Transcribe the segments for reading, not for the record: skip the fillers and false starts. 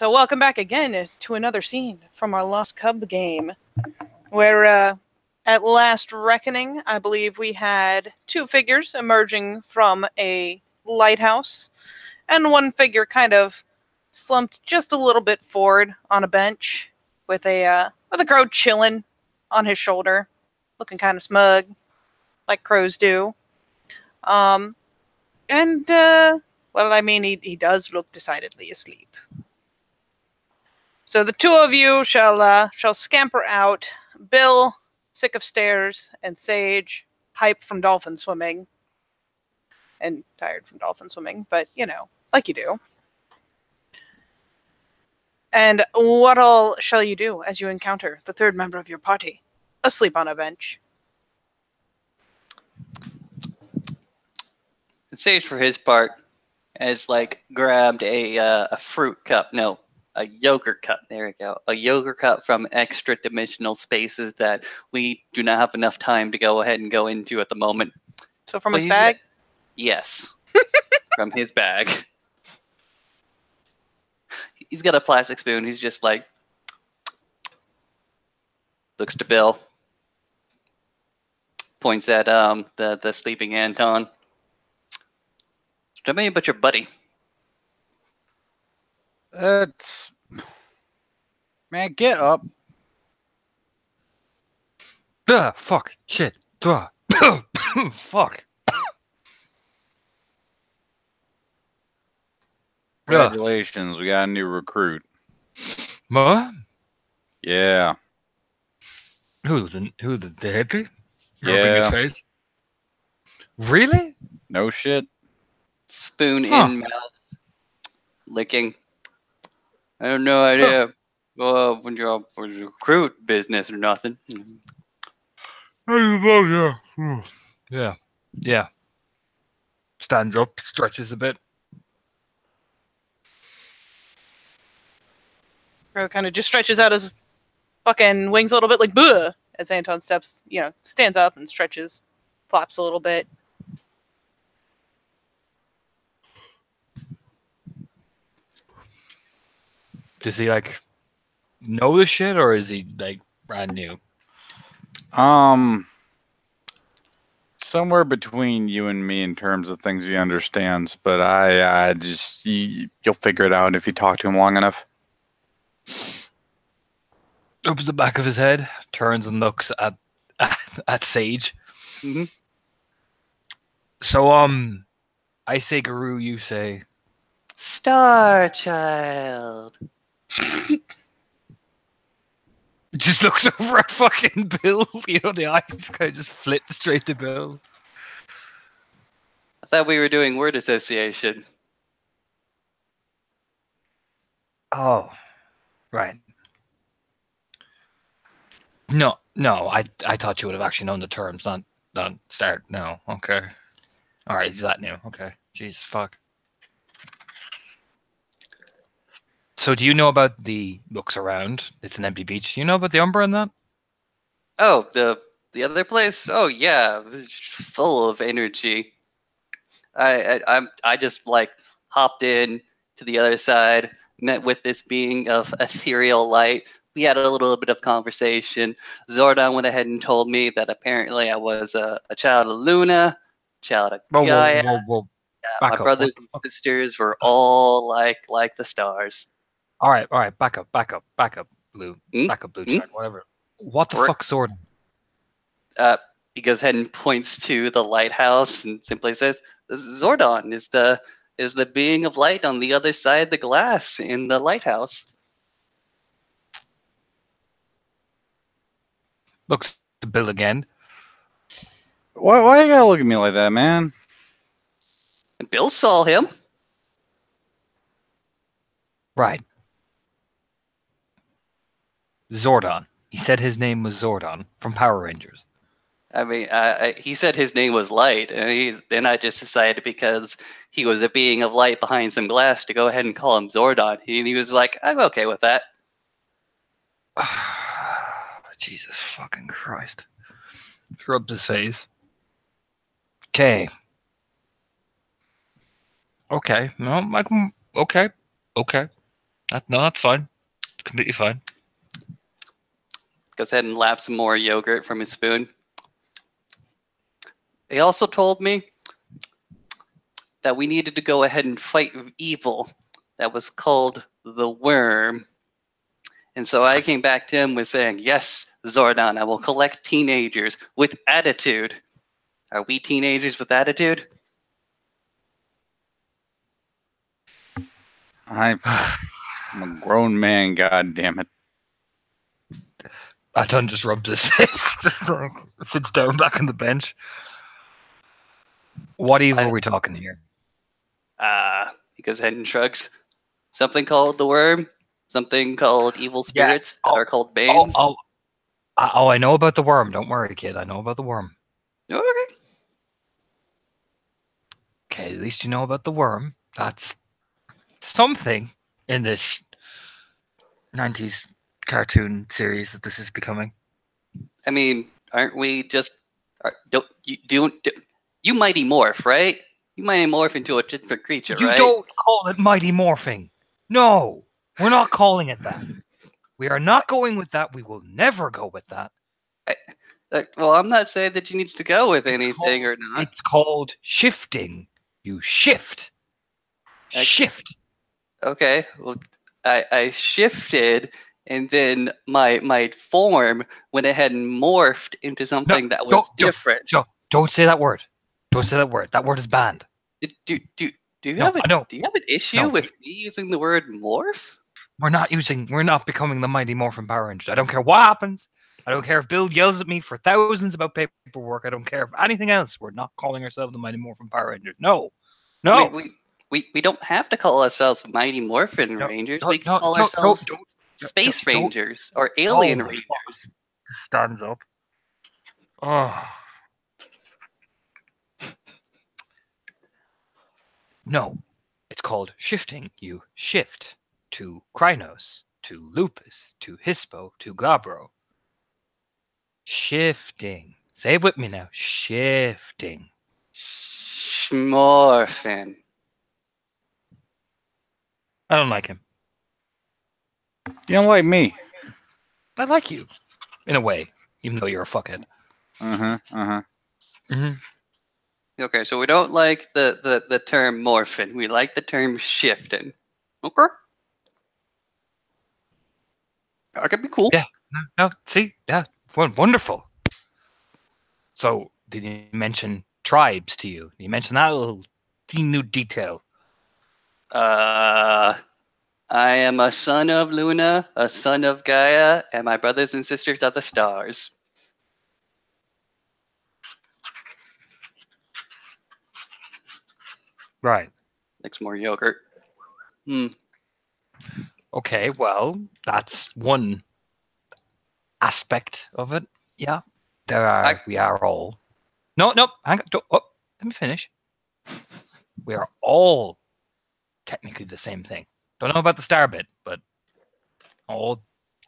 So welcome back again to another scene from our Lost Cub game, where at last reckoning, I believe we had two figures emerging from a lighthouse, and one figure kind of slumped just a little bit forward on a bench with a crow chilling on his shoulder, looking kind of smug, like crows do. Um, and well, I mean, he does look decidedly asleep. So the two of you shall scamper out. Bill, sick of stairs, and Sage, hype from dolphin swimming, and tired from dolphin swimming, but you know, like you do. And what all shall you do as you encounter the third member of your party, asleep on a bench? Sage, for his part, has grabbed a fruit cup. No, a yogurt cup. There we go. A yogurt cup from extra dimensional spaces that we do not have enough time to go ahead and go into at the moment. So from his bag? Yes. From his bag. He's got a plastic spoon. He's just like, looks to Bill. Points at the sleeping Anton. Tell me about your buddy. Man, get up. Fuck. Shit. Fuck. Congratulations, we got a new recruit. What? Yeah. Who the hippie? Yeah. His face? Really? No shit. Spoon in mouth. Licking. I have no idea. Well, when you're up for the recruit business or nothing. Yeah. Stands up, stretches a bit. Crow kind of just stretches out his fucking wings a little bit, like "Buh!" as Anton stands up and stretches, flaps a little bit. Does he know the shit, or is he brand new? Somewhere between you and me in terms of things he understands, but I just you'll figure it out if you talk to him long enough. Opens the back of his head, turns and looks at Sage. Mm-hmm. So I say Guru, you say Star Child. Just looks over at fucking Bill. You know, the eyes kind of just flit straight to Bill. I thought we were doing word association. Oh, right. No. I thought you would have actually known the terms, not start. No, okay. All right, is that new? Okay. Jesus fuck. So do you know about the looks around? It's an empty beach. Do you know about the Umbra and that? Oh, the other place? Oh yeah, it's full of energy. I just hopped in to the other side, met with this being of ethereal light. We had a little bit of conversation. Zordon went ahead and told me that apparently I was a child of Luna, child of Gaia. Whoa. Yeah, my brothers and sisters were all like the stars. All right. Back up, Blue. Back up, Blue Child, whatever. What the fuck's Zordon? He goes ahead and points to the lighthouse and simply says, Zordon is the being of light on the other side of the glass in the lighthouse. Looks to Bill again. Why you gotta look at me like that, man? And Bill saw him. Right. Zordon. He said his name was Zordon from Power Rangers. I mean, he said his name was Light, and then I just decided because he was a being of light behind some glass to go ahead and call him Zordon. He was like, I'm okay with that. Jesus fucking Christ. Rubs his face. Okay. No, okay. No, that's fine. Completely fine. Goes ahead and laps some more yogurt from his spoon. They also told me that we needed to go ahead and fight evil that was called the Worm. And so I came back to him with saying, yes, Zordon, I will collect teenagers with attitude. Are we teenagers with attitude? I'm a grown man, god damn it. Aton just rubs his face, just like, sits down back on the bench. What evil are we talking here? He goes ahead and shrugs. Something called the Worm, something called evil spirits that are called Banes. I know about the Worm. Don't worry, kid. I know about the Worm. Okay. Okay, at least you know about the Worm. That's something in this 90s cartoon series that this is becoming. I mean, aren't we just... You Mighty Morph, right? You Mighty Morph into a different creature, You right? don't call it Mighty Morphing. No, we're not calling it that. We are not going with that. We will never go with that. Well, I'm not saying that you need to go with anything or not. It's called shifting. You shift. Shift. Okay. Well, I shifted, and then my form went ahead and morphed into something that was different. Don't say that word. Don't say that word. That word is banned. Do you have an issue with me using the word morph? We're not becoming the Mighty Morphin Power Rangers. I don't care what happens. I don't care if Bill yells at me for thousands about paperwork. I don't care if anything else. We're not calling ourselves the Mighty Morphin Power Rangers. No. We don't have to call ourselves Mighty Morphin Rangers. We can call ourselves Space Rangers or Alien Rangers. Just stands up. Oh. No. It's called shifting. You shift to Krynos, to Lupus, to Hispo, to Gabro. Shifting. Say it with me now. Shifting. Schmorphin. I don't like him. You don't like me. I like you. In a way. Even though you're a fuckhead. Okay, so we don't like the term morphin. We like the term shifting. Okay. That could be cool. Yeah. No. See? Yeah. Wonderful. So, did you mention tribes to you? Did you mention that little new detail? I am a son of Luna, a son of Gaia, and my brothers and sisters are the stars. Right. Next more yogurt. Okay, well, that's one aspect of it. Yeah. We are all. No, hang on. Let me finish. We are all technically the same thing. Don't know about the star bit, but all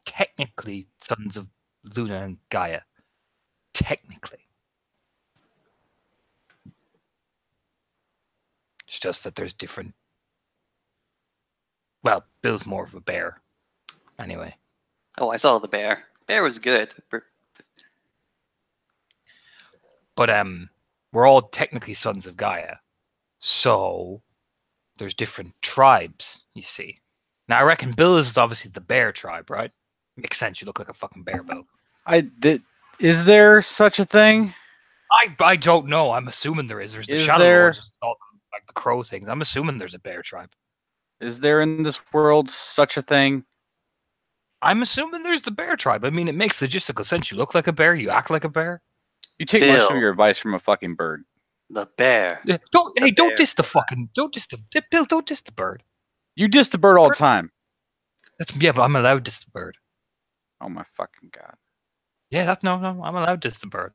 technically sons of Luna and Gaia. Technically. It's just that there's different... Well, Bill's more of a bear. Anyway. Oh, I saw the bear. Bear was good. But we're all technically sons of Gaia. So there's different tribes, you see. Now I reckon Bill is obviously the bear tribe, right? Makes sense. You look like a fucking bear, Bill. Is there such a thing? I don't know. I'm assuming there is. There's the Shadow Lords, like the crow things. I'm assuming there's a bear tribe. Is there in this world such a thing? I'm assuming there's the bear tribe. I mean, it makes logistical sense. You look like a bear. You act like a bear. You take most of your advice from a fucking bird. The bear. Yeah, don't diss the Bill. Don't diss the bird. You diss the bird all the time. But I'm allowed to diss the bird. Oh my fucking god. Yeah, no. I'm allowed to diss the bird.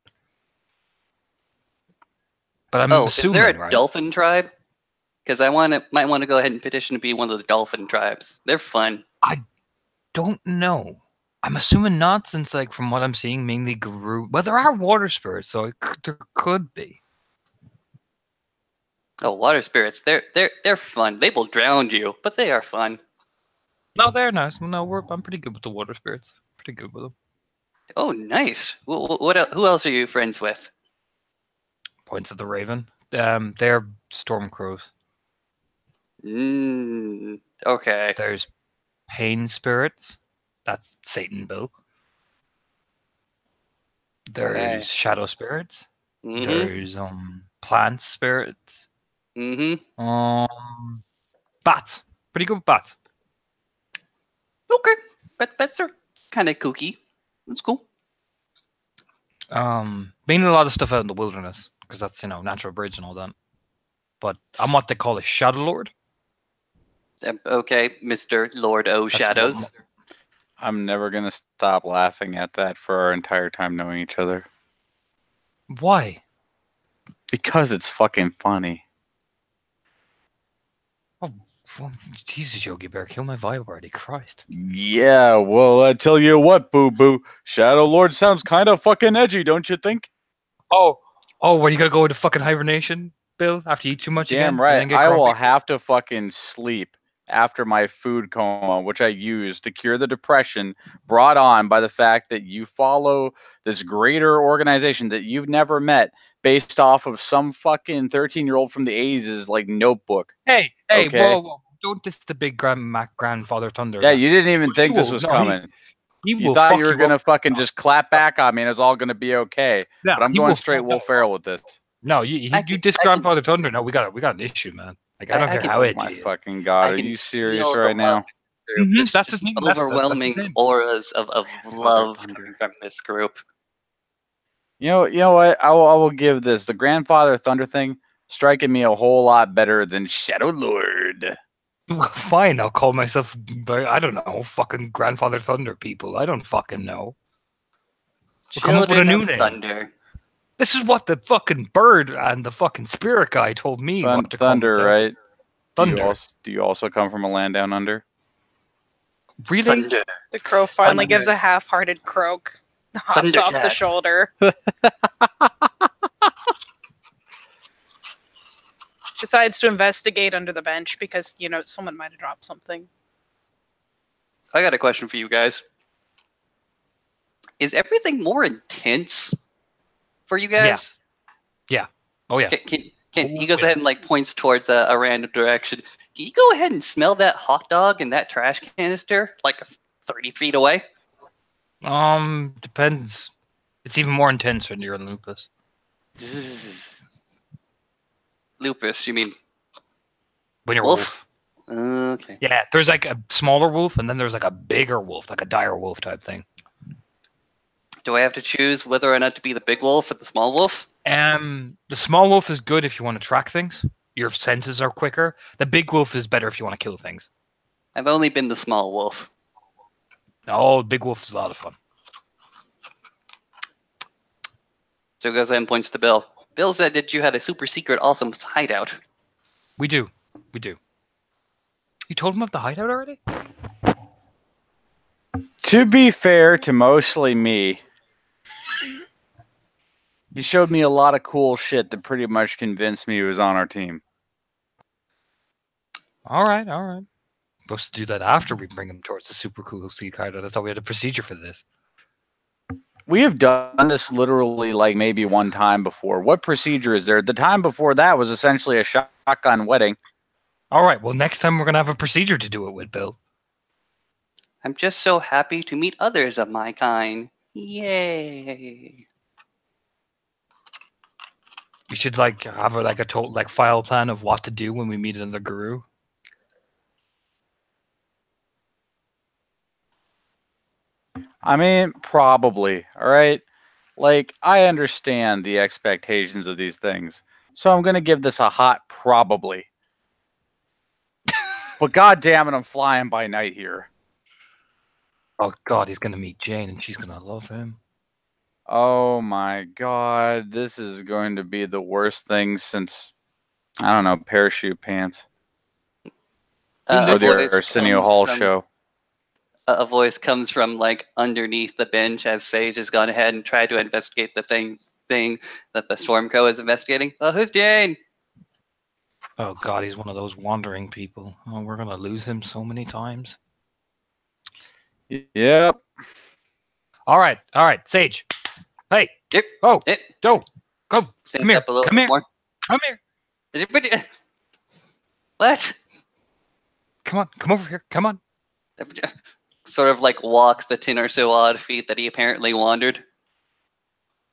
But I'm assuming, is there a dolphin tribe? Because I might want to go ahead and petition to be one of the dolphin tribes. They're fun. I don't know. I'm assuming not, since like from what I'm seeing, mainly Guru. Well, there are water spirits, so there could be. Oh, water spirits. They're fun. They will drown you, but they are fun. No, they're nice. No, I'm pretty good with the water spirits. Pretty good with them. Oh, nice. Who else are you friends with? Points at the Raven. They're storm crows. Okay. There's pain spirits. That's Satan Bill. There's shadow spirits. Mm-hmm. There's plant spirits. Mm-hmm. Bats. Pretty good with bats. Okay. But bats are kind of kooky. That's cool. Mainly a lot of stuff out in the wilderness because that's natural bridge and all that. But I'm what they call a shadow lord. Okay, Mr. Lord O Shadows. I'm never gonna stop laughing at that for our entire time knowing each other. Why? Because it's fucking funny. Oh, Jesus, Yogi Bear, kill my vibe already, Christ. Yeah, well, I tell you what, Boo Boo. Shadow Lord sounds kind of fucking edgy, don't you think? Oh, what, you gotta go into fucking hibernation, Bill, after you eat too much again? Damn right. And then get I will grumpy? have to fucking sleep after my food coma, which I used to cure the depression brought on by the fact that you follow this greater organization that you've never met based off of some fucking 13-year-old from the 80s' like notebook. Hey, Okay. whoa. Don't diss the big grandfather Thunder. Yeah, then. you didn't even think this will- was no, coming. He You will thought fuck you were you gonna up. fucking just clap back on me and it's all gonna be okay. No, But I'm he going will straight fuck Will up. Ferrell with this. No, you I diss can- grandfather Thunder. No, we got an issue, man. Like I don't care how Oh edgy my he is. fucking god, I are can you serious feel the right now? love group. Mhm, Just- that's his just name. That's his overwhelming name. auras of love Thunder. coming from this group. You know what? I will give this the Grandfather Thunder thing striking me a whole lot better than Shadow Lord. Fine, I'll call myself. I don't know, fucking grandfather Thunder. People, I don't fucking know. We'll come up with a Children new of name. Thunder. This is what the fucking bird and the fucking spirit guy told me what to call Thunder, myself. right? Thunder. Do you also come from a land down under? Really? Thunder. The crow finally Thunder. gives a half-hearted croak. Hops off the Thundercats. shoulder. Decides to investigate under the bench because, someone might have dropped something. I got a question for you guys. Is everything more intense for you guys? Oh yeah. Can he goes ahead and like points towards a random direction. Can you go ahead and smell that hot dog and that trash canister like 30 feet away? Depends. It's even more intense when you're in Lupus. Lupus, you mean When you're wolf? wolf. Okay. Yeah, there's like a smaller wolf, and then there's like a bigger wolf, like a dire wolf type thing. Do I have to choose whether or not to be the big wolf or the small wolf? The small wolf is good if you want to track things. Your senses are quicker. The big wolf is better if you want to kill things. I've only been the small wolf. Oh, the big wolf is a lot of fun. So he goes ahead and points to Bill. Bill said that you had a super secret awesome hideout. We do. You told him of the hideout already? To be fair to mostly me, he showed me a lot of cool shit that pretty much convinced me he was on our team. All right. Supposed to do that after we bring him towards the super cool secret hideout. I thought we had a procedure for this. We have done this literally like maybe one time before. What procedure is there? The time before that was essentially a shotgun wedding. All right. Well, next time we're gonna have a procedure to do it with, Bill. I'm just so happy to meet others of my kind. Yay. We should have a total file plan of what to do when we meet another guru. I mean, probably. All right. Like, I understand the expectations of these things. So I'm going to give this a hot probably. But god damn it, I'm flying by night here. Oh God, he's gonna meet Jane and she's gonna love him. Oh my god, this is going to be the worst thing since, I don't know, parachute pants. Or the Arsenio Hall show. A voice comes from like underneath the bench as Sage has gone ahead and tried to investigate the thing that the Stormcrow is investigating. Oh, who's Jane? Oh God, he's one of those wandering people. Oh, we're gonna lose him so many times. Yep. All right, Sage. Hey. Yep. Oh, Yep. Joe. Come Stand here. up a little Come bit here. more. Come here. What? Come over here. Come on. Sort of like walks the 10 or so odd feet that he apparently wandered.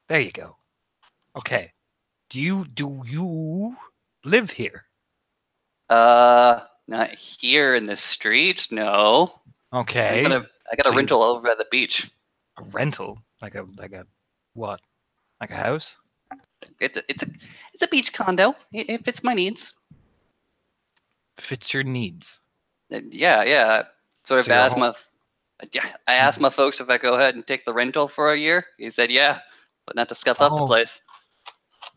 There you go. Okay. Do you live here? Not here in the street. No. Okay. I got a So you- rental over at the beach. A rental? Like a what? Like a house? It's a beach condo. It fits my needs. Fits your needs. Yeah. Sort of So you're asked home- I asked my folks if I go ahead and take the rental for a year. He said yeah, but not to scuff up the Oh. place.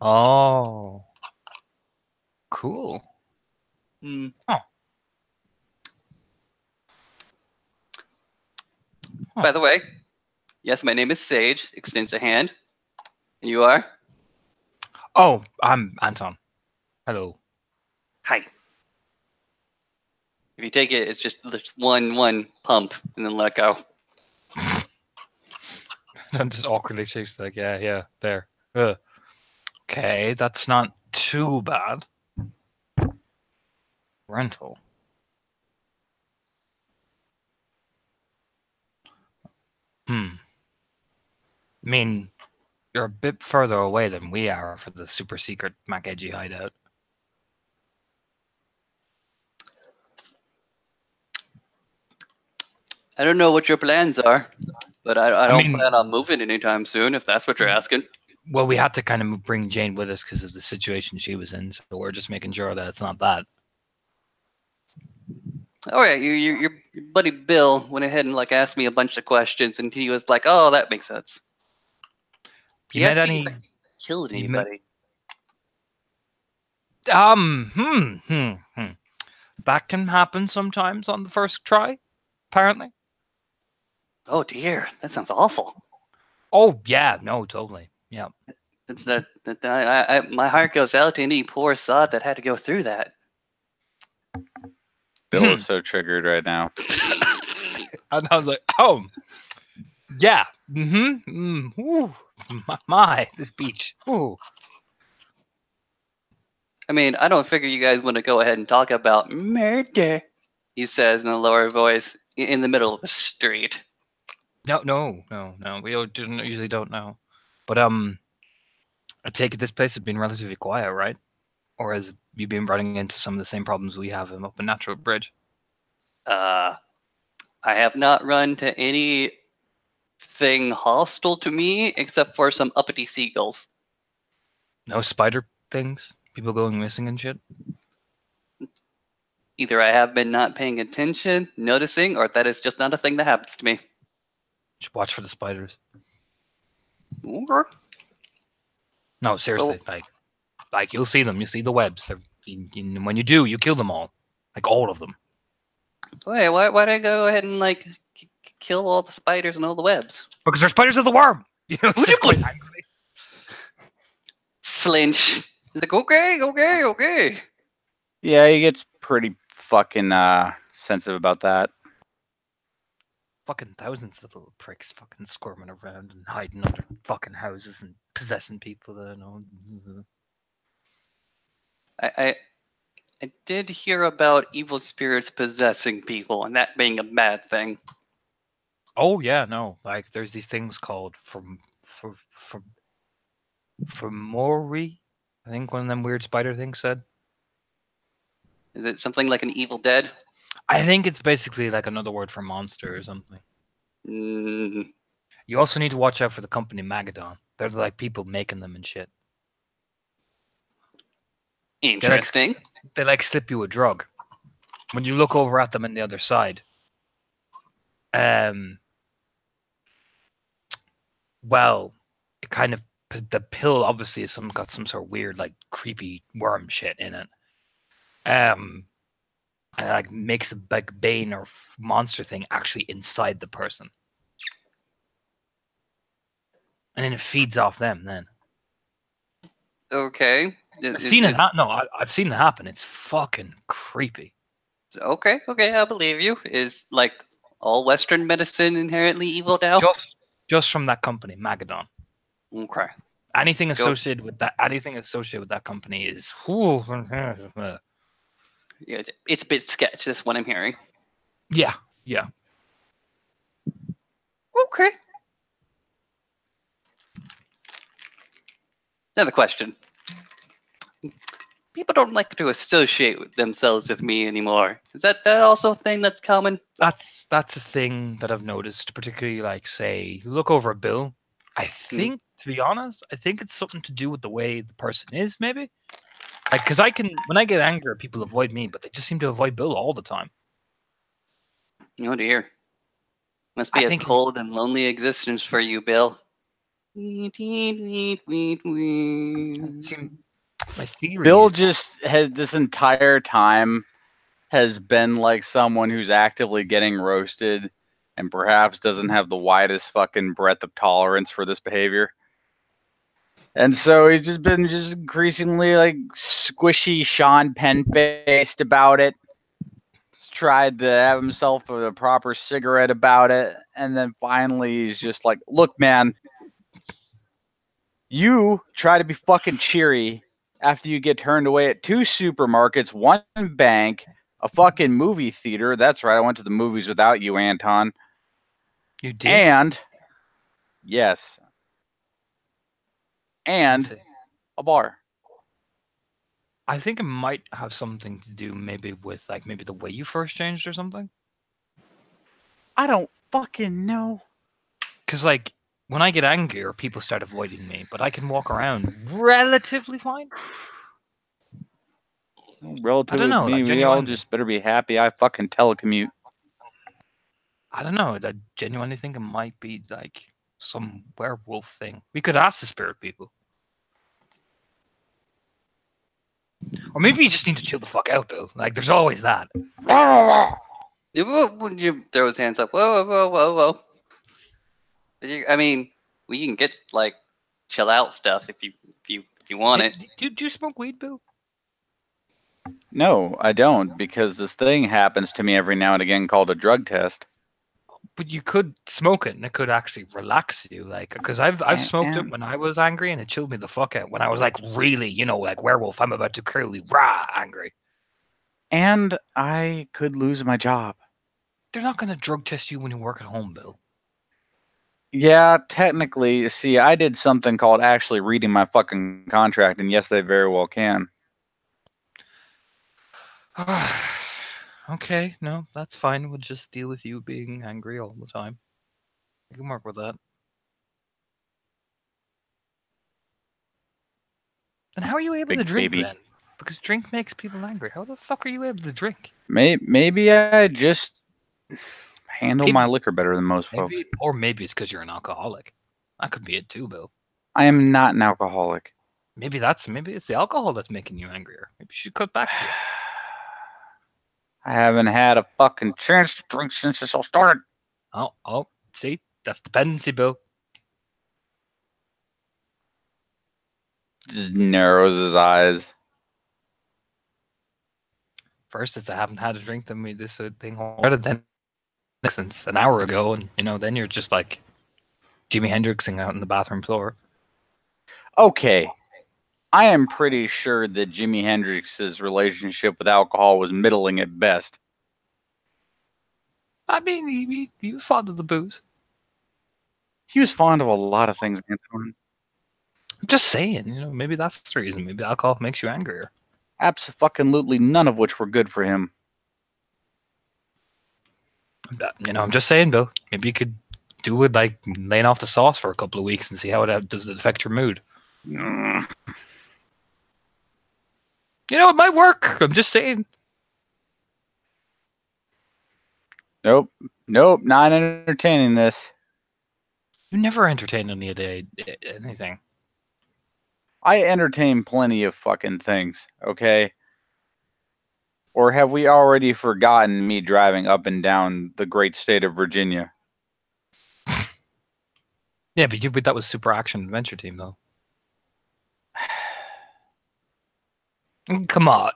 Oh. Cool. Hmm. Huh. By the way, yes, my name is Sage. Extends a hand. And you are? Oh, I'm Anton. Hello. Hi. If you take it, it's just one pump and then let go. I'm just awkwardly shakes like, yeah, there. Okay, that's not too bad. Rental. I mean, you're a bit further away than we are for the super secret Mac Edgy hideout. I don't know what your plans are, but I don't mean- plan on moving anytime soon, if that's what you're asking. Well, we had to kind of bring Jane with us because of the situation she was in, so we're just making sure that it's not that. Oh yeah, your buddy Bill went ahead and like asked me a bunch of questions, and he was like, "Oh, that makes sense." You He met asked any? if I killed you met- anybody? That can happen sometimes on the first try, apparently. Oh dear, that sounds awful. Oh yeah, no, totally. Yeah. It's my heart goes out to any poor sod that had to go through that. Bill is so triggered right now. And I was like, oh, yeah. Ooh, this beach. Ooh. I mean, I don't figure you guys want to go ahead and talk about murder, he says in a lower voice in the middle of the street. No. We usually don't know. But I take it this place has been relatively quiet, right? Or has you been running into some of the same problems we have up in Natural Bridge? I have not run to anything hostile to me except for some uppity seagulls. No spider things? People going missing and shit? Either I have been not paying attention, noticing, or that is just not a thing that happens to me. Just watch for the spiders. Or No, seriously. Like you'll see them. You see the webs. When you do, you kill them all. Like all of them. wait, why'd I go ahead and like kill all the spiders and all the webs? Because they're spiders of the worm. You know, Who it's just did- quite angry. Flinch. He's like, okay. Yeah, he gets pretty fucking sensitive about that. Fucking thousands of little pricks fucking squirming around and hiding under fucking houses and possessing people. I did hear about evil spirits possessing people and that being a bad thing. Oh yeah, no. Like there's these things called Fomori. I think one of them weird spider things said. Is it something like an Evil Dead? I think it's basically like another word for monster or something. Mm, You also need to watch out for the company Magadon. They're like people making them and shit. interesting. They like slip you a drug. When you look over at them on the other side, well, it kind of the pill obviously has got some sort of weird like creepy worm shit in it. And it like makes a big bane or monster thing actually inside the person. And then it feeds off them then. Okay. I've seen it happen. No, I've seen it happen. It's fucking creepy. Okay, I believe you. Is like all Western medicine inherently evil now? Just from that company, Magadon. Okay. Anything associated with that company is Yeah, it's a bit sketch. This one I'm hearing. yeah. Okay. Another question. People don't like to associate themselves with me anymore. Is that also a thing that's common? That's a thing that I've noticed, particularly like say you look over a bill. I think, to be honest, I think it's something to do with the way the person is, maybe. Like, because when I get angry, people avoid me, but they just seem to avoid Bill all the time. Oh dear. Must be a cold and lonely existence for you, Bill. My theory Bill is, just has this entire time has been like someone who's actively getting roasted and perhaps doesn't have the widest fucking breadth of tolerance for this behavior. And so he's just been increasingly like squishy Sean Penn faced about it. He's tried to have himself a proper cigarette about it. And then finally he's just like, look, man, you try to be fucking cheery after you get turned away at 2 supermarkets, 1 bank, a fucking movie theater. That's right. I went to the movies without you, Anton. You did? And yes. And a bar. I think it might have something to do maybe with maybe the way you first changed or something. I don't fucking know. Because when I get angrier, people start avoiding me, but I can walk around relatively fine. Relatively, I don't know. we all just better be happy I fucking telecommute. I don't know. I genuinely think it might be some werewolf thing. We could ask the spirit people. Or maybe you just need to chill the fuck out, Bill. There's always that. When you throw his hands up, whoa, whoa, whoa, whoa. I mean, we can get chill out stuff if you want it. Do you smoke weed, Bill? No, I don't, because this thing happens to me every now and again called a drug test. But you could smoke it, and it could actually relax you. Because I've smoked it when I was angry, and it chilled me the fuck out. When I was really, werewolf, I'm about to clearly angry. And I could lose my job. They're not going to drug test you when you work at home, Bill. Yeah, technically. See, I did something called actually reading my fucking contract, and yes, they very well can. Okay, no, that's fine. We'll just deal with you being angry all the time. I can work with that. And how are you able to drink then? Because drink makes people angry. How the fuck are you able to drink? Maybe I just handle my liquor better than most folks. Or maybe it's because you're an alcoholic. That could be it too, Bill. I am not an alcoholic. Maybe it's the alcohol that's making you angrier. Maybe you should cut back. I haven't had a fucking chance to drink since this all started. Oh, see? That's dependency, Bill. Just narrows his eyes. First, it's I haven't had a drink, then we this thing harder than since an hour ago, and then you're just like Jimi Hendrixing out in the bathroom floor. Okay. I am pretty sure that Jimi Hendrix's relationship with alcohol was middling at best. I mean, he was fond of the booze. He was fond of a lot of things, Antoine. I'm just saying, maybe that's the reason. Maybe alcohol makes you angrier. Absolutely none of which were good for him. I'm just saying, Bill. Maybe you could do it laying off the sauce for a couple of weeks and see how does it affect your mood. It might work. I'm just saying. Nope, not entertaining this. You never entertain anything. I entertain plenty of fucking things, okay? Or have we already forgotten me driving up and down the great state of Virginia? Yeah, but that was Super Action Adventure Team, though. Come on.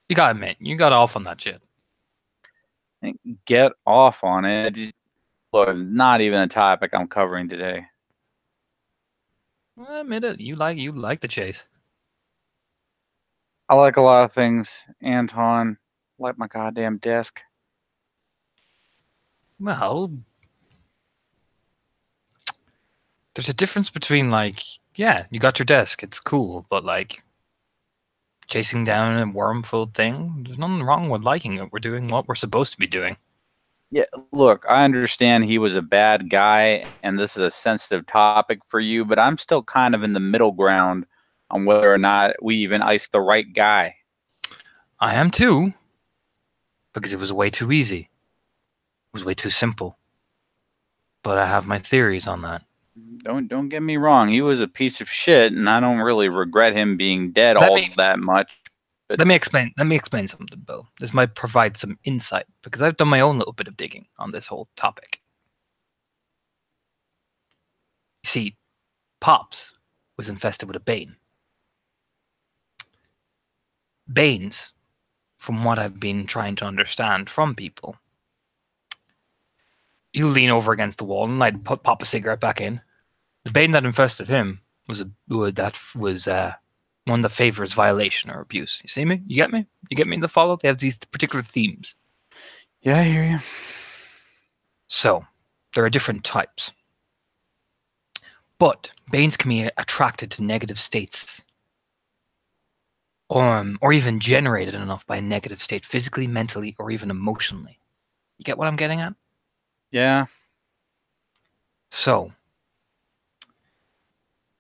You gotta admit, you got off on that shit. Get off on it. Look, not even a topic I'm covering today. I admit it. You like the chase. I like a lot of things, Anton. I like my goddamn desk. Well, there's a difference between like, yeah, you got your desk, it's cool, but like chasing down a worm-filled thing, there's nothing wrong with liking it. We're doing what we're supposed to be doing. Yeah, look, I understand he was a bad guy, and this is a sensitive topic for you, but I'm still kind of in the middle ground on whether or not we even iced the right guy. I am too, because it was way too easy. It was way too simple. But I have my theories on that. Don't get me wrong, he was a piece of shit, and I don't really regret him being dead that much. But let me explain something, Bill. This might provide some insight, because I've done my own little bit of digging on this whole topic. You see, Pops was infested with a Bane. Banes, from what I've been trying to understand from people, you lean over against the wall and like pop a cigarette back in. The Bane that infested him was one that favors violation or abuse. You see me? You get me? You get me in the follow? They have these particular themes. Yeah, I hear you. So, there are different types. But Banes can be attracted to negative states, or even generated enough by a negative state, physically, mentally, or even emotionally. You get what I'm getting at? Yeah. So,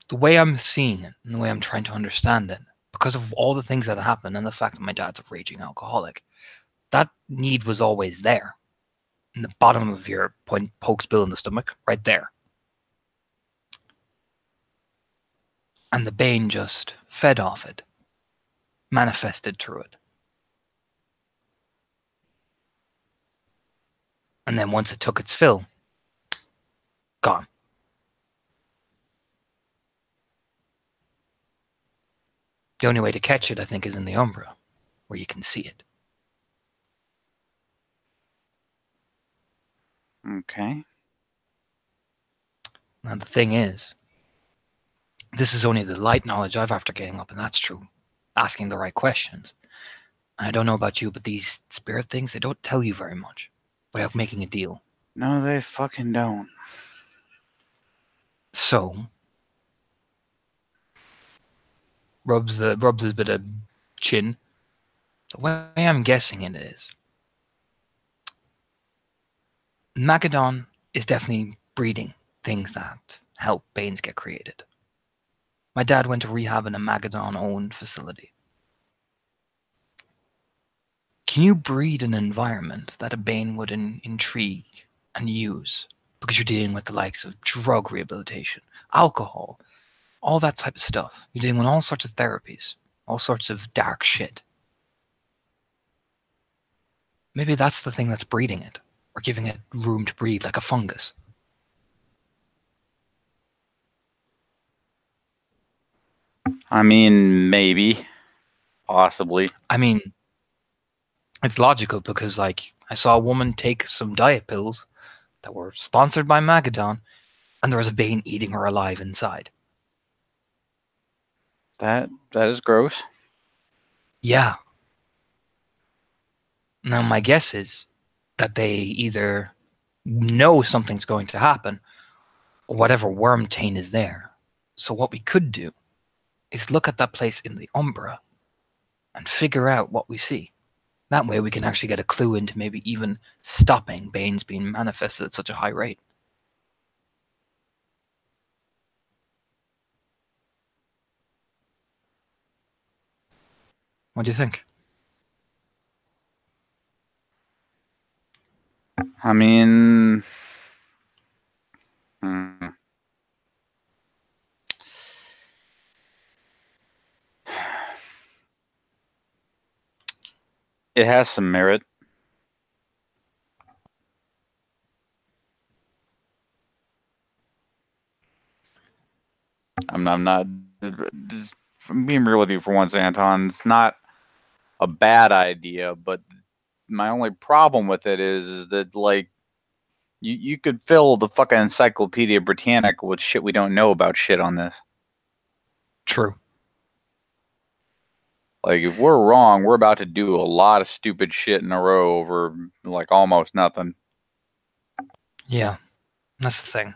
the way I'm seeing it, and the way I'm trying to understand it, because of all the things that happened and the fact that my dad's a raging alcoholic, that need was always there. In the bottom of your point pokes Bill in the stomach, right there. And the Bane just fed off it, manifested through it. And then once it took its fill, gone. The only way to catch it, I think, is in the Umbra, where you can see it. Okay. Now the thing is, this is only the light knowledge I've after getting up, and that's true. Asking the right questions. And I don't know about you, but these spirit things, they don't tell you very much without making a deal. No, they fucking don't. So, rubs his bit of chin. The way I'm guessing it is, Magadon is definitely breeding things that help Banes get created. My dad went to rehab in a Magadon-owned facility. Can you breed an environment that a Bane would intrigue and use? Because you're dealing with the likes of drug rehabilitation, alcohol, all that type of stuff. You're dealing with all sorts of therapies, all sorts of dark shit. Maybe that's the thing that's breeding it, or giving it room to breathe like a fungus. I mean, maybe. Possibly. I mean, it's logical because, like, I saw a woman take some diet pills that were sponsored by Magadon, and there was a Bane eating her alive inside. That is gross. Yeah. Now, my guess is that they either know something's going to happen, or whatever worm taint is there. So what we could do is look at that place in the Umbra and figure out what we see. That way we can actually get a clue into maybe even stopping Banes being manifested at such a high rate. What do you think? I mean, it has some merit. I'm not just being real with you for once, Anton. It's not a bad idea, but my only problem with it is that like you could fill the fucking Encyclopedia Britannica with shit we don't know about shit on this. True. Like if we're wrong, we're about to do a lot of stupid shit in a row over like almost nothing. Yeah, that's the thing.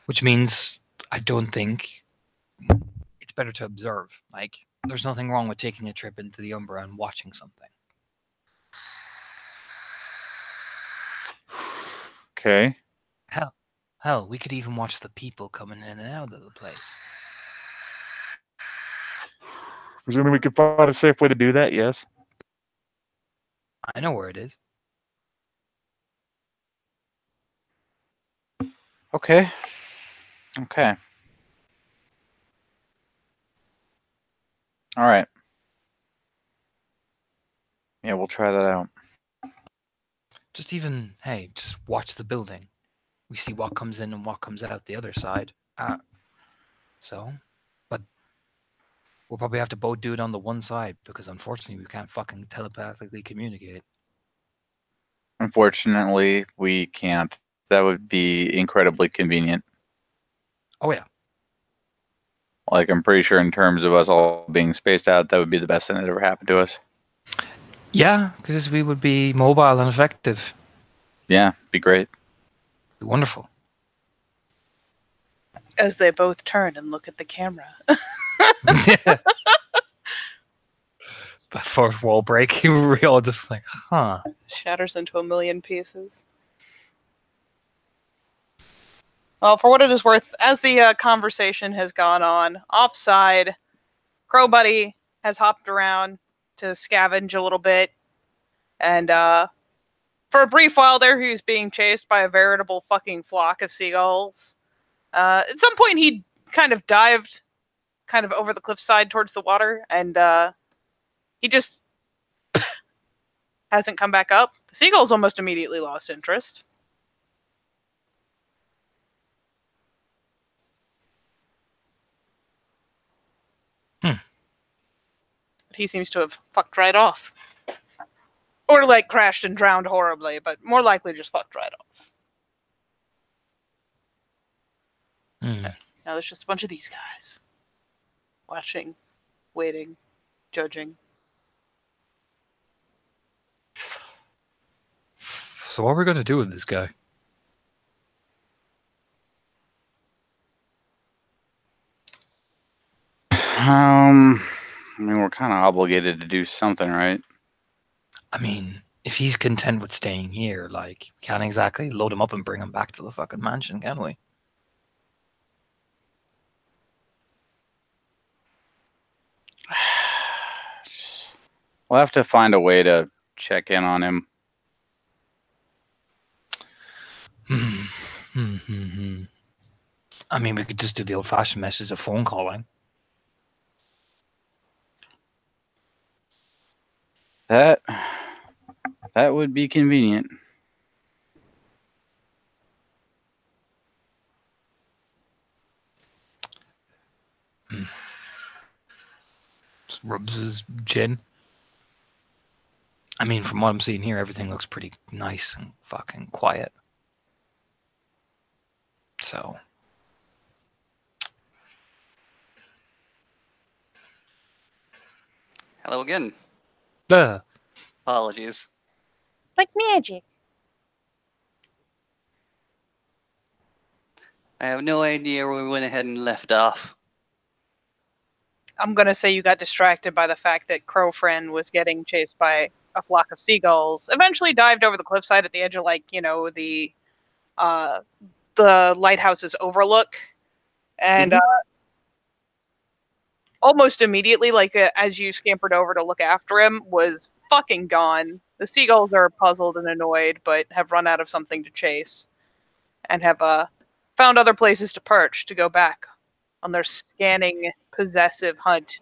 Which means I don't think it's better to observe. Like, there's nothing wrong with taking a trip into the Umbra and watching something. Okay. Hell, we could even watch the people coming in and out of the place. Presuming we could find a safe way to do that, yes. I know where it is. Okay. Okay. All right. Yeah, we'll try that out. Just watch the building. We see what comes in and what comes out the other side. But we'll probably have to both do it on the one side because unfortunately we can't fucking telepathically communicate. Unfortunately, we can't. That would be incredibly convenient. Oh yeah. Like, I'm pretty sure in terms of us all being spaced out, that would be the best thing that ever happened to us. Yeah, because we would be mobile and effective. Yeah, be great. Be wonderful. As they both turn and look at the camera. That fourth wall break, we all just like, huh. Shatters into a million pieces. Well, for what it is worth, as the conversation has gone on, offside, Crow Buddy has hopped around to scavenge a little bit. And for a brief while there, he was being chased by a veritable fucking flock of seagulls. At some point, he kind of dived kind of over the cliffside towards the water, and he just hasn't come back up. The seagulls almost immediately lost interest. But he seems to have fucked right off. Or like crashed and drowned horribly, but more likely just fucked right off. Now there's just a bunch of these guys. Watching, waiting, judging. So what are we going to do with this guy? I mean, we're kind of obligated to do something, right? I mean, if he's content with staying here, like, can't exactly load him up and bring him back to the fucking mansion, can we? We'll have to find a way to check in on him. I mean, we could just do the old-fashioned message of phone calling. That would be convenient. Just rubs his chin. I mean, from what I'm seeing here, everything looks pretty nice and fucking quiet. So. Hello again. Apologies. Like magic. I have no idea where we went ahead and left off. I'm going to say you got distracted by the fact that Crow Friend was getting chased by a flock of seagulls. Eventually dived over the cliffside at the edge of, like, you know, the lighthouse's overlook. And almost immediately, like, as you scampered over to look after him, was fucking gone. The seagulls are puzzled and annoyed, but have run out of something to chase. And have found other places to perch to go back on their scanning, possessive hunt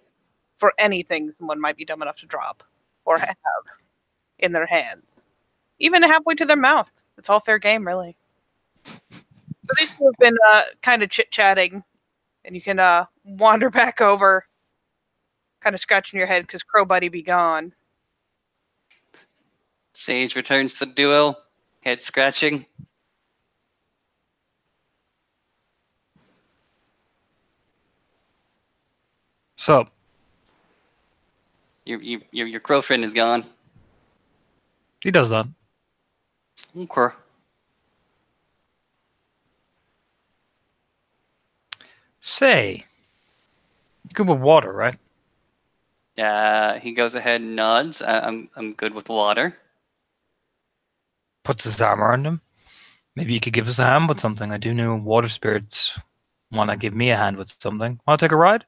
for anything someone might be dumb enough to drop or have in their hands. Even halfway to their mouth. It's all fair game, really. So these two have been kind of chit-chatting, and you can wander back over, kind of scratching your head because Crow Buddy be gone. Sage returns to the duo, head scratching. So, Your girlfriend is gone. he does that. Okay. Say, good with water, right? He goes ahead and nods. I'm good with water. Puts his arm around him. Maybe you could give us a hand with something. I do know water spirits want to give me a hand with something. Want to take a ride?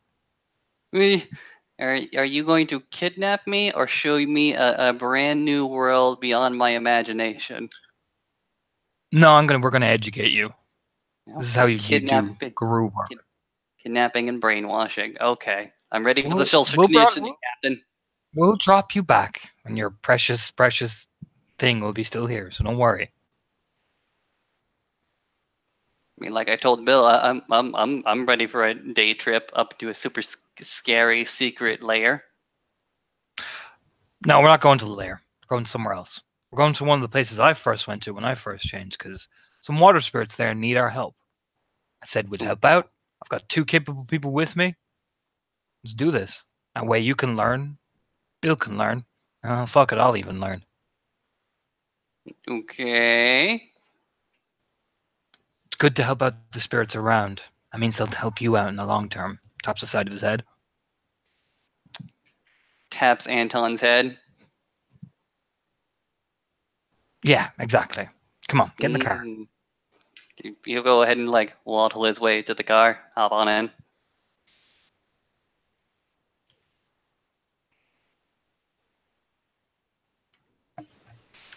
Are you going to kidnap me or show me a brand new world beyond my imagination? No, we're gonna educate you. This is how you do guru work. Kidnapping and brainwashing. Okay. I'm ready for the We'll- shelter we'll conditioning, Captain. We'll drop you back, and your precious, precious thing will be still here. So don't worry. I mean, like I told Bill, I'm ready for a day trip up to a super scary secret lair. No, we're not going to the lair. We're going somewhere else. We're going to one of the places I first went to when I first changed, because some water spirits there need our help. I said we'd help out. I've got 2 capable people with me. Let's do this. That way you can learn. Bill can learn. Fuck it, I'll even learn. Okay. It's good to help out the spirits around. That means they'll help you out in the long term. Taps the side of his head. Taps Anton's head. Yeah, exactly. Come on, get in the car. He'll go ahead and like waddle his way to the car. Hop on in.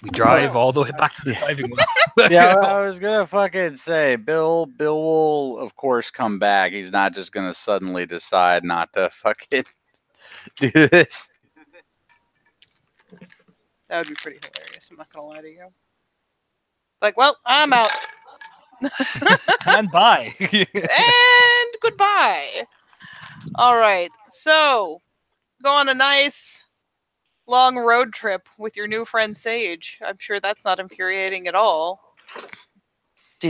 We drive all the way back to the diving well. Yeah, I was gonna fucking say Bill will of course come back. He's not just gonna suddenly decide not to fucking do this. That would be pretty hilarious. I'm not gonna lie to you. Like, well, I'm out. And bye. And goodbye. All right. So, go on a nice long road trip with your new friend Sage. I'm sure that's not infuriating at all. So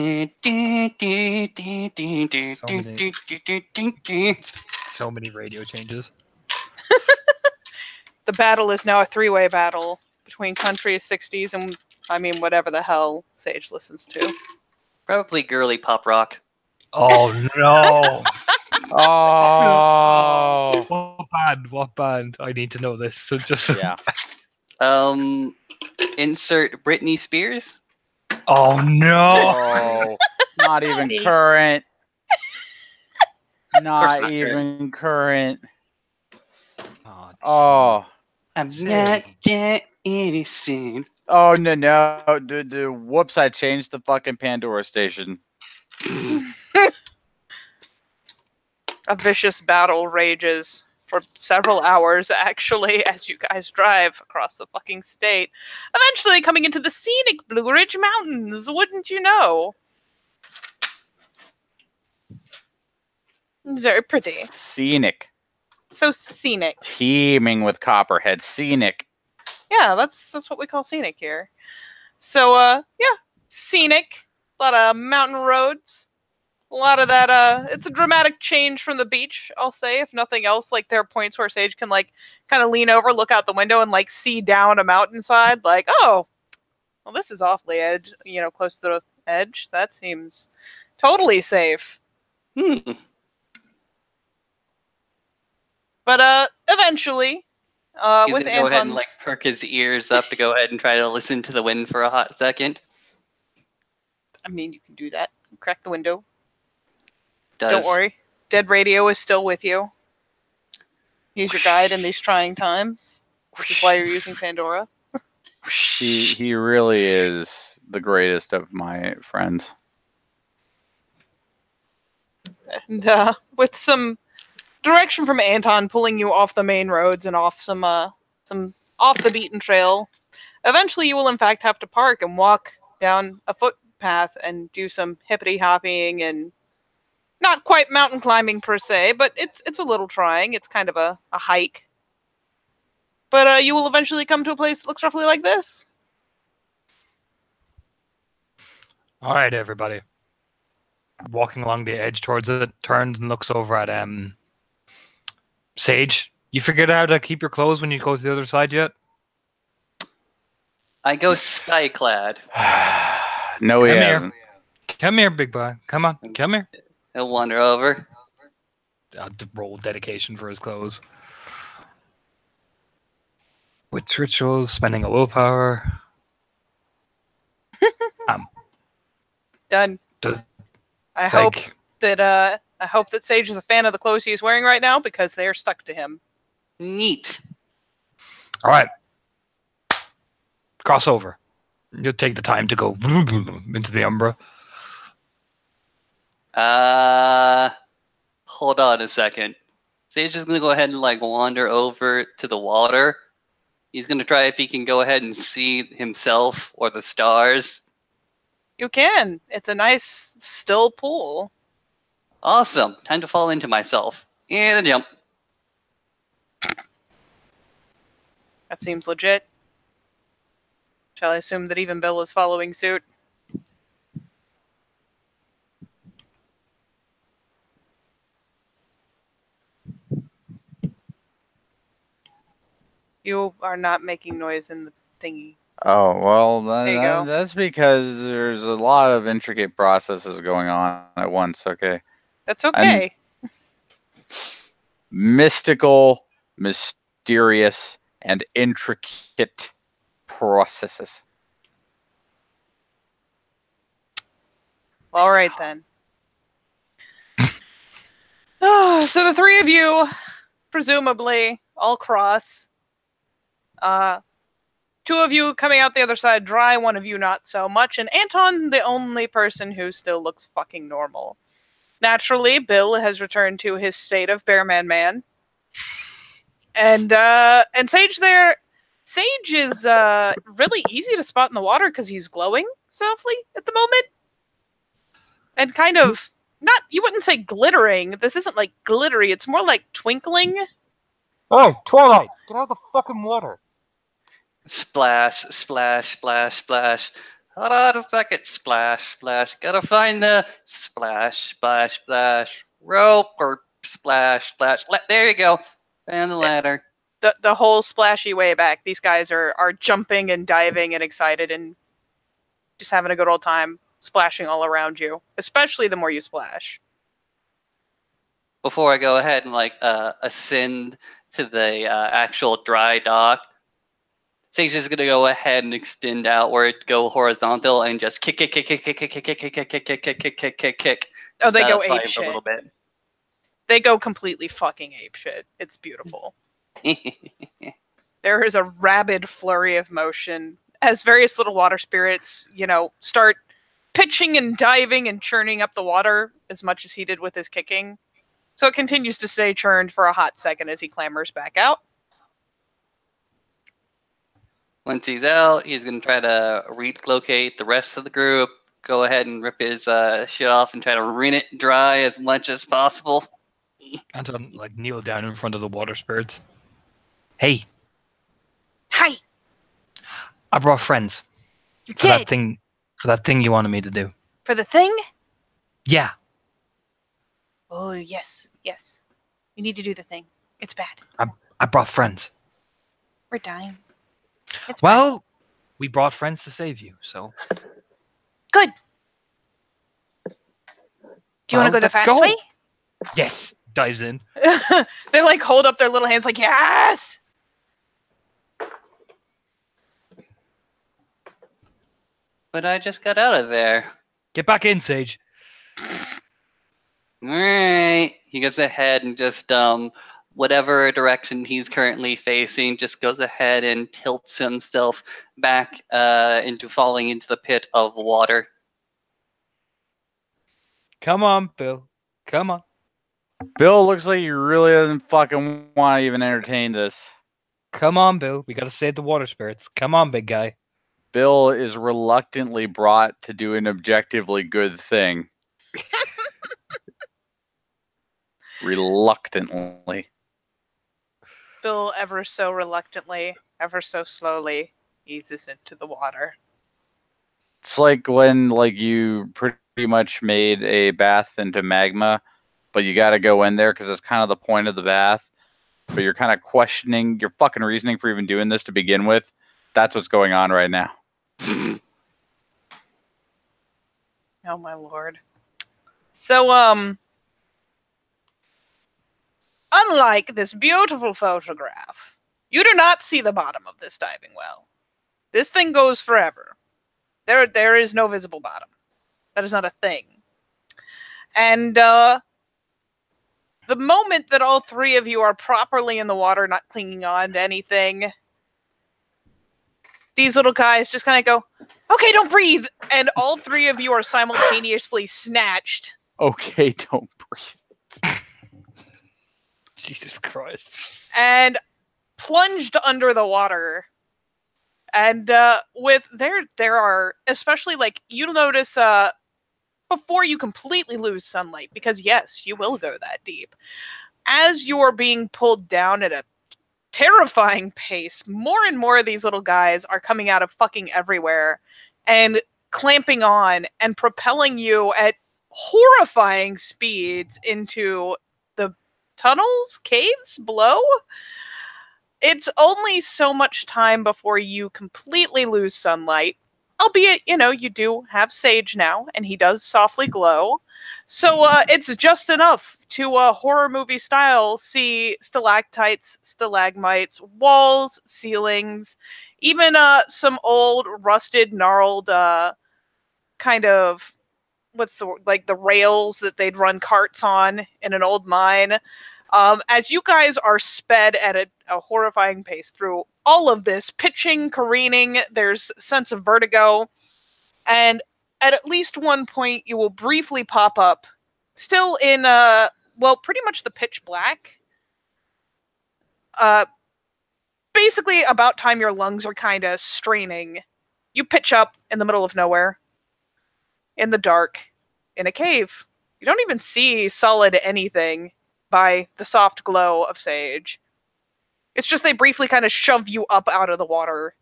many radio changes. The battle is now a 3-way battle between country 60s and, I mean, whatever the hell Sage listens to. Probably girly pop rock. Oh no! Oh, What band? I need to know this. So just yeah. Insert Britney Spears. Oh no! Oh, not even current. Not not even current. Oh, Oh, I'm Say. not that innocent. oh no. Whoops! I changed the fucking Pandora station. A vicious battle rages for several hours, actually, as you guys drive across the fucking state. Eventually coming into the scenic Blue Ridge Mountains, wouldn't you know? It's very pretty. Scenic. So scenic. Teeming with copperhead. Scenic. Yeah, that's what we call scenic here. So, yeah, scenic. A lot of mountain roads. A lot of that, it's a dramatic change from the beach, I'll say, if nothing else. Like, there are points where Sage can, like, kind of lean over, look out the window, and, like, see down a mountainside. Like, oh, well, this is awfully close to the edge. That seems totally safe. But, eventually, He's with gonna go ahead and Anton's... like perk his ears up to go ahead and try to listen to the wind for a hot second. I mean, you can do that. Crack the window. Does. Don't worry. Dead Radio is still with you. He's your guide in these trying times, which is why you're using Pandora. He really is the greatest of my friends. And with some direction from Anton pulling you off the main roads and off some off the beaten trail, eventually you will in fact have to park and walk down a footpath and do some hippity hopping and not quite mountain climbing per se, but it's a little trying. It's kind of a hike. But you will eventually come to a place that looks roughly like this. All right, everybody. Walking along the edge towards it, turns and looks over at Sage. You figured out how to keep your clothes when you go to the other side yet? I go skyclad. No, he Come here. hasn't. Come here, big boy. Come on. Come here. He'll wander over. Roll dedication for his clothes. Witch rituals, spending a willpower. Done. Does- I It's hope like, that Sage is a fan of the clothes he's wearing right now because they're stuck to him. Neat. all right. Cross over. You'll take the time to go into the Umbra. Hold on a second. Sage is gonna go ahead and like wander over to the water. He's gonna try if he can go ahead and see himself or the stars. You can. It's a nice, still pool. Awesome. Time to fall into myself. And a jump. That seems legit. Shall I assume that even Bill is following suit? You are not making noise in the thingy. Oh, well, There you go. that's because there's a lot of intricate processes going on at once, okay? That's okay. Mystical, mysterious, and intricate processes. All right then. So the three of you, presumably, all cross. Two of you coming out the other side dry, one of you not so much, and Anton, the only person who still looks fucking normal. Naturally, Bill has returned to his state of Bearman Man. And Sage there. Sage is really easy to spot in the water because he's glowing softly at the moment. And kind of not, you wouldn't say glittering. This isn't like glittery, it's more like twinkling. Oh, Twilight! Get out of the fucking water! Splash, splash, splash, splash. Hold on a second. Splash, splash. Gotta find the splash, splash, splash. Rope or splash, splash. There you go. And the ladder. The whole splashy way back. These guys are jumping and diving and excited and just having a good old time splashing all around you. Especially the more you splash. Before I go ahead and like ascend to the actual dry dock, Sage is gonna go ahead and extend outward, go horizontal, and just kick. Oh, they go Style ape slide a little shit. bit. They go completely fucking ape shit. It's beautiful. There is a rabid flurry of motion as various little water spirits, start pitching and diving and churning up the water as much as he did with his kicking. So it continues to stay churned for a hot second as he clambers back out. Once he's out, he's gonna try to relocate the rest of the group. Go ahead and rip his shit off and try to rin it dry as much as possible. Anton like kneel down in front of the water spirits. Hey, Hi! I brought friends You for did! that thing you wanted me to do. For the thing? Yeah. Oh, yes. Yes. You need to do the thing. It's bad. I brought friends. We're dying. It's bad. Well, we brought friends to save you, so Good. Do you want to go the let's fast go. way? yes, dives in. They like hold up their little hands like, yes! But I just got out of there. Get back in, Sage. Alright. He goes ahead and just whatever direction he's currently facing, just goes ahead and tilts himself back into falling into the pit of water. Come on, Bill. Come on. Bill looks like he really doesn't fucking want to even entertain this. Come on, Bill. We gotta save the water spirits. Come on, big guy. Bill is reluctantly brought to do an objectively good thing. Reluctantly. Bill ever so reluctantly, ever so slowly, eases into the water. It's like when like you pretty much made a bath into magma, but you got to go in there because it's kind of the point of the bath. But you're kind of questioning your fucking reasoning for even doing this to begin with. That's what's going on right now. Oh my lord. So, unlike this beautiful photograph, you do not see the bottom of this diving well. This thing goes forever. There is no visible bottom. That is not a thing. And, the moment that all three of you are properly in the water, not clinging on to anything, these little guys just kind of go, okay, don't breathe. And all three of you are simultaneously snatched. Okay, don't breathe. Jesus Christ. And plunged under the water. And with there are, especially like, you'll notice before you completely lose sunlight, because yes, you will go that deep. As you're being pulled down at a terrifying pace, more and more of these little guys are coming out of fucking everywhere and clamping on and propelling you at horrifying speeds into the tunnels, caves below. It's only so much time before you completely lose sunlight. Albeit, you do have Sage now, and he does softly glow. So it's just enough to horror movie style see stalactites, stalagmites, walls, ceilings, even some old rusted, gnarled kind of the rails that they'd run carts on in an old mine. As you guys are sped at a horrifying pace through all of this, pitching, careening, there's a sense of vertigo, and at least one point you will briefly pop up, still in, pretty much the pitch black. Basically about time your lungs are kind of straining. You pitch up in the middle of nowhere, in the dark, in a cave. You don't even see solid anything by the soft glow of Sage. It's just they briefly kind of shove you up out of the water.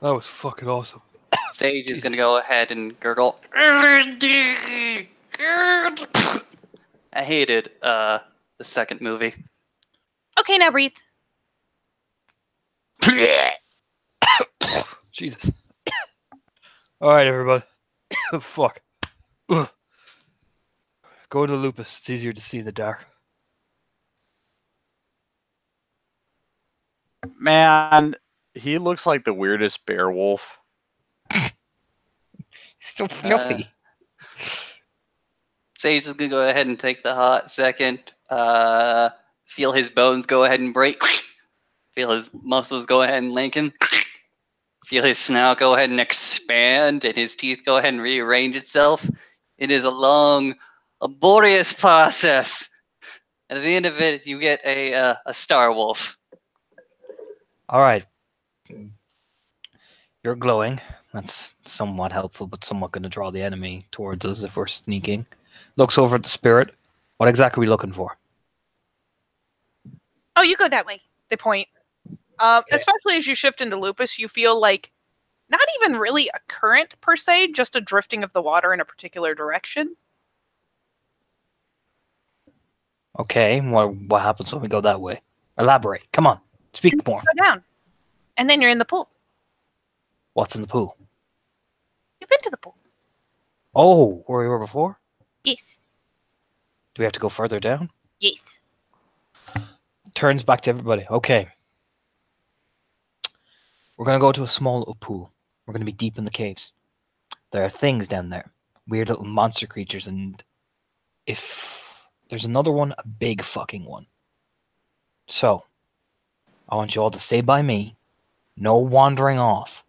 That was fucking awesome. Sage is gonna go ahead and gurgle. I hated the second movie. Okay, now breathe. Jesus. All right, everybody. Fuck. Ugh. Go to Lupus. It's easier to see in the dark. Man, he looks like the weirdest bear wolf. So fluffy. Sage is gonna go ahead and take the hot second. Feel his bones go ahead and break. Feel his muscles go ahead and lengthen. Feel his snout go ahead and expand, and his teeth go ahead and rearrange itself. It is a long, laborious process. And at the end of it, you get a star wolf. All right. You're glowing. That's somewhat helpful, but somewhat going to draw the enemy towards us if we're sneaking. Looks over at the spirit. What exactly are we looking for? Oh, you go that way. They point. Okay. Especially as you shift into Lupus, you feel like not even really a current per se, just a drifting of the water in a particular direction. Okay, what happens when we go that way? Elaborate. Come on. Speak more. Go down. And then you're in the pool. What's in the pool? You've been to the pool. Oh, where we were before? Yes. Do we have to go further down? Yes. Turns back to everybody. Okay. We're going to go to a small pool. We're going to be deep in the caves. There are things down there. Weird little monster creatures. And if there's another one, a big fucking one. So, I want you all to stay by me. No wandering off.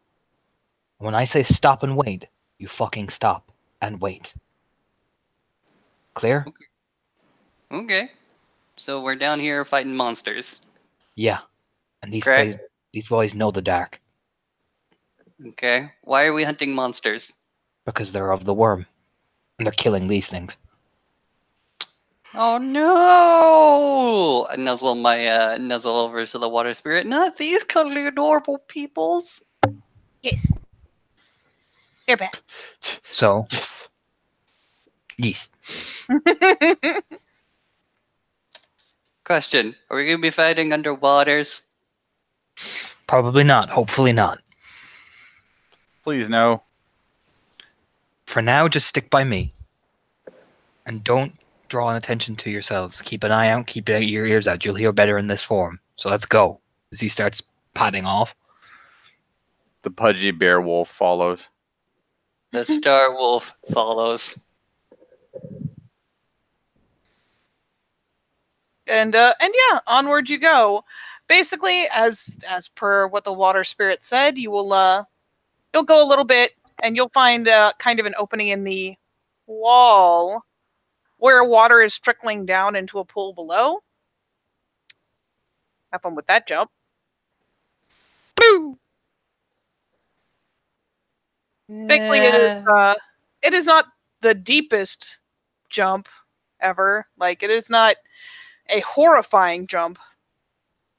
When I say stop and wait, you fucking stop and wait. Clear? Okay. So we're down here fighting monsters. Yeah. And these Correct. boys know the dark. Okay. Why are we hunting monsters? Because they're of the worm. And they're killing these things. Oh no! I nuzzle over to the water spirit. Not these cuddly adorable peoples. Yes. They're back. So, Yes. yes. Question: are we gonna be fighting underwaters? Probably not. Hopefully not. Please no. For now, just stick by me. And don't draw an attention to yourselves. Keep an eye out, keep your ears out. You'll hear better in this form. So let's go. As he starts padding off. The pudgy bear wolf follows. The Star Wolf follows. And yeah, onward you go. Basically, as per what the water spirit said, you'll go a little bit and you'll find kind of an opening in the wall where water is trickling down into a pool below. Have fun with that jump. Boo! Thankfully, it is not the deepest jump ever. Like, it is not a horrifying jump.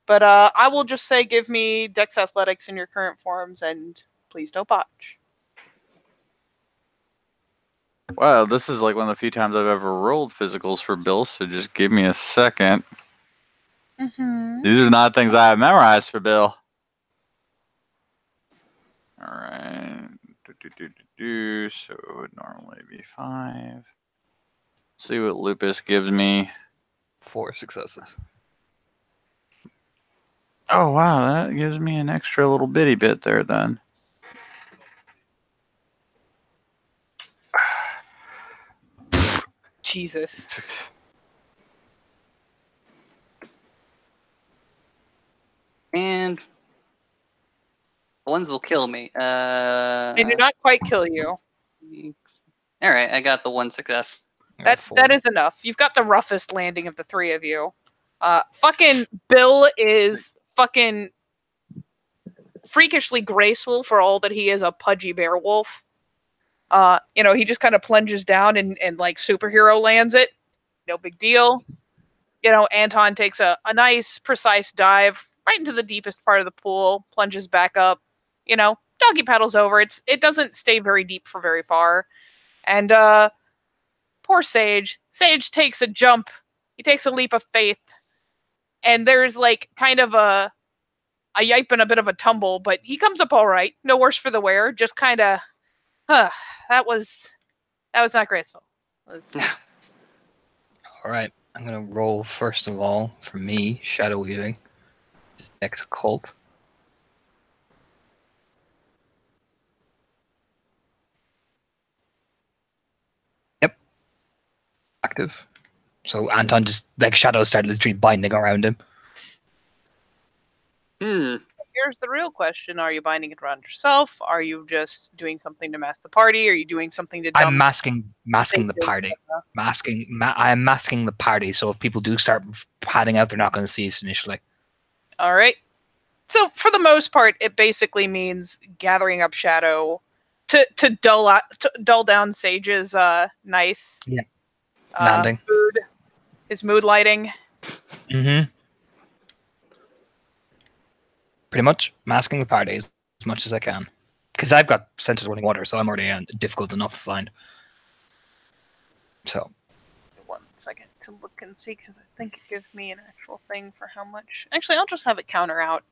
But I will just say give me Dex Athletics in your current forms, and please don't botch. Wow, this is like one of the few times I've ever rolled physicals for Bill, so just give me a second. Mm-hmm. These are not things I have memorized for Bill. Alright. So it would normally be 5. See what Lupus gives me. 4 successes. Oh wow, that gives me an extra little bitty bit there then. Jesus. And ones will kill me. They do not quite kill you. All right, I got the 1 success. That is enough. You've got the roughest landing of the three of you. Fucking Bill is fucking freakishly graceful for all that he is a pudgy bear wolf. He just kind of plunges down and like superhero lands it. No big deal. Anton takes a nice, precise dive right into the deepest part of the pool, plunges back up, doggy paddles over. It doesn't stay very deep for very far. And poor Sage. Sage takes a jump. He takes a leap of faith. And there's like kind of a yipe and a bit of a tumble, but he comes up all right. No worse for the wear. Just kind of, that was not graceful. All right. I'm going to roll first of all for me, Shadow Weaving. Dex Occult. Yep. Active. So Anton just, like, shadows started literally binding around him. Here's the real question. Are you binding it around yourself? Are you just doing something to mask the party? Are you doing something to dump? I'm masking the party. I am masking the party, so if people do start padding out, they're not going to see us initially. All right. So for the most part, it basically means gathering up shadow to dull down Sage's nice landing. His mood lighting. Mm-hmm. Pretty much masking the party as much as I can. Because I've got Sense of Running Water, so I'm already difficult enough to find. So. 1 second to look and see, because I think it gives me an actual thing for how much. Actually, I'll just have it counter out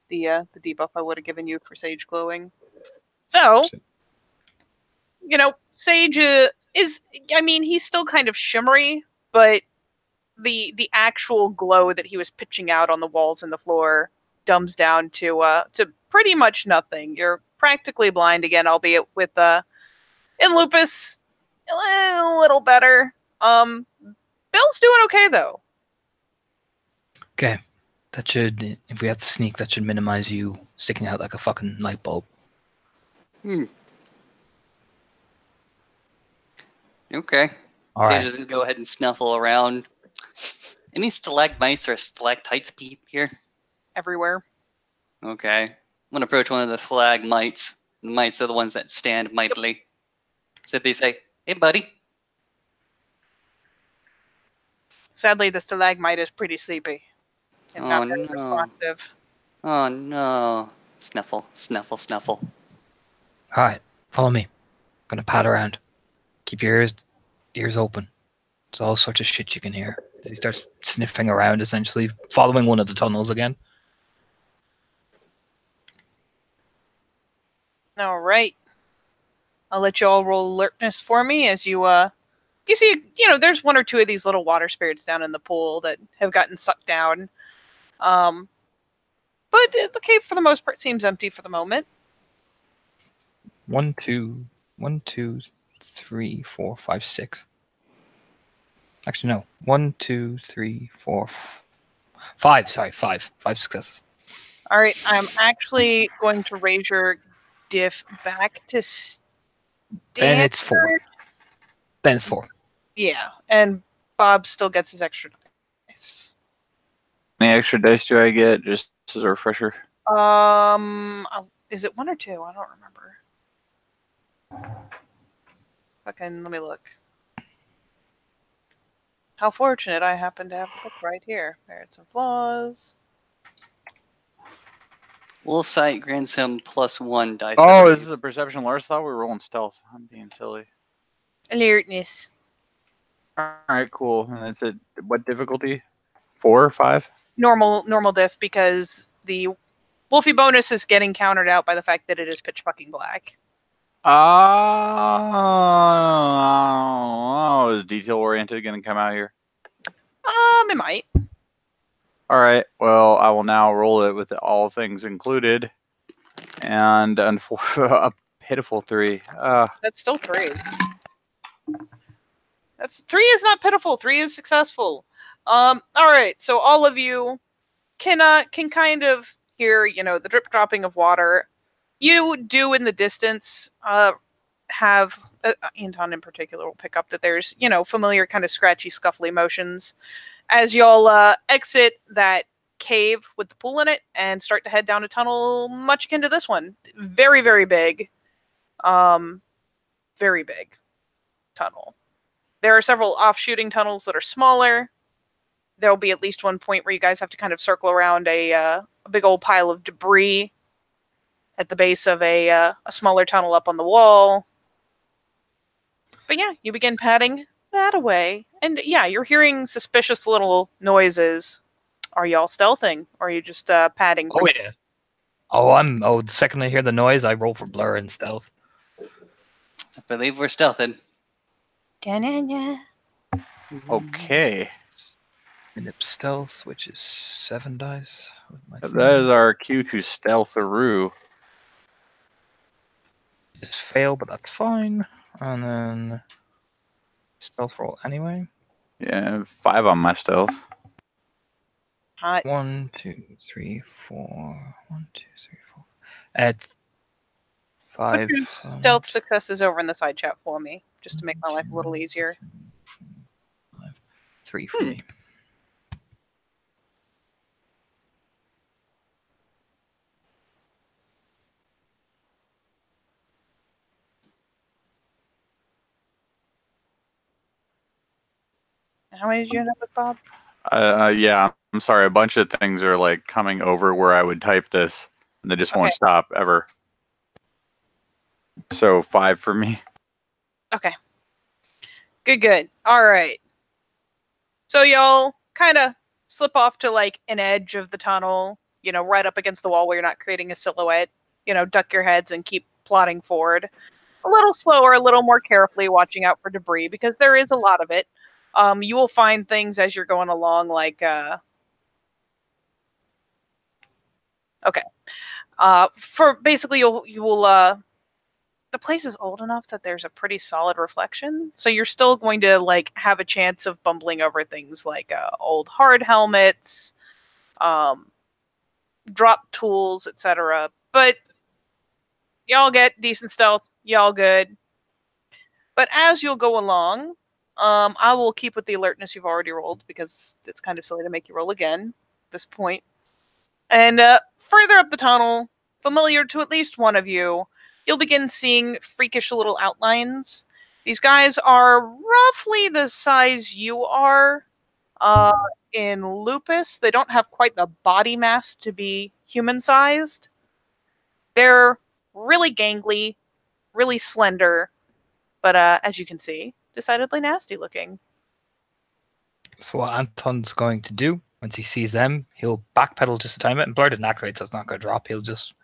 the debuff I would have given you for Sage glowing. So, Sage is, he's still kind of shimmery, but the actual glow that he was pitching out on the walls and the floor dumbs down to pretty much nothing. You're practically blind again, albeit with in Lupus a little better. Bill's doing okay though. Okay. That should, if we have to sneak, that should minimize you sticking out like a fucking light bulb. Okay. All right. Just go ahead and snuffle around. Any stalagmites or stalactites peep here? Everywhere. Okay. I'm going to approach one of the stalagmites. The mites are the ones that stand mightily. So they say, hey, buddy. Sadly, the stalagmite is pretty sleepy. and Oh, not very no. responsive. Oh no. Snuffle, snuffle, snuffle. All right, follow me. Gonna pat around. Keep your ears open. There's all sorts of shit you can hear. As he starts sniffing around, essentially following one of the tunnels again. All right. I'll let you all roll alertness for me as you see, there's one or two of these little water spirits down in the pool that have gotten sucked down. But the cave for the most part seems empty for the moment. 1, 2, 1, 2, 3, 4, 5, 6. Actually, no. 1, 2, 3, 4, 5. Sorry, 5. 5 successes. All right, I'm actually going to raise your diff back to standard. Then it's 4. Then it's 4. Yeah, and Bob still gets his extra dice. Any extra dice do I get? Just as a refresher. Is it 1 or 2? I don't remember. Let me look. How fortunate I happen to have the book right here. Merits and flaws. Wolfsight grants him +1 dice. Oh, this is a perception alert. I thought we were rolling stealth. I'm being silly. Alertness. All right, cool. And it's at what difficulty? 4 or 5? Normal diff, because the Wolfie bonus is getting countered out by the fact that it is pitch fucking black. Oh, is detail oriented going to come out here? It might. All right. Well, I will now roll it with all things included, and a pitiful 3. That's still 3. That's 3 is not pitiful. 3 is successful. All right. So all of you can kind of hear, the drip dropping of water. You do in the distance have Anton in particular will pick up that there's familiar kind of scratchy, scuffly motions as y'all exit that cave with the pool in it and start to head down a tunnel much akin to this one. Very, very big. Very big tunnel. There are several offshooting tunnels that are smaller. There'll be at least one point where you guys have to kind of circle around a big old pile of debris at the base of a smaller tunnel up on the wall. But yeah, you begin padding that away. And yeah, you're hearing suspicious little noises. Are y'all stealthing? Or are you just padding? Oh, yeah. The second I hear the noise, I roll for blur and stealth. I believe we're stealthing. Okay. And it's stealth, which is 7 dice. That is our cue to stealth-a-roo. Just fail, but that's fine. And then stealth roll anyway. Yeah, 5 on my stealth. Hot. 1, 2, 3, 4. 1, 2, 3, 4. At 5. Put your stealth successes over in the side chat for me, just to make my life a little easier. 3 for me. How many did you end up with, Bob? Yeah, I'm sorry. A bunch of things are like coming over where I would type this, and they just won't stop ever. So 5 for me. Okay. Good. All right. So y'all kind of slip off to like an edge of the tunnel, right up against the wall where you're not creating a silhouette. Duck your heads and keep plodding forward. A little slower, a little more carefully, watching out for debris because there is a lot of it. You will find things as you're going along, like for basically you will the place is old enough that there's a pretty solid reflection, so you're still going to like have a chance of bumbling over things like old hard helmets, drop tools, etc. But y'all get decent stealth, y'all good. But as you'll go along, I will keep with the alertness you've already rolled because it's kind of silly to make you roll again at this point. And further up the tunnel, familiar to at least one of you, you'll begin seeing freakish little outlines. These guys are roughly the size you are, In Lupus, they don't have quite the body mass to be human-sized. They're really gangly, really slender, but as you can see, decidedly nasty looking. So what Anton's going to do, once he sees them, he'll backpedal just a tiny bit, and Blur doesn't activate, so it's not going to drop. He'll just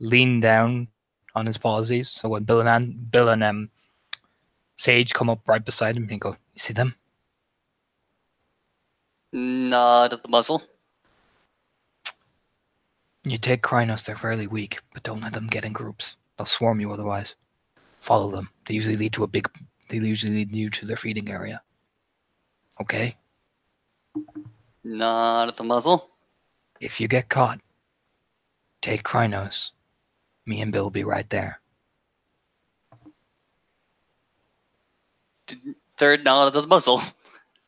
lean down on his pausies. So when Bill and Sage come up right beside him, he go, "You see them?" Nod of the muzzle. You take Krynos, they're fairly weak, but don't let them get in groups. They'll swarm you otherwise. Follow them. They usually lead you to their feeding area. Okay? Nod of the muzzle. If you get caught, take Krynos. Me and Bill will be right there. Third nod of the muzzle. A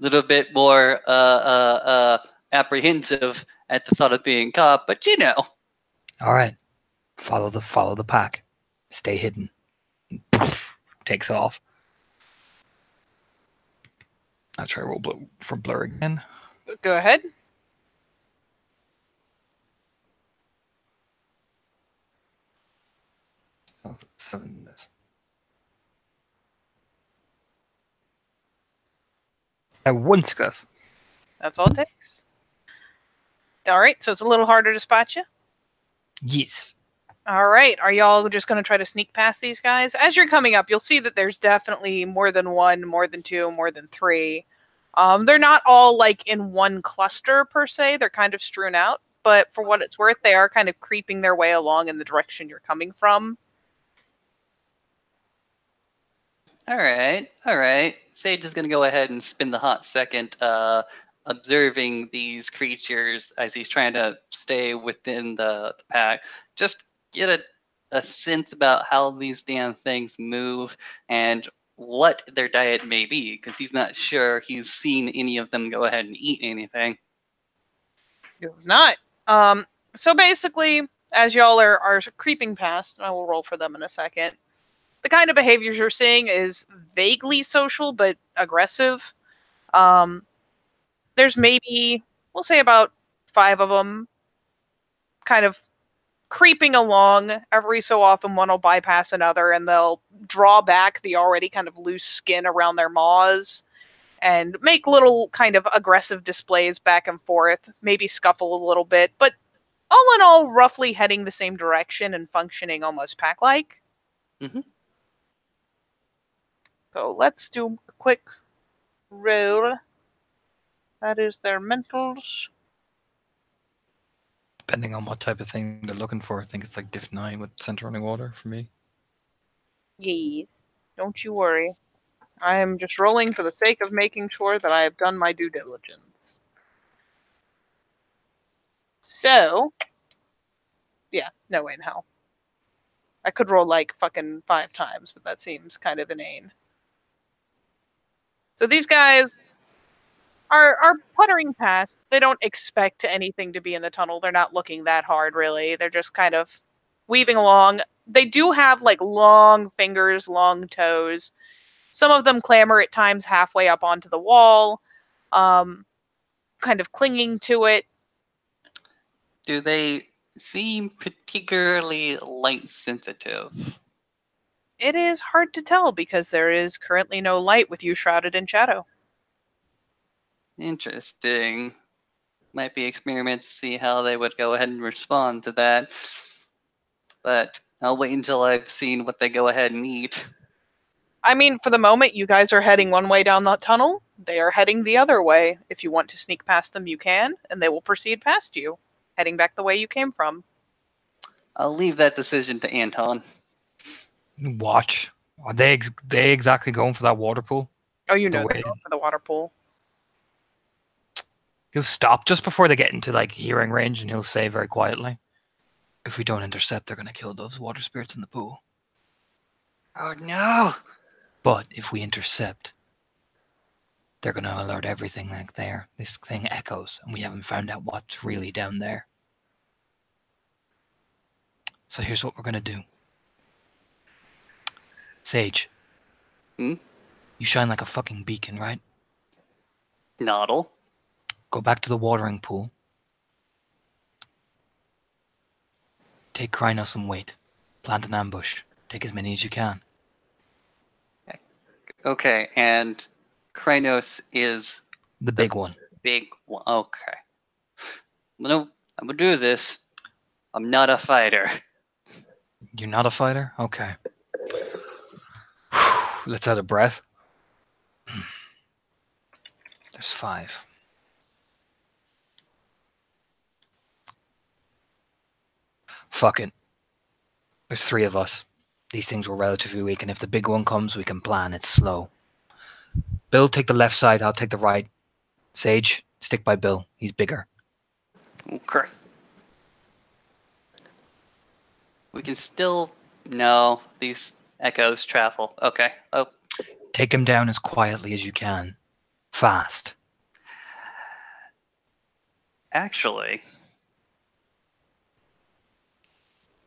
little bit more apprehensive at the thought of being caught, but you know. All right. Follow the pack. Stay hidden. Takes off. I'll try to roll for Blur again. Go ahead. Oh, 7 this. One success. That's all it takes. All right, so it's a little harder to spot you. Yes. All right, are y'all just going to try to sneak past these guys? As you're coming up, you'll see that there's definitely more than one, more than two, more than three. They're not all like in one cluster per se. They're kind of strewn out, but for what it's worth, they are kind of creeping their way along in the direction you're coming from. All right. Sage is going to go ahead and spend the hot second observing these creatures as he's trying to stay within the pack. Just get a sense about how these damn things move and what their diet may be, because he's not sure he's seen any of them go ahead and eat anything. You're not. So basically, as y'all are creeping past, and I will roll for them in a second, the kind of behaviors you're seeing is vaguely social, but aggressive. There's maybe, we'll say about 5 of them kind of creeping along. Every so often one will bypass another, and they'll draw back the already kind of loose skin around their maws and make little kind of aggressive displays back and forth, maybe scuffle a little bit, but all in all, roughly heading the same direction and functioning almost pack-like. Mm-hmm. So let's do a quick roll. That is their mentals. Depending on what type of thing they're looking for, I think it's like Diff 9 with Center Running Water for me. Yes. Don't you worry. I am just rolling for the sake of making sure that I have done my due diligence. So, yeah, no way in hell. I could roll like fucking 5 times, but that seems kind of inane. So these guys are puttering past. They don't expect anything to be in the tunnel. They're not looking that hard, really. They're just kind of weaving along. They do have like long fingers, long toes. Some of them clamber at times halfway up onto the wall, kind of clinging to it. Do they seem particularly light sensitive? It is hard to tell because there is currently no light with you shrouded in shadow. Interesting. Might be experiments to see how they would go ahead and respond to that. But I'll wait until I've seen what they go ahead and eat. I mean, for the moment, you guys are heading one way down that tunnel. They are heading the other way. If you want to sneak past them, you can, and they will proceed past you, heading back the way you came from. I'll leave that decision to Anton. Watch. Are they exactly going for that water pool? Oh, you know The they're way- going for the water pool. He'll stop just before they get into like hearing range, and he'll say very quietly, "If we don't intercept, they're gonna kill those water spirits in the pool. Oh no! But if we intercept, they're gonna alert everything like there. This thing echoes, and we haven't found out what's really down there. So here's what we're gonna do. Sage. Hmm? You shine like a fucking beacon, right? Noddle. Go back to the watering pool. Take Krynos and wait. Plant an ambush. Take as many as you can. Okay, and Krynos is The big one. big one. Okay. No, I'm gonna do this. I'm not a fighter. You're not a fighter? Okay. Let's out of breath. There's 5. Fuck it. There's 3 of us. These things were relatively weak, and if the big one comes, we can plan. It's slow. Bill, take the left side. I'll take the right. Sage, stick by Bill. He's bigger. Okay. We can still... No, these echoes travel. Okay. Oh, Take him down as quietly as you can. Fast. actually...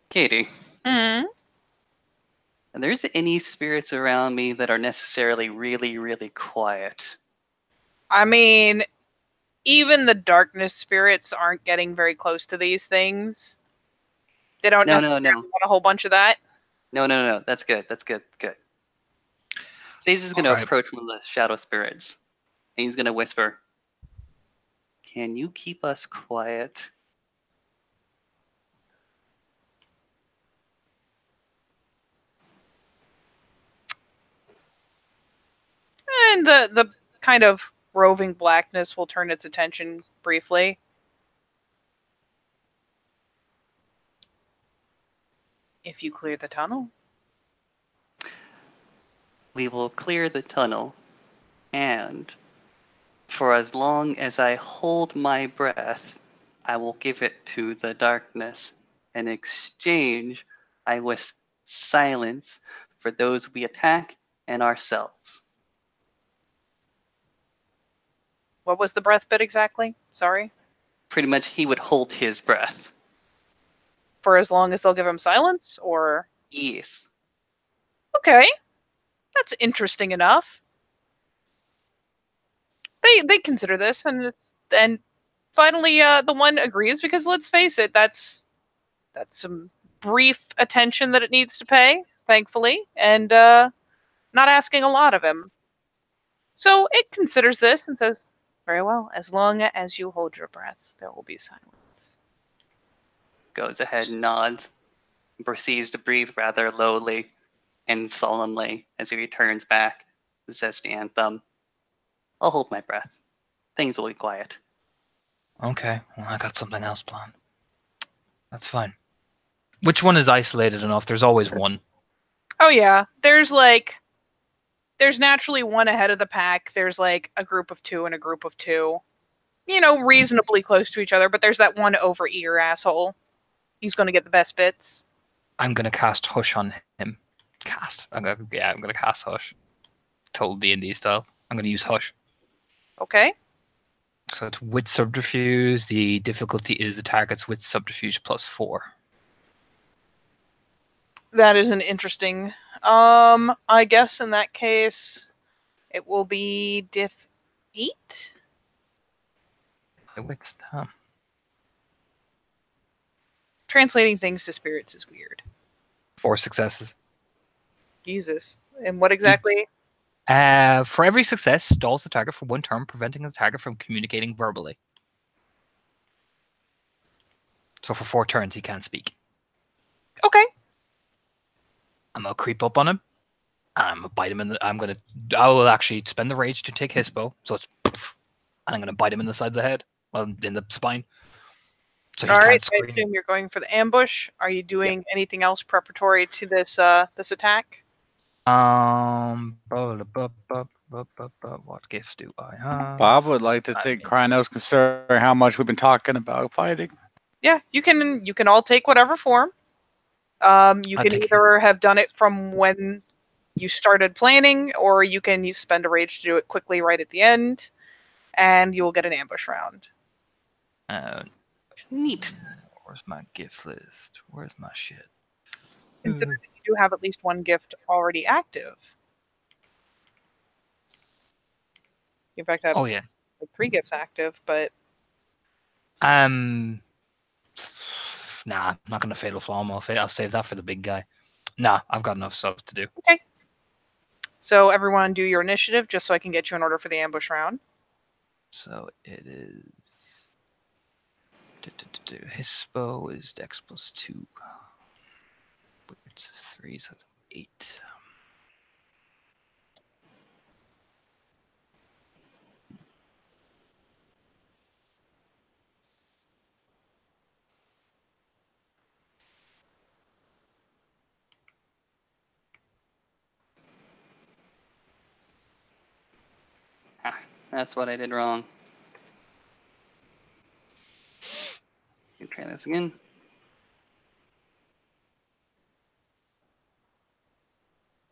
Katie, Hmm. are there any spirits around me that are necessarily really, really quiet? I mean, even the darkness spirits aren't getting very close to these things. They don't No, necessarily want a whole bunch of that. No. That's good. Good. Sage is going to Alright. approach one of the shadow spirits. And he's going to whisper, "Can you keep us quiet?" And the kind of roving blackness will turn its attention briefly. If you clear the tunnel. We will clear the tunnel, and for as long as I hold my breath, I will give it to the darkness. In exchange, I wish silence for those we attack and ourselves. What was the breath bit exactly? Sorry. Pretty much, he would hold his breath. For as long as they'll give him silence, or Yes. okay, that's interesting enough. They consider this, and finally the one agrees, because let's face it, that's some brief attention that it needs to pay, thankfully, and not asking a lot of him. So it considers this and says, "Very well. As long as you hold your breath, there will be silence." Goes ahead and nods, and proceeds to breathe rather lowly and solemnly as he returns back and says the anthem. I'll hold my breath. Things will be quiet. Okay, well, I got something else planned. That's fine. Which one is isolated enough? There's always one. Oh yeah, there's naturally one ahead of the pack. There's like a group of 2 and a group of 2. You know, reasonably close to each other, but there's that one over ear asshole. He's going to get the best bits. I'm gonna cast Hush on him. I'm gonna cast Hush. Total D&D style. I'm gonna use Hush. Okay. So it's Wit Subterfuge. The difficulty is the target's Wit Subterfuge +4. That is an interesting. I guess in that case, it will be diff 8. My wits down. Translating things to spirits is weird. 4 successes. Jesus. And what exactly? For every success, stalls the target for 1 turn, preventing the target from communicating verbally. So for 4 turns, he can't speak. Okay. I'm gonna creep up on him. And I'm gonna bite him in the. I will actually spend the rage to take his bow. So it's, and I'm gonna bite him in the side of the head, well, in the spine. So he All can't right. I scream. assume you're going for the ambush. Are you doing anything else preparatory to this this attack? What gifts do I have? Bob would like to take Krynos, considering how much we've been talking about fighting. Yeah, you can all take whatever form. You I'll can take either have done it from when you started planning, or you can spend a rage to do it quickly right at the end, and you will get an ambush round. Neat. Where's my gift list? Where's my shit? Consider that you do have at least one gift already active. In fact, I have Oh yeah. with 3 gifts active, but Nah, I'm not gonna Fatal Flaw. I'll save that for the big guy. Nah, I've got enough stuff to do. okay. So everyone do your initiative just so I can get you in order for the ambush round. So it is. Hispo is Dex +2. It's 3, so that's 8. That's what I did wrong. You can try this again.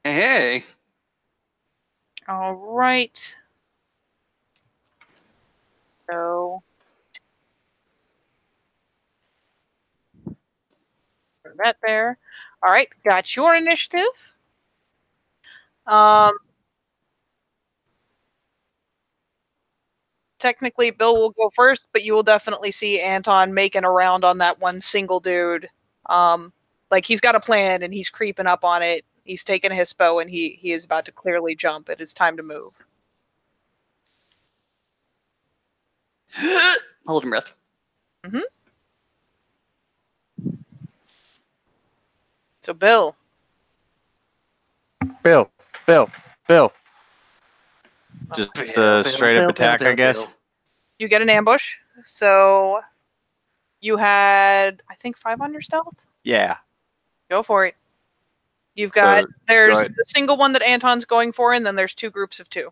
Hey. All right. So put that there. All right, got your initiative. Technically, Bill will go first, but you will definitely see Anton making a round on that one single dude. Like he's got a plan and he's creeping up on it. He's taking a hispo and he is about to clearly jump. It is time to move. Hold your breath. Mm-hmm. So Bill. Bill. Just Bill, straight up attack, I guess. Bill. You get an ambush. So you had, I think, 5 under stealth. Yeah. Go for it. You've got, So, there's go ahead. the single one that Anton's going for, and then there's 2 groups of 2.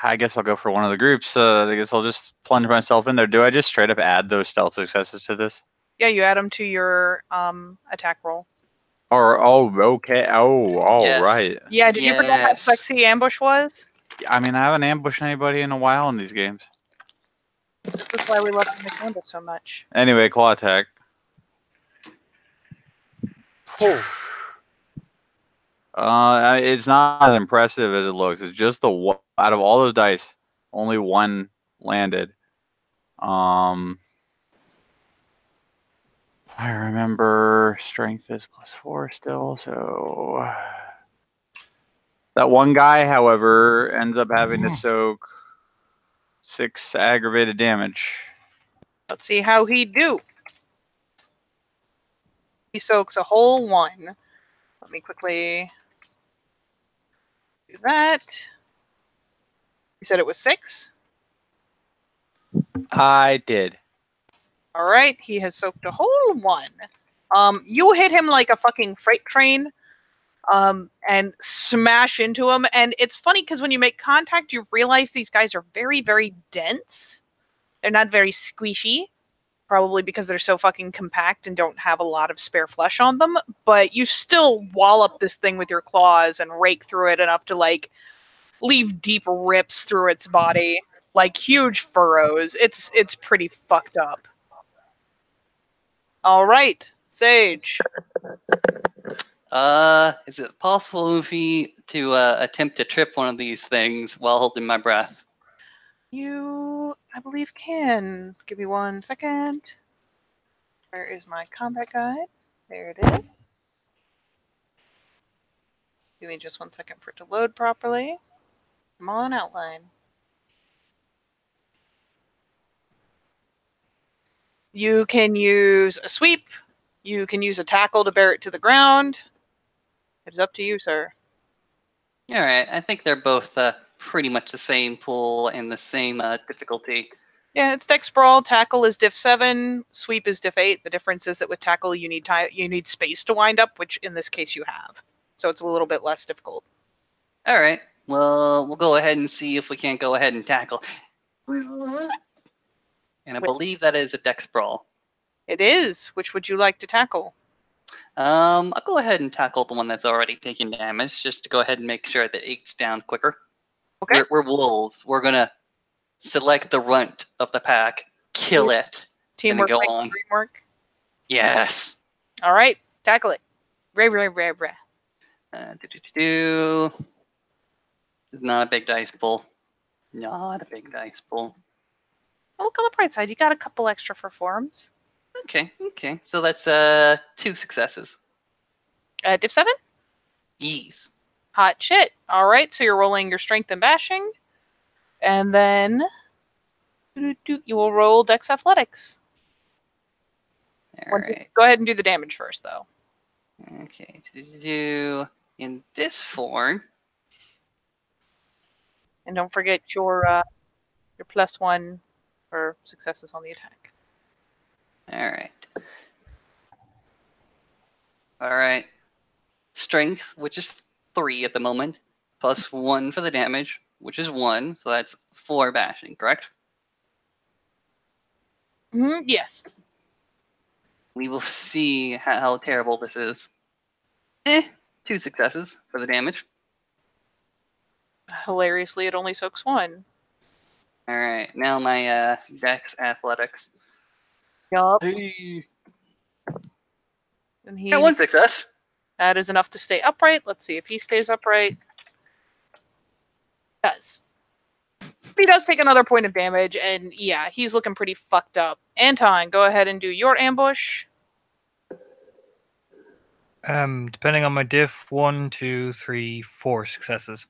I guess I'll go for one of the groups. I guess I'll just plunge myself in there. Do I just straight up add those stealth successes to this? Yeah, you add them to your attack roll. Or okay. Yes. Right. Yeah, did you forget how Yes. sexy ambush was? I mean, I haven't ambushed anybody in a while in these games. This is why we love Amanda so much. Anyway, claw attack. Oh, It's not as impressive as it looks. It's just out of all those dice, only one landed. I remember strength is +4 still, so that one guy, however, ends up having to soak 6 aggravated damage. Let's see how he do. He soaks a whole 1. Let me quickly do that. You said it was 6? I did. All right, he has soaked a whole 1. You hit him like a fucking freight train, and smash into him. And it's funny because when you make contact, you realize these guys are very, very dense. They're not very squishy, probably because they're so fucking compact and don't have a lot of spare flesh on them. But you still wallop this thing with your claws and rake through it enough to like leave deep rips through its body, like huge furrows. It's pretty fucked up. All right, Sage. Is it possible, Luffy, to attempt to trip one of these things while holding my breath? You, I believe, can. Give me 1 second. Where is my combat guide? There it is. Give me just 1 second for it to load properly. Come on, outline. You can use a sweep. You can use a tackle to bear it to the ground. It is up to you, sir. All right, I think they're both pretty much the same pool and the same difficulty. Yeah, it's dex sprawl. Tackle is diff 7. Sweep is diff 8. The difference is that with tackle, you need space to wind up, which in this case you have. So it's a little bit less difficult. All right, well, we'll go ahead and see if we can't go ahead and tackle. And I believe that is a dex brawl. It is. Which would you like to tackle? I'll go ahead and tackle the one that's already taking damage, just to go ahead and make sure that it's down quicker. Okay. We're wolves. We're gonna select the runt of the pack, kill it, Teamwork go makes on. dream work. Yes. All right, tackle it. Ray. This is not a big dice pull. Not a big dice pool. Well, look on the bright side. You got a couple extra for forms. Okay. So that's 2 successes. Div 7? Ease. Hot shit. All right, so you're rolling your strength and bashing. And then you will roll Dex Athletics. All right. Go ahead and do the damage first, though. Okay. In this form. And don't forget your +1 for successes on the attack. All right. Strength, which is 3 at the moment, +1 for the damage, which is 1. So that's 4 bashing, correct? Yes. We will see how terrible this is. 2 successes for the damage. Hilariously, it only soaks 1. All right. Now my Dex Athletics. Yup. Hey. And he Got 1 success. that is enough to stay upright. Let's see if he stays upright. Does. He does take another point of damage, and yeah, he's looking pretty fucked up. Anton, go ahead and do your ambush. Depending on my diff, 1, 2, 3, 4 successes.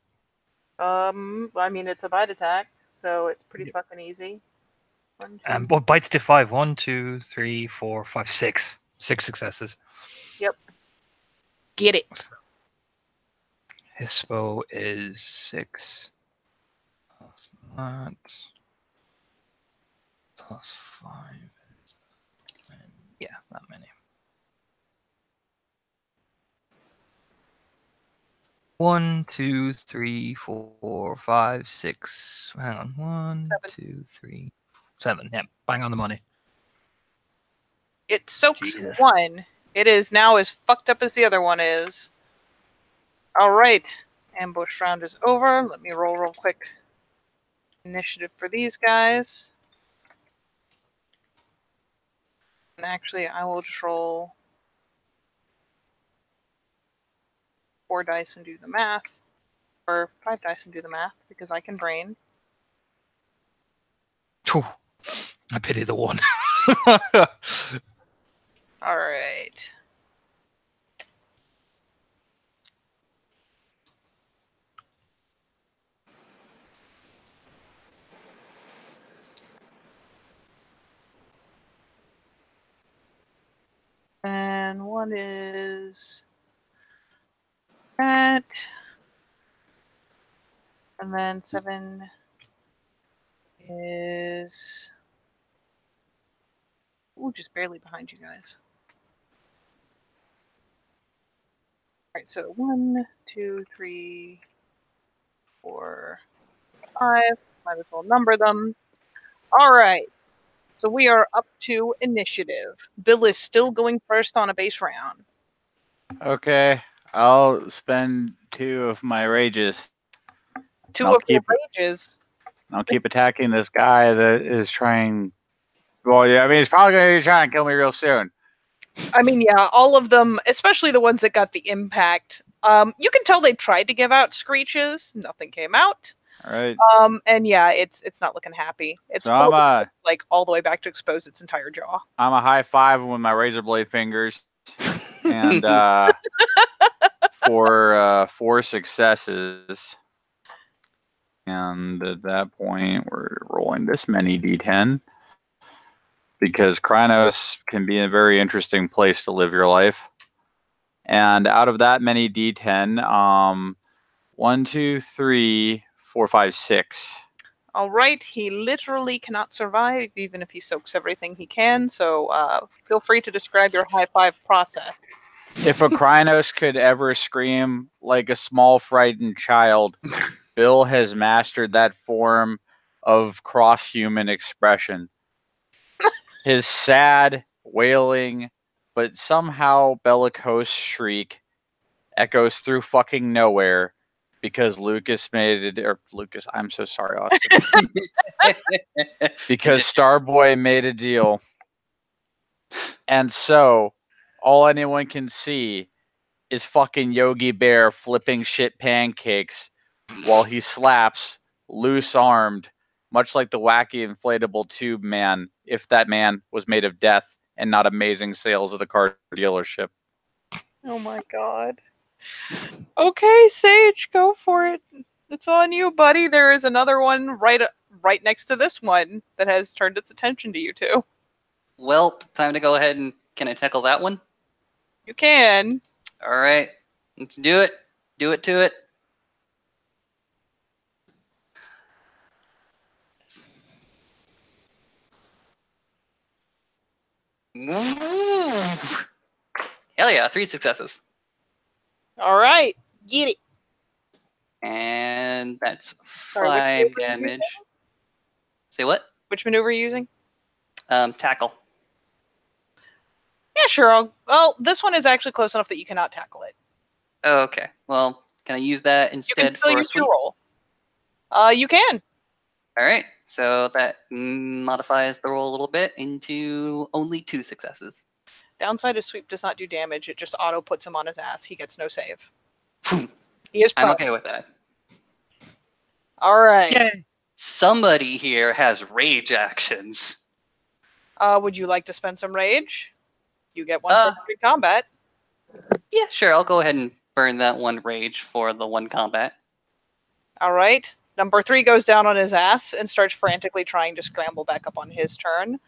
I mean, it's a bite attack, so it's pretty fucking easy. 1, 2, But bites diff 5. 1, 2, 3, 4, 5, 6. 6 successes. get it. Hispo is 6. Plus that. Plus 5. Yeah, that many. 1, 2, 3, 4, 5, 6. Hang on. 1, 2, 3, 7. Yeah, bang on the money. It soaks Jesus. 1. It is now as fucked up as the other one is. All right. Ambush round is over. Let me roll real quick. Initiative for these guys. And actually, I will just roll 4 dice and do the math. Or 5 dice and do the math, because I can brain. Phew. I pity the one. All right. And one is that. And then 7 is... Ooh, just barely behind you guys. Alright, so 1, 2, 3, 4, 5. Might as well number them. Alright. So we are up to initiative. Bill is still going first on a base round. Okay, I'll spend 2 of my rages. 2 I'll of your keep- rages. I'll keep attacking this guy that is trying. Well, yeah, I mean, he's probably going to be trying to kill me real soon. I mean, yeah, all of them, especially the ones that got the impact. You can tell they tried to give out screeches. Nothing came out. All right. And yeah, it's not looking happy. It's So pulled I'm its, like all the way back to expose its entire jaw. I'm a high 5 with my razor blade fingers, and for 4 successes. And at that point, we're rolling this many d10 because Krynos can be a very interesting place to live your life. And out of that many d10, 1, 2, 3, 4, 5, 6. All right, he literally cannot survive even if he soaks everything he can. So feel free to describe your high 5 process. If a Krynos could ever scream like a small frightened child, Bill has mastered that form of cross-human expression. His sad, wailing, but somehow bellicose shriek echoes through fucking nowhere because Lucas made it, or Lucas, I'm so sorry, Austin. Because Starboy made a deal. And so, all anyone can see is fucking Yogi Bear flipping shit pancakes while he slaps loose armed, much like the wacky inflatable tube man, if that man was made of death and not amazing sales at a car dealership. Oh my god. Okay, Sage, go for it. It's on you, buddy. There is another one right next to this one that has turned its attention to you two. Well, time to go ahead and can I tackle that one? You can. All right, let's do it. Do it to it. Hell yeah, 3 successes. All right, get it. And that's Sorry, 5 which maneuver are you damage. using? Say what? Which maneuver are you using? Tackle. Yeah, sure. Well, this one is actually close enough that you cannot tackle it. Oh, okay. Well, can I use that You instead can still for a use your sweep? roll. You can. All right. So that modifies the roll a little bit into only 2 successes. Downside is sweep does not do damage. It just auto puts him on his ass. He gets no save. He is prone. I'm okay with that. All right. Yay. Somebody here has rage actions. Would you like to spend some rage? You get one for every combat. Yeah, sure. I'll go ahead and burn that one rage for the one combat. All right. Number 3 goes down on his ass and starts frantically trying to scramble back up on his turn.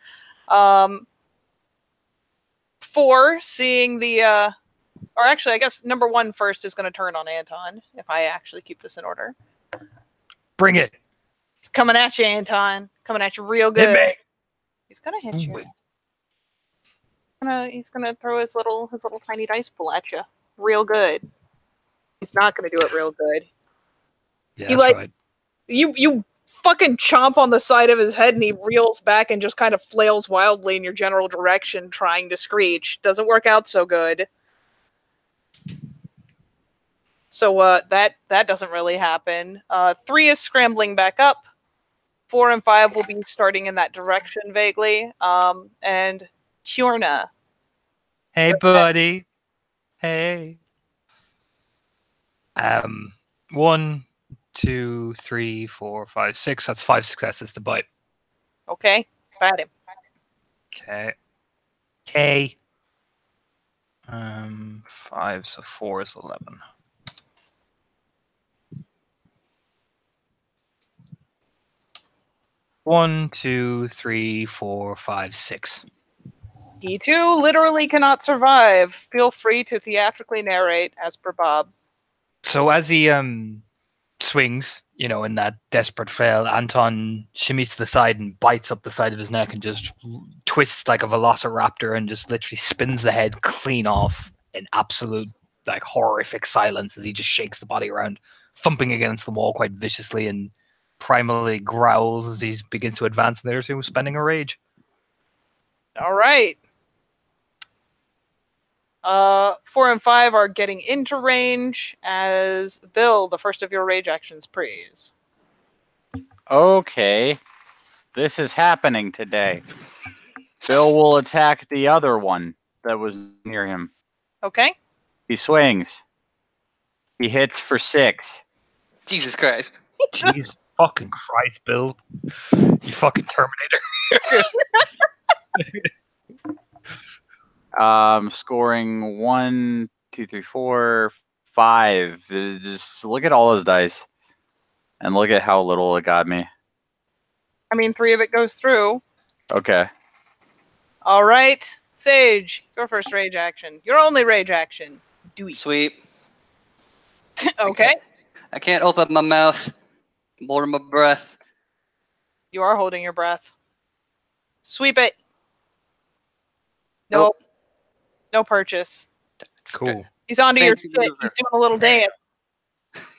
4, seeing the, or actually, I guess number 1 first is going to turn on Anton, if I actually keep this in order. Bring it. He's coming at you, Anton. Coming at you real Hit good. me. He's going to hit you. Ooh. He's gonna throw his little tiny dice pool at you, real good. He's not gonna do it real good. Yeah, He, that's like- right. You fucking chomp on the side of his head, and he reels back and just kind of flails wildly in your general direction, trying to screech. Doesn't work out so good. So that doesn't really happen. 3 is scrambling back up. 4 and 5 will be starting in that direction vaguely. And Kjorna. Hey, buddy. Hey. 1, 2, 3, 4, 5, 6. That's 5 successes to bite. Okay, bat him. Okay. K. 5, so 4 is 11. One, 2, 3, 4, 5, 6. He too literally cannot survive. Feel free to theatrically narrate as per Bob. So as he swings, in that desperate flail, Anton shimmies to the side and bites up the side of his neck and just twists like a velociraptor and just literally spins the head clean off in absolute like horrific silence as he just shakes the body around, thumping against the wall quite viciously and primally growls as he begins to advance there, so he was spending a rage. All right. 4 and 5 are getting into range as Bill, the first of your rage actions, please. Okay. This is happening today. Bill will attack the other one that was near him. Okay. He swings. He hits for 6. Jesus Christ. Jeez fucking Christ, Bill. You fucking Terminator. Scoring 1, 2, 3, 4, 5. Just look at all those dice. And look at how little it got me. I mean, 3 of it goes through. Okay. All right. Sage, your first rage action. Your only rage action. Do it. Sweep. Okay. I can't open my mouth. I'm holding my breath. You are holding your breath. Sweep it. Nope. No purchase. Cool. He's onto your Fancy shit. He's maneuver. doing a little dance.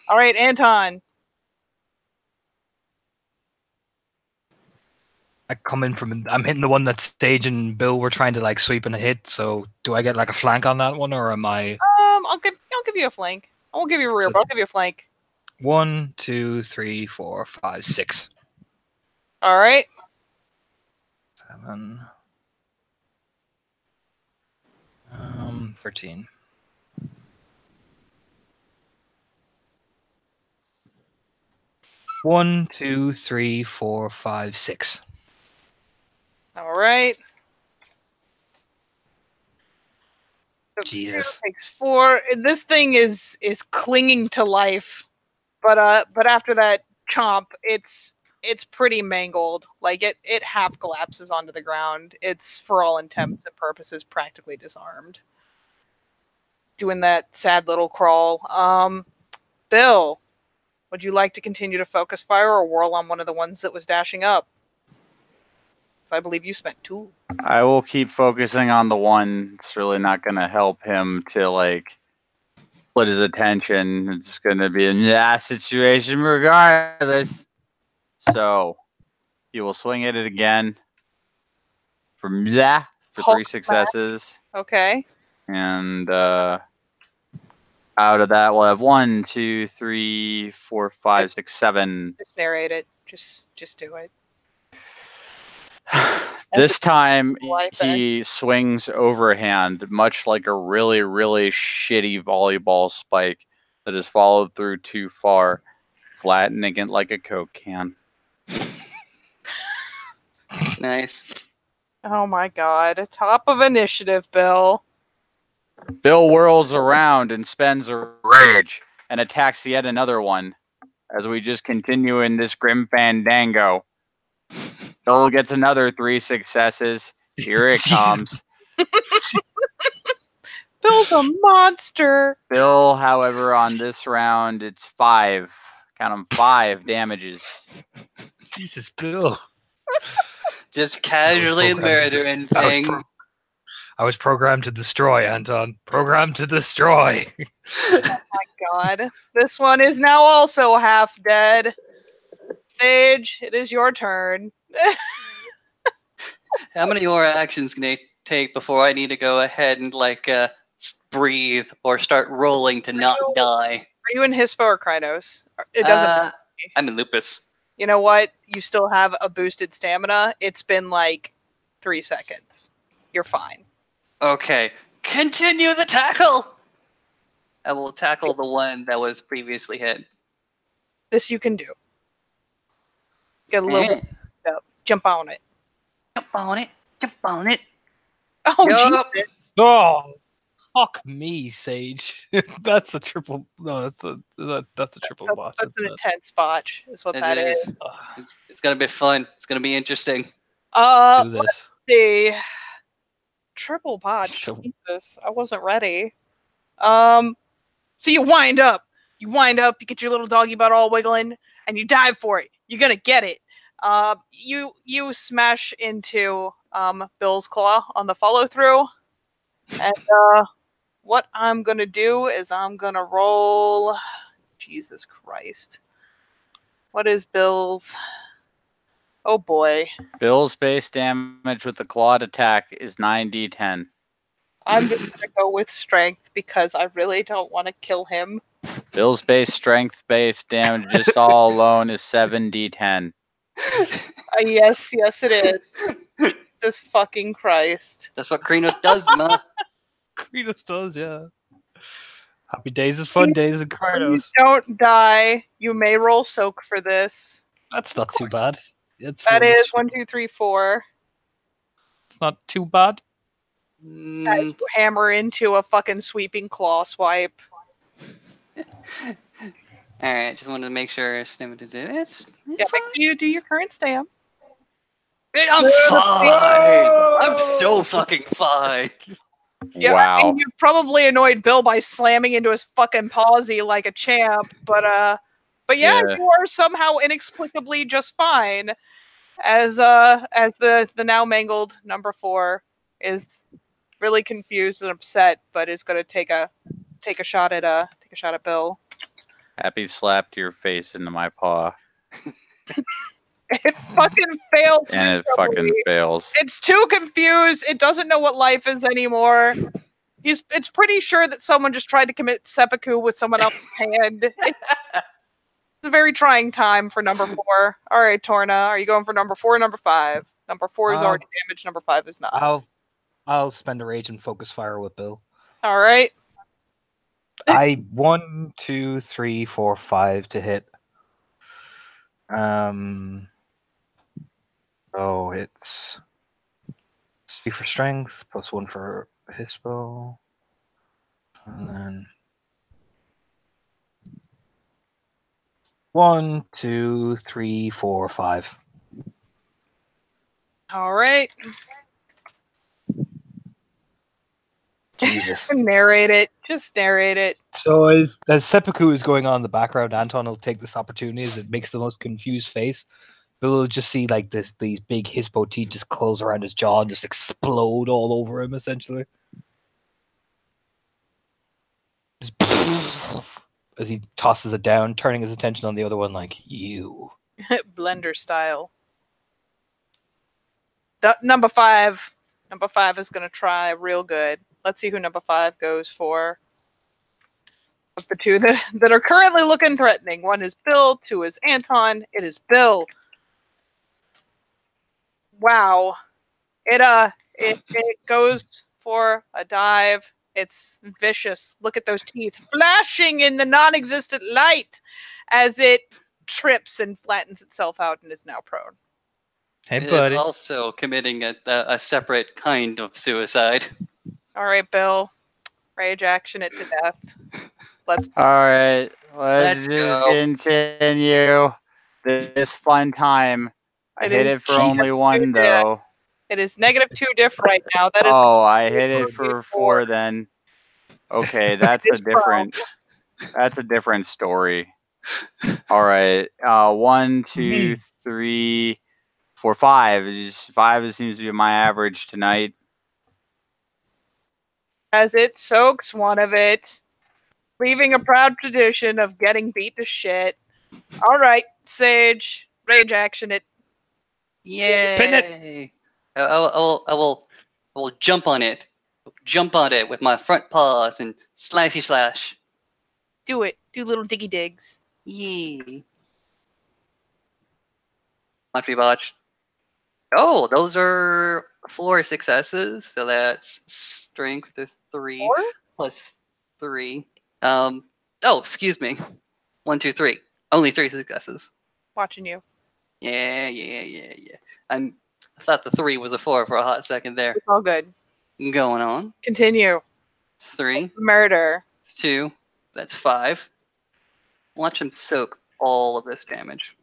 All right, Anton. I'm hitting the one that Sage and Bill were trying to like sweep and hit, so do I get like a flank on that one, or am I I'll give you a flank. I won't give you a rear, but I'll give you a flank. 1, 2, 3, 4, 5, 6. All right. 7. 13. 1, 2, 3, 4, 5, 6. All right. So Jesus. 2 takes 4. This thing is clinging to life, but after that chomp, it's pretty mangled. Like it half collapses onto the ground. It's for all intents and purposes practically disarmed. Doing that sad little crawl. Bill, would you like to continue to focus fire or whirl on one of the ones that was dashing up? Because I believe you spent 2. I will keep focusing on the one. It's really not going to help him to like split his attention. It's going to be a that situation regardless. So he will swing at it again from that for Hulk 3 successes, Okay. and out of that we'll have 1, 2, 3, 4, 5, 6, 7. Just narrate it. Just do it. This time life, he swings overhand, much like a really, really shitty volleyball spike that is followed through too far, flattening it like a Coke can. Nice. Oh my god. Top of initiative, Bill. Bill whirls around and spends a rage and attacks yet another one as we just continue in this grim fandango. Bill gets another 3 successes. Here it comes. Bill's a monster. Bill, however, on this round, it's 5. Count them 5 damages. Jesus, Bill. Just casually murdering things. I was programmed to destroy, Anton. Programmed to destroy. Oh my god. This one is now also half dead. Sage, it is your turn. How many more actions can I take before I need to go ahead and breathe or start rolling to not die? Are you in Hispo or Krynos? It doesn't. I'm in Lupus. You know what? You still have a boosted stamina. It's been like 3 seconds. You're fine. Okay, continue the tackle. I will tackle the one that was previously hit. This you can do. Get a little bit up. Jump on it. Jump on it. Jump on it. Oh, Yup. Jesus. Oh, fuck me, Sage. That's a triple. No, that's a triple botch. That's an isn't it? intense botch, is what that is. It's gonna be fun. It's gonna be interesting. Do Let's this. see. Triple botch. Jesus, I wasn't ready. So you wind up. You get your little doggy butt all wiggling, and you dive for it. You're gonna get it. You smash into Bill's claw on the follow through, and what I'm gonna do is I'm gonna roll. Jesus Christ, what is Bill's? Oh boy, Bill's base damage with the clawed attack is 9d10. I'm just gonna go with strength because I really don't want to kill him. Bill's base strength base damage just all alone is 7d10. Yes, it is. Jesus fucking Christ. That's what Krynos does, ma. Kratos does, yeah. Happy days is fun days in Kratos. Don't die. You may roll soak for this. That's not too bad. That is 1, 2, 3, 4. It's not too bad. As you hammer into a fucking sweeping claw swipe. Alright, just wanted to make sure Stamina did it. It's Yeah, make sure you do your current stam. I'm fine! I'm so fucking fine! Yeah, Wow. I mean, you've probably annoyed Bill by slamming into his fucking palsy like a champ, but yeah, you are somehow inexplicably just fine. As the now mangled number 4 is really confused and upset, but is going to take a shot at Bill. Happy slap to your face into my paw. It fucking fails. And it fucking fails. It's too confused. It doesn't know what life is anymore. It's pretty sure that someone just tried to commit seppuku with someone else's hand. It's a very trying time for number 4. All right, Torna, are you going for number 4 or number 5? Number 4 is already damaged. Number 5 is not. I'll spend a rage and focus fire with Bill. All right. 1, 2, 3, 4, 5 to hit. Oh, it's 3 for strength, plus 1 for Hispo. And then 1, 2, 3, 4, 5. All right. Jesus. Narrate it. Just narrate it. So as seppuku is going on in the background, Anton will take this opportunity as it makes the most confused face. But we'll just see like these big Hispo teeth just close around his jaw and just explode all over him, essentially. Just as he tosses it down, turning his attention on the other one, like, you. Blender style. Number 5. Number 5 is going to try real good. Let's see who number 5 goes for. Of the two that are currently looking threatening. 1 is Bill, 2 is Anton. It is Bill. Wow. It goes for a dive. It's vicious. Look at those teeth flashing in the non-existent light as it trips and flattens itself out and is now prone. Hey, It is buddy. also committing a separate kind of suicide. All right, Bill. Rage action it to death. Let's All right, Let's let's just go. continue this fun time. I It hit is it for only negative 1 2 though. It is -2 diff right now. That is Oh, I hit it for for 4 then. Okay, that's It's a different story. All right, 1, 2, 3, 4, 5. 5 seems to be my average tonight. as it soaks one of it, leaving a proud tradition of getting beat to shit. All right, Sage, rage action it. Yay! Pin it. I will jump on it. Jump on it with my front paws and slashy slash. Do it. Do little diggy digs. Yee. Might be botched. Oh, those are 4 successes. So that's strength of 3 Four? plus 3. Oh, excuse me. 1, 2, 3. Only 3 successes. Watching you. Yeah. I thought the 3 was a 4 for a hot second there. It's all good. Going on. Continue. 3. Murder. It's 2. That's 5. Watch him soak all of this damage.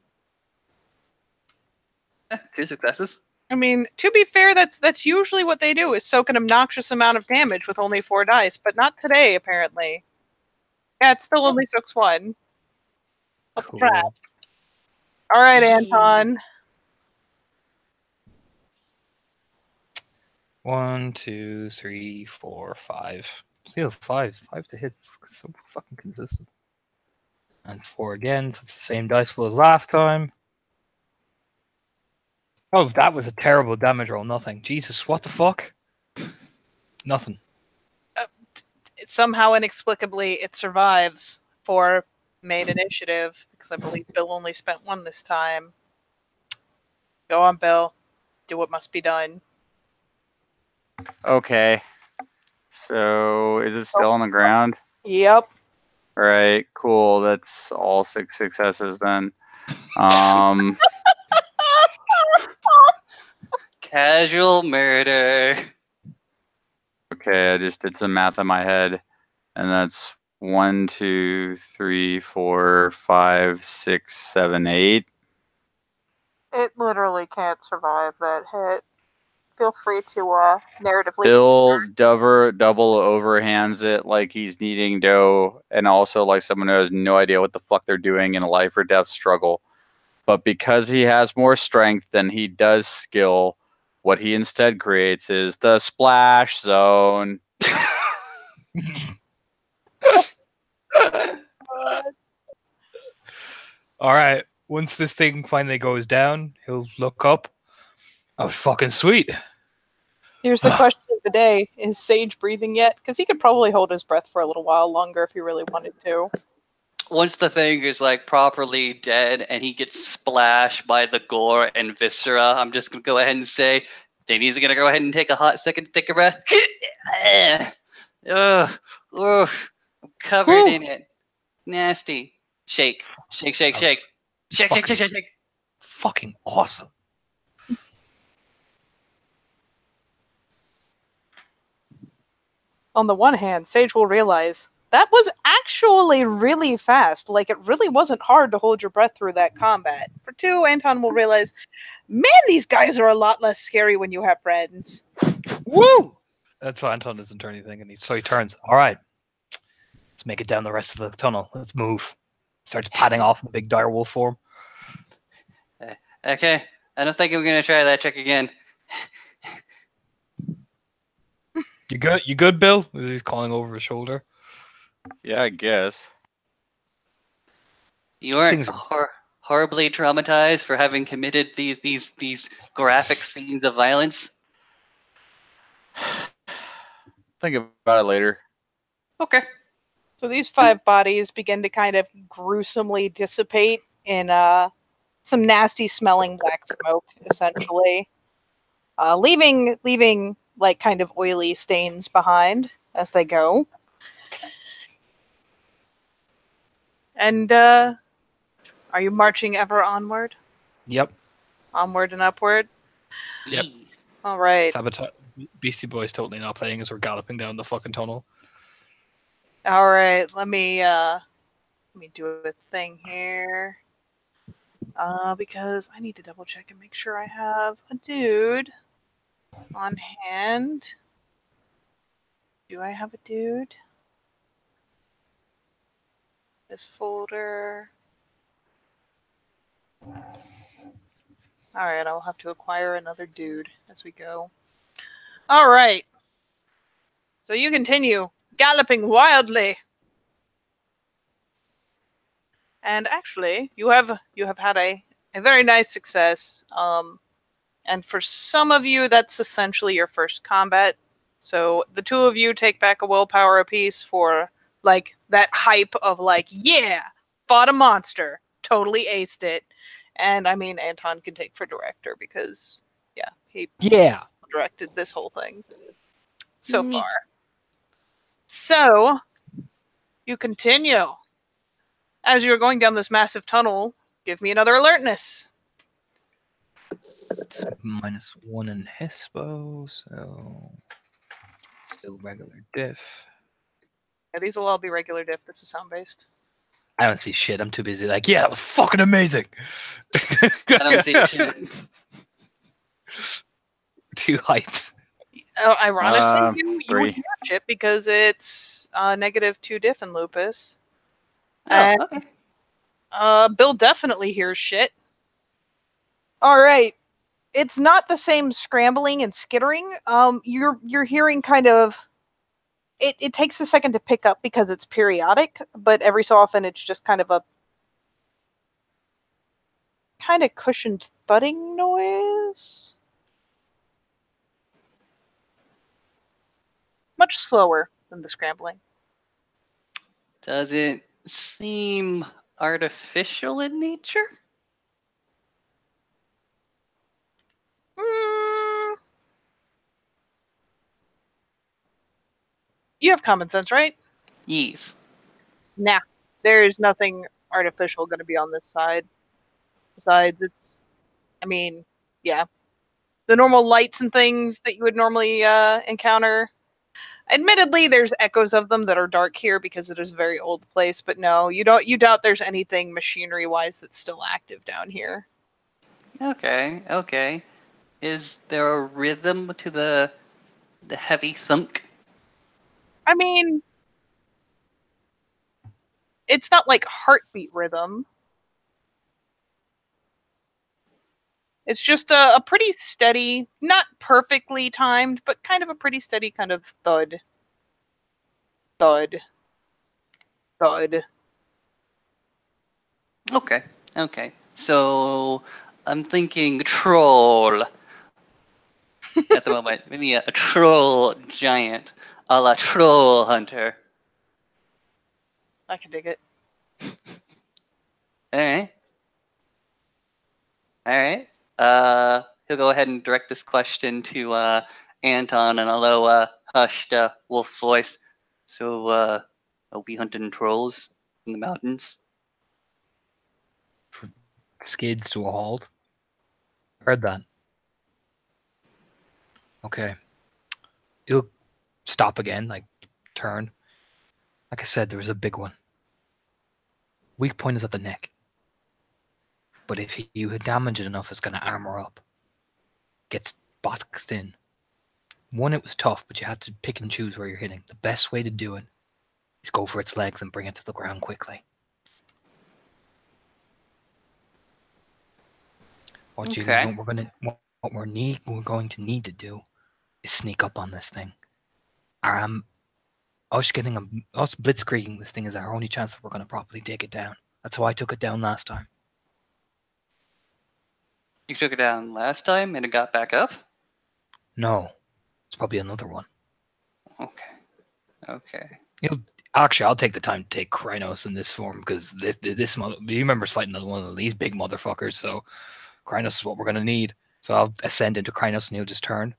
2 successes. I mean, to be fair, that's usually what they do is soak an obnoxious amount of damage with only 4 dice, but not today, apparently. Yeah, it still only soaks 1. What's the trap? All right, Anton. 1, 2, 3, 4, 5. Still 5. 5 to hit. So fucking consistent. And it's 4 again, so it's the same dice pool as last time. Oh, that was a terrible damage roll. Nothing. Jesus, what the fuck? Nothing. Somehow, inexplicably, it survives for main initiative because I believe Bill only spent 1 this time. Go on, Bill. Do what must be done. Okay. So is it still on the ground? Yep. All right, cool. That's all 6 successes then. Casual murder. Okay, I just did some math in my head, and that's 1, 2, 3, 4, 5, 6, 7, 8. It literally can't survive that hit. Feel free to narratively. Bill double overhands it like he's kneading dough, and also like someone who has no idea what the fuck they're doing in a life or death struggle. But because he has more strength than he does skill, what he instead creates is the splash zone. All right. Once this thing finally goes down, he'll look up. Oh, fucking sweet. Here's the question of the day: is Sage breathing yet? Because he could probably hold his breath for a little while longer if he really wanted to. Once the thing is like properly dead and he gets splashed by the gore and viscera, I'm just gonna go ahead and say Danny's gonna go ahead and take a hot second to take a breath. Ugh, I'm covered in it. Nasty. Shake. Shake. fucking awesome. On the one hand, Sage will realize that was actually really fast. Like, it really wasn't hard to hold your breath through that combat. For two, Anton will realize, man, these guys are a lot less scary when you have friends. Woo! That's why Anton doesn't turn anything, and so he turns. All right, let's make it down the rest of the tunnel. Let's move. Starts padding off in the big dire wolf form. Okay, I don't think I'm gonna try that check again. You good? You good, Bill? He's calling over his shoulder. Yeah, I guess. You aren't things horribly traumatized for having committed these graphic scenes of violence? Think about it later. Okay. So these 5 bodies begin to kind of gruesomely dissipate in some nasty smelling black smoke, essentially. Leaving like kind of oily stains behind as they go. And are you marching ever onward? Yep. Onward and upward? Yep. Jeez. All right. Sabotage. Beastie Boys totally not playing as we're galloping down the fucking tunnel. All right. Let me do a thing here. Because I need to double check and make sure I have a dude on hand. Do I have a dude? This folder. Alright, I'll have to acquire another dude as we go. Alright. So you continue galloping wildly. And actually, you have had a very nice success. And for some of you, that's essentially your first combat. So the two of you take back a willpower apiece for like that hype of like, yeah, fought a monster, totally aced it. And I mean, Anton can take for director because, yeah, he directed this whole thing so Neat. far. So you continue. As you're going down this massive tunnel, give me another alertness. It's -1 in Hispo, so still regular diff. Yeah, these will all be regular diff. This is sound based. I don't see shit. I'm too busy. Like, yeah, that was fucking amazing. I don't see shit. Too hyped. Ironically, you 3. hear shit because it's -2 diff in lupus. Oh, And okay. Bill definitely hears shit. All right. It's not the same scrambling and skittering. You're hearing kind of. It takes a second to pick up because it's periodic, but every so often it's just kind of a kind of cushioned thudding noise. Much slower than the scrambling. Does it seem artificial in nature? You have common sense, right? Yes. Nah, there's nothing artificial going to be on this side. Besides, yeah, the normal lights and things that you would normally encounter. Admittedly, there's echoes of them that are dark here because it is a very old place. But no, you doubt there's anything machinery-wise that's still active down here. Okay. Is there a rhythm to the heavy thunk? I mean, it's not like heartbeat rhythm. It's just a pretty steady, not perfectly timed, but kind of a pretty steady kind of thud. Thud. Thud. Okay. So I'm thinking troll at the moment. Maybe a troll giant, a la troll hunter. I can dig it. All right. He'll go ahead and direct this question to Anton in a low, hushed wolf voice. So, are we hunting trolls in the mountains? Skids to a halt. Heard that. Okay. He'll stop again, like turn. Like I said, there was a big one. Weak point is at the neck. But if you damage it enough, it's going to armor up. Gets boxed in. One, it was tough, but you had to pick and choose where you're hitting. The best way to do it is go for its legs and bring it to the ground quickly. What we're going to need to do is sneak up on this thing. Us blitzkrieging this thing is our only chance that we're going to properly take it down. That's how I took it down last time. You took it down last time and it got back up? No, it's probably another one. Okay. Actually, I'll take the time to take Krynos in this form because this you remember us fighting one of these big motherfuckers, so Krynos is what we're going to need. So I'll ascend into Krynos and he'll just turn.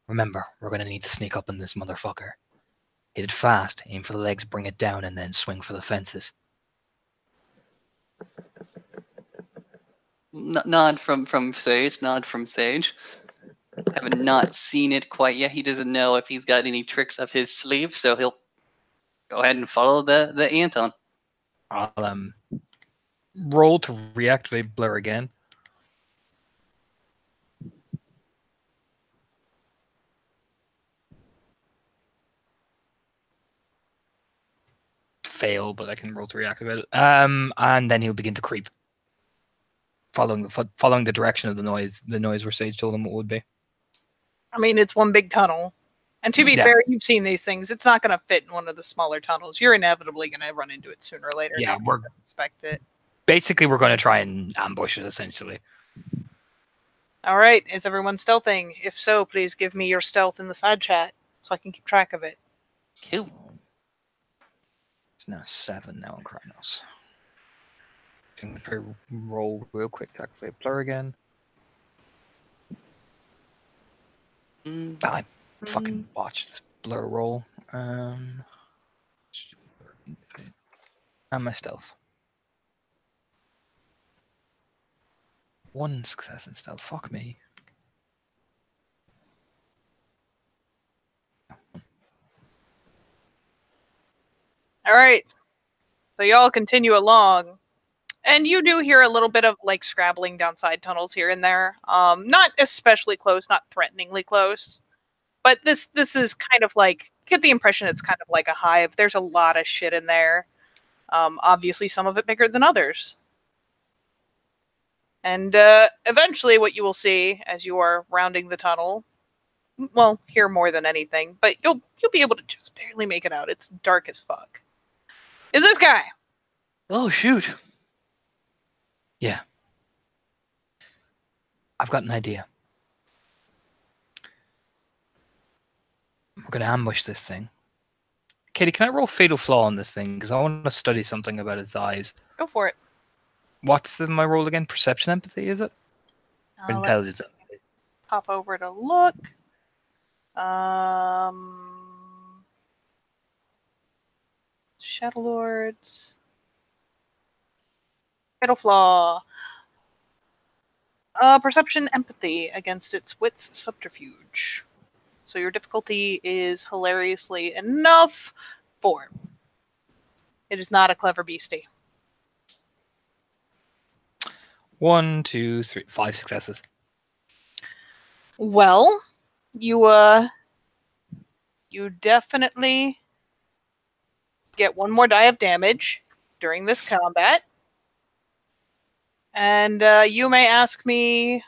Remember, we're going to need to sneak up on this motherfucker. Hit it fast, aim for the legs, bring it down, and then swing for the fences. Nod from Sage. Haven't not seen it quite yet. He doesn't know if he's got any tricks up his sleeve, so he'll go ahead and follow the Anton. I'll roll to reactivate Blur again. Fail, but I can roll to reactivate it. And then he'll begin to creep, following the direction of the noise where Sage told him it would be. I mean, it's one big tunnel. And to be Yeah. fair, you've seen these things. It's not going to fit in one of the smaller tunnels. You're inevitably going to run into it sooner or later. Yeah, we're expect it. Basically, we're going to try and ambush it, essentially. All right. Is everyone stealthing? If so, please give me your stealth in the side chat so I can keep track of it. Cool. It's now 7 now on Krynos. I'm going to roll real quick to activate Blur again. I fucking botched this Blur roll. And my stealth. 1 success in stealth. Fuck me. All right. So y'all continue along. And you do hear a little bit of like scrabbling down side tunnels here and there. Not especially close, not threateningly close. But this is kind of like, get the impression it's kind of like a hive. There's a lot of shit in there. Obviously some of it bigger than others. And eventually what you will see as you are rounding the tunnel, well, hear more than anything, but you'll be able to just barely make it out. It's dark as fuck. Is this guy? Oh, shoot. Yeah. I've got an idea. We're going to ambush this thing. Katie, can I roll Fatal Flaw on this thing? Because I want to study something about its eyes. Go for it. What's my roll again? Perception empathy, is it? Or Let's intelligence? pop over to look. Shadow Lords. Fatal Flaw. Perception empathy against its wits subterfuge. So your difficulty is hilariously enough 4. It is not a clever beastie. 1, 2, 3, 5 successes. Well, you definitely get 1 more die of damage during this combat. And you may ask me...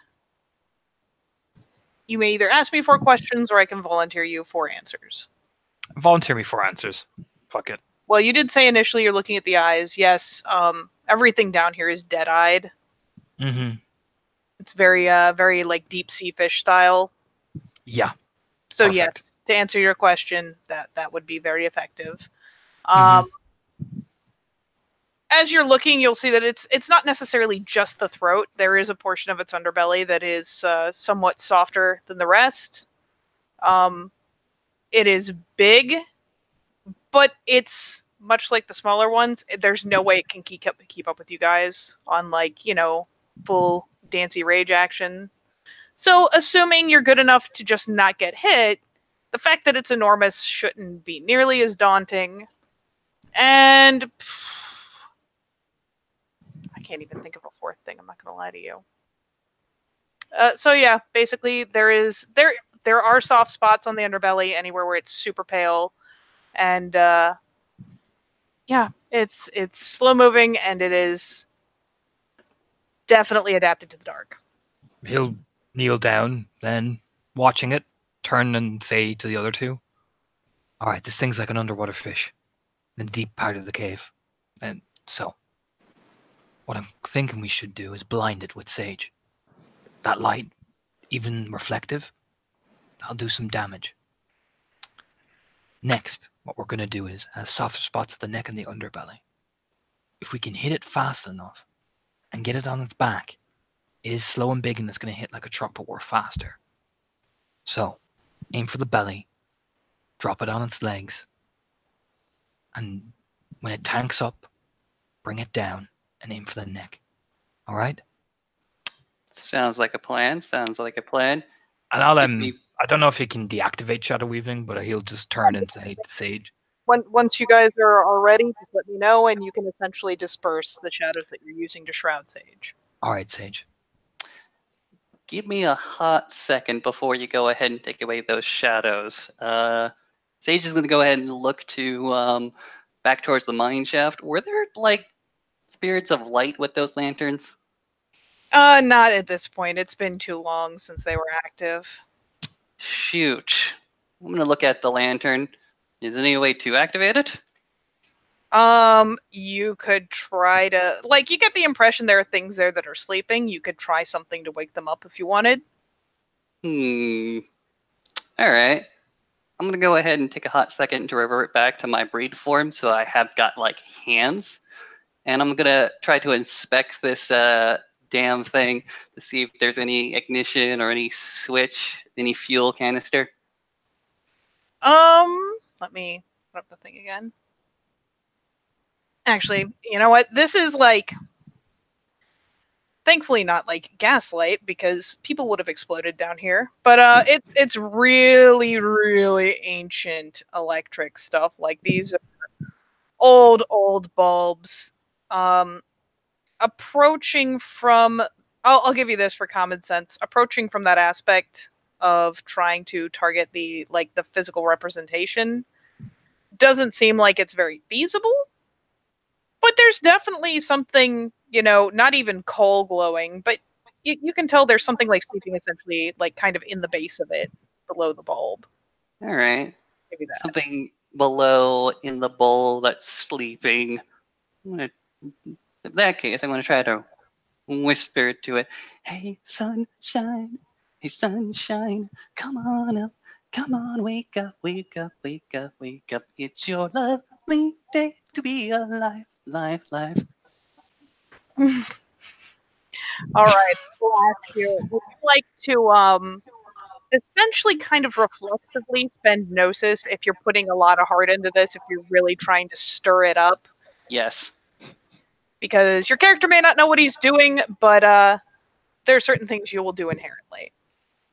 You may either ask me 4 questions or I can volunteer you 4 answers. Volunteer me 4 answers. Fuck it. Well, you did say initially you're looking at the eyes. Yes, everything down here is dead-eyed. Mm-hmm. It's very, very like deep sea fish style. Yeah. So Perfect. yes, to answer your question, that would be very effective. As you're looking, you'll see that it's not necessarily just the throat. There is a portion of its underbelly that is somewhat softer than the rest. It is big, but it's much like the smaller ones. There's no way it can keep up with you guys on, like, full Dancy Rage action. So, assuming you're good enough to just not get hit, the fact that it's enormous shouldn't be nearly as daunting. And I can't even think of a fourth thing. I'm not going to lie to you. So yeah, basically there are soft spots on the underbelly anywhere where it's super pale, and yeah, it's slow moving and it is definitely adapted to the dark. He'll kneel down, then watching it, turn and say to the other two, "All right, this thing's like an underwater fish in the deep part of the cave, and so what I'm thinking we should do is blind it with sage. That light, even reflective, that'll do some damage. Next, what we're going to do is, has softer spots at the neck and the underbelly. If we can hit it fast enough and get it on its back, it is slow and big and it's going to hit like a truck, but we're faster. So, aim for the belly, drop it on its legs, and when it tanks up, bring it down and aim for the neck. All right? Sounds like a plan. Sounds like a plan. And I'll Excuse me. I don't know if he can deactivate Shadow Weaving, but he'll just turn and say to Sage. Once you guys are ready, just let me know, and you can essentially disperse the shadows that you're using to shroud Sage. All right, Sage. Give me a hot second before you go ahead and take away those shadows. Sage is going to go ahead and look to back towards the mine shaft. Were there like spirits of light with those lanterns? Not at this point. It's been too long since they were active. Shoot. I'm going to look at the lantern. Is there any way to activate it? You could try to, like, you get the impression there are things there that are sleeping. You could try something to wake them up if you wanted. All right. I'm going to go ahead and take a hot second to revert back to my breed form so I have got, like, hands. And I'm going to try to inspect this damn thing to see if there's any ignition or any switch, any fuel canister. Let me put up the thing again. Actually, you know what? This is like, thankfully not like gaslight because people would have exploded down here. But it's really, really ancient electric stuff. Like these are old bulbs. Approaching from, I'll give you this for common sense. Approaching from that aspect of trying to target the physical representation doesn't seem like it's very feasible. But there's definitely something, not even coal glowing, but you can tell there's something like sleeping essentially, like kind of in the base of it, below the bulb. All right. Maybe that. Something below in the bowl that's sleeping. In that case, I'm going to try to whisper to it, "Hey, sunshine. Hey, sunshine. Come on up. Come on, wake up, wake up, wake up, wake up. It's your lovely day to be alive, life. All right, we'll ask you, would you like to essentially kind of reflexively spend Gnosis if you're putting a lot of heart into this, if you're really trying to stir it up? Yes. Because your character may not know what he's doing, but there are certain things you will do inherently.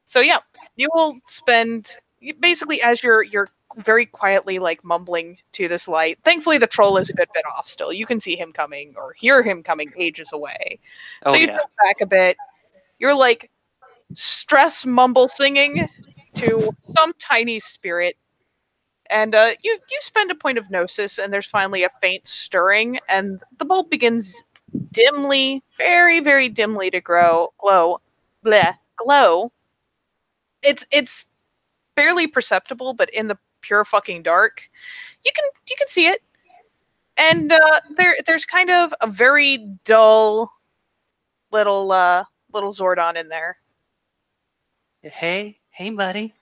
So yeah, you will spend, basically as you're very quietly like mumbling to this light. Thankfully the troll is a good bit off still. You can see him coming or hear him coming ages away. Oh, so you yeah. go back a bit. You're like stress mumble singing to some tiny spirit. And you spend a point of Gnosis, and there's finally a faint stirring, and the bulb begins dimly, very, very dimly to glow. It's barely perceptible, but in the pure fucking dark, you can see it. And there's kind of a very dull little Zordon in there. Hey, buddy.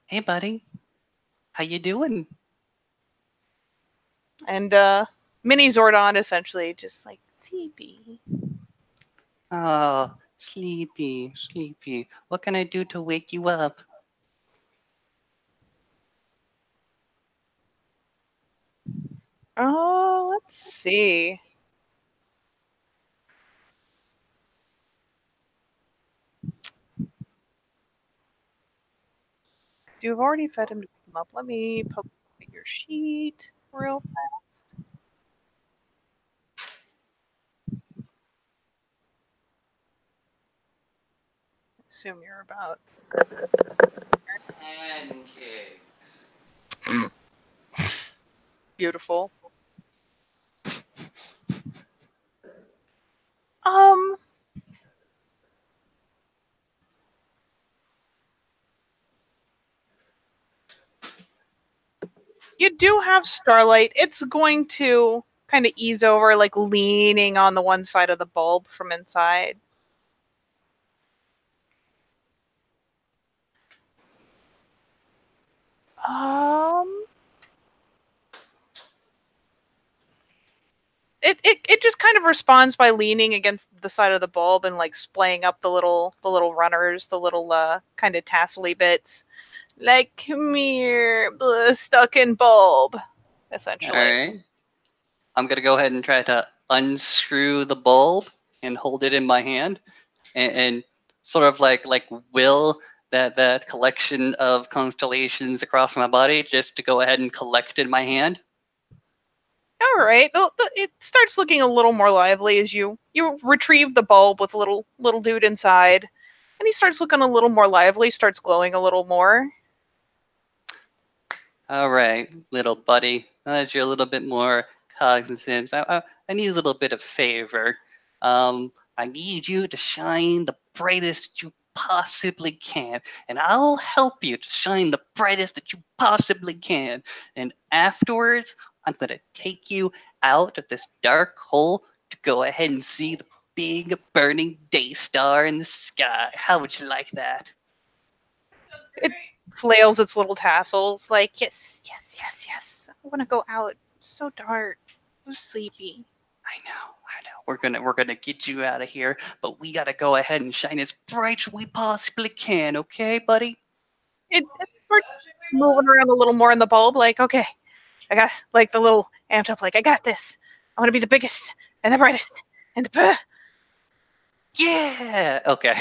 Hey, buddy. How you doing? And mini Zordon essentially just like sleepy. Oh, sleepy. What can I do to wake you up? Oh, let's see. You've already fed him to pick him up. Let me poke your sheet real fast. Assume you're about Pancakes. beautiful. You do have starlight. It's going to kind of ease over, like leaning on the one side of the bulb from inside. It just kind of responds by leaning against the side of the bulb and like splaying up the little runners, the little kind of tassely bits. Like, come here, stuck in bulb, essentially. All right. I'm gonna go ahead and try to unscrew the bulb and hold it in my hand, and sort of like will that collection of constellations across my body just to go ahead and collect in my hand. All right. It starts looking a little more lively as you retrieve the bulb with little dude inside, and he starts looking a little more lively, starts glowing a little more. All right, little buddy. Now that you're a little bit more cognizant, I need a little bit of favor. I need you to shine the brightest that you possibly can, and I'll help you to shine the brightest that you possibly can. And afterwards, I'm gonna take you out of this dark hole to go ahead and see the big burning day star in the sky. How would you like that? It flails its little tassels like, yes. I want to go out. It's so dark. I'm sleepy. I know. We're gonna get you out of here, but we gotta go ahead and shine as bright as we possibly can, okay, buddy? It starts moving around a little more in the bulb, like, okay, I got like the little amped up, like, I got this. I want to be the biggest and the brightest and the. Yeah. Okay.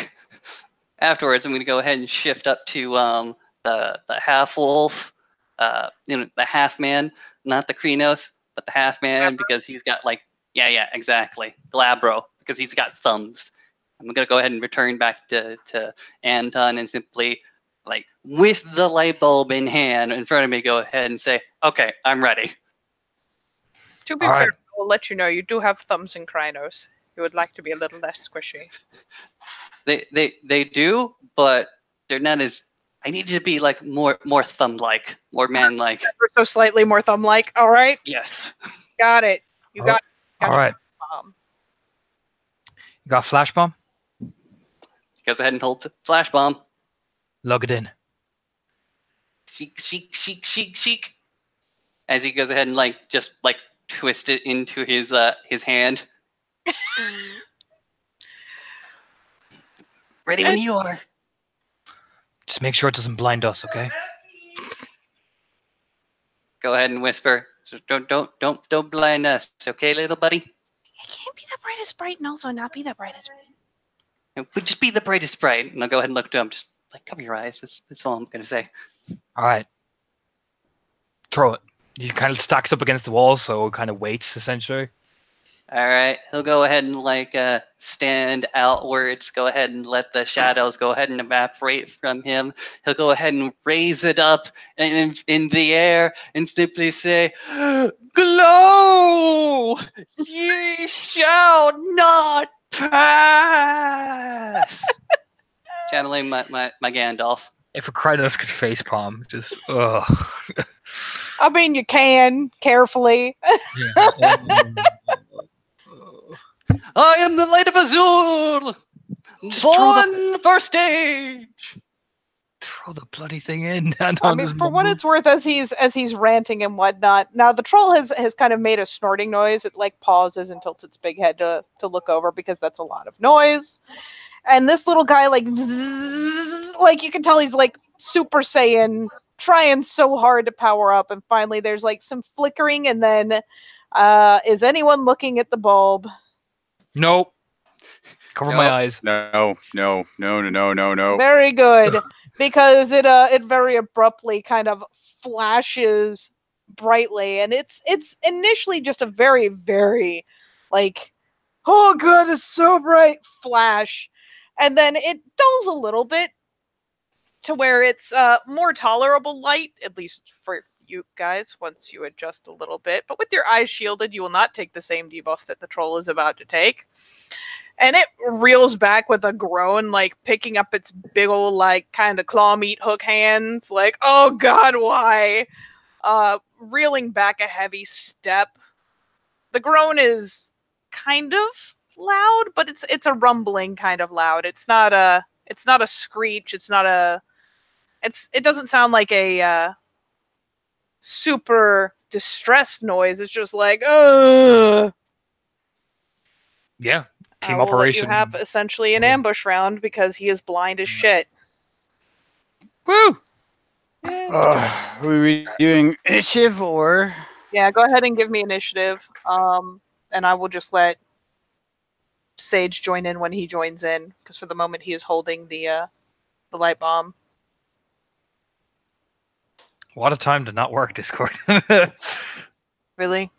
Afterwards, I'm gonna go ahead and shift up to the half wolf, the half man, not the Krenos, but the half man, because he's got like exactly, Glabro, because he's got thumbs. I'm gonna go ahead and return back to Anton and simply, like, with the light bulb in hand in front of me, go ahead and say, okay, I'm ready. To be fair, I will let you know you do have thumbs and Krynos. You would like to be a little less squishy. They do, but they're not as. I need to be like more thumb-like, more man-like. So slightly more thumb-like. All right. Yes. Got it. You got. All right. You got a flash bomb? Goes ahead and hold the flash bomb. Lug it in. Chic. As he goes ahead and just twist it into his hand. Ready when you are. Just make sure it doesn't blind us, okay? Go ahead and whisper. Don't blind us, okay, little buddy? It can't be the brightest bright and also not be the brightest bright. It would just be the brightest bright. And I'll go ahead and look to him. Just cover your eyes. That's all I'm gonna say. All right. Throw it. He kind of stacks up against the wall, so it kind of waits essentially. All right, he'll go ahead and stand outwards. Go ahead and let the shadows go ahead and evaporate from him. He'll go ahead and raise it up in the air and simply say, "Glow, ye shall not pass." Channeling my Gandalf. If a Krynos could facepalm, just ugh. I mean, you can carefully. I am the Light of Azur, born for stage. Throw the bloody thing in. I mean, for what it's worth, as he's ranting and whatnot. Now the troll has kind of made a snorting noise. It pauses and tilts its big head to look over because that's a lot of noise. And this little guy, you can tell he's Super Saiyan, trying so hard to power up. And finally, there's some flickering, and then, is anyone looking at the bulb? Nope. Cover my eyes. No. Very good. because it very abruptly kind of flashes brightly, and it's initially just a very, very like, oh god, it's so bright flash, and then it dulls a little bit to where it's more tolerable light, at least for you guys, once you adjust a little bit. But with your eyes shielded, you will not take the same debuff that the troll is about to take. And it reels back with a groan, like picking up its big old, like, kind of claw meat hook hands, like, oh god, why? Reeling back a heavy step. The groan is kind of loud, but it's a rumbling kind of loud. It's not a screech. It doesn't sound like a super distressed noise. It's just like, ugh. Yeah. Team I will let operation. you have essentially an ambush round because he is blind as shit. Woo! Are we doing initiative or? Yeah, go ahead and give me initiative. And I will just let Sage join in when he joins in, because for the moment he is holding the light bomb. What a time to not work, Discord. Really?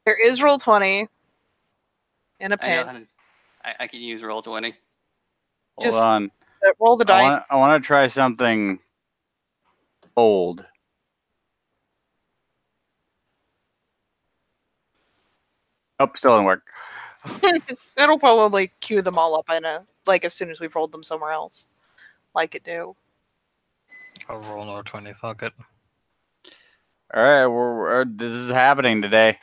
There is Roll20 and a I know pen. how to. I can use Roll20. Just- Hold on. Roll the die. I want to try something old. Oh, still didn't work. It'll probably queue them all up in as soon as we've rolled them somewhere else. Like it do. I'll roll another 20. Fuck it. All right, we're this is happening today.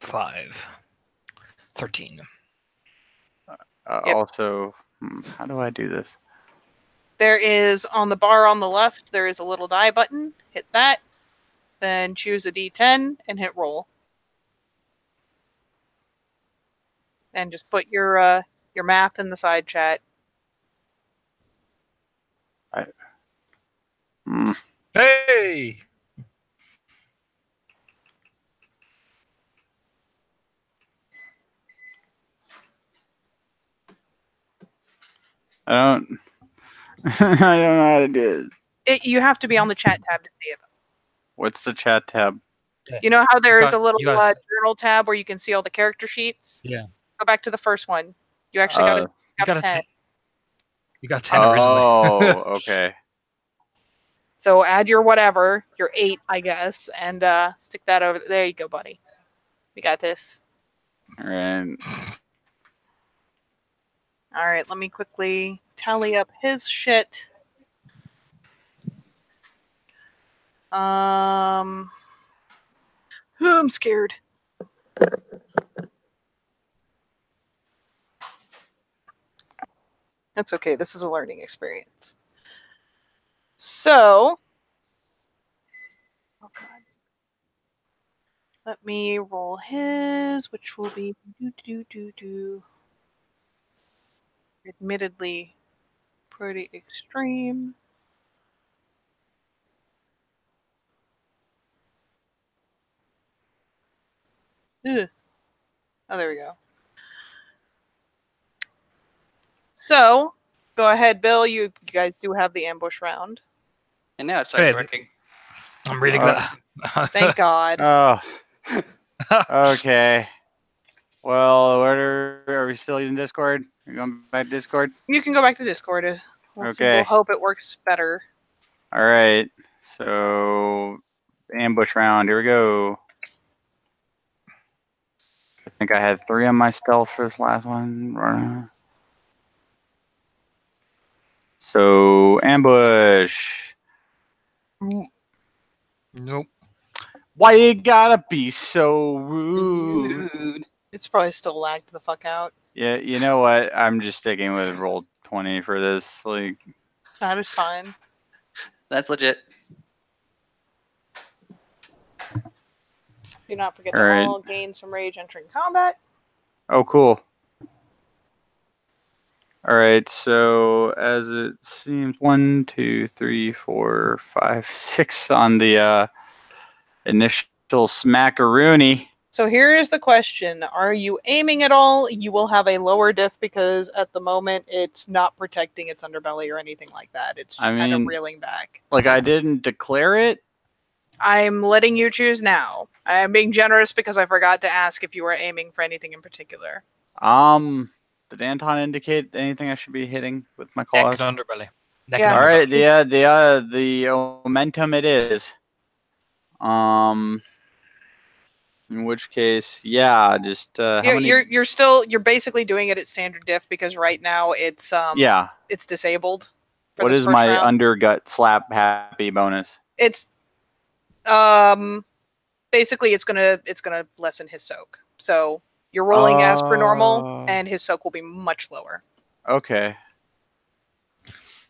5. 13. Yep. Also, how do I do this? There is, on the bar on the left, there is a little die button. Hit that. Then choose a D10 and hit roll. And just put your math in the side chat. Hey! I don't. I don't know how to do it. You have to be on the chat tab to see it. What's the chat tab? You know how there is got- a little you got- journal tab where you can see all the character sheets? Yeah. Go back to the first one. You actually got You a got a 10. 10. You got 10 originally. Oh, okay. So add your whatever, your 8, I guess, and stick that over. There you go, buddy. We got this. All right. All right, let me quickly tally up his shit. I'm scared. That's okay. This is a learning experience. So, oh god. Let me roll his, which will be admittedly pretty extreme. Ugh. Oh, there we go. So, go ahead, Bill. You guys do have the ambush round. And now it starts Hey, working. I'm reading that. Thank God. Oh, okay. Well, where are we still using Discord? Are you going back to Discord? You can go back to Discord. We'll see. Okay. We'll hope it works better. All right. So, ambush round. Here we go. I think I had 3 on my stealth for this last one. So, ambush. Nope. Why you gotta be so rude? Dude. It's probably still lagged the fuck out. Yeah, you know what? I'm just sticking with roll 20 for this. Like, That is fine. That's legit. Do not forget All to right. all gain some rage entering combat. oh, cool. All right. So, as it seems, 1, 2, 3, 4, 5, 6 on the initiative Little smackaroony. So here is the question. Are you aiming at all? You will have a lower diff because at the moment it's not protecting its underbelly or anything like that. It's just kind of reeling back. Like, I didn't declare it. I'm letting you choose now. I'm being generous because I forgot to ask if you were aiming for anything in particular. Did Anton indicate anything I should be hitting with my Neck claws? and underbelly. Neck Yeah. and All right, underbelly. the momentum it is. In which case, yeah, just how many? You're basically doing it at standard diff because right now it's Yeah. it's disabled. For What this is first my round. undergut slap happy bonus? It's basically it's gonna lessen his soak. So you're rolling as per normal, and his soak will be much lower. Okay.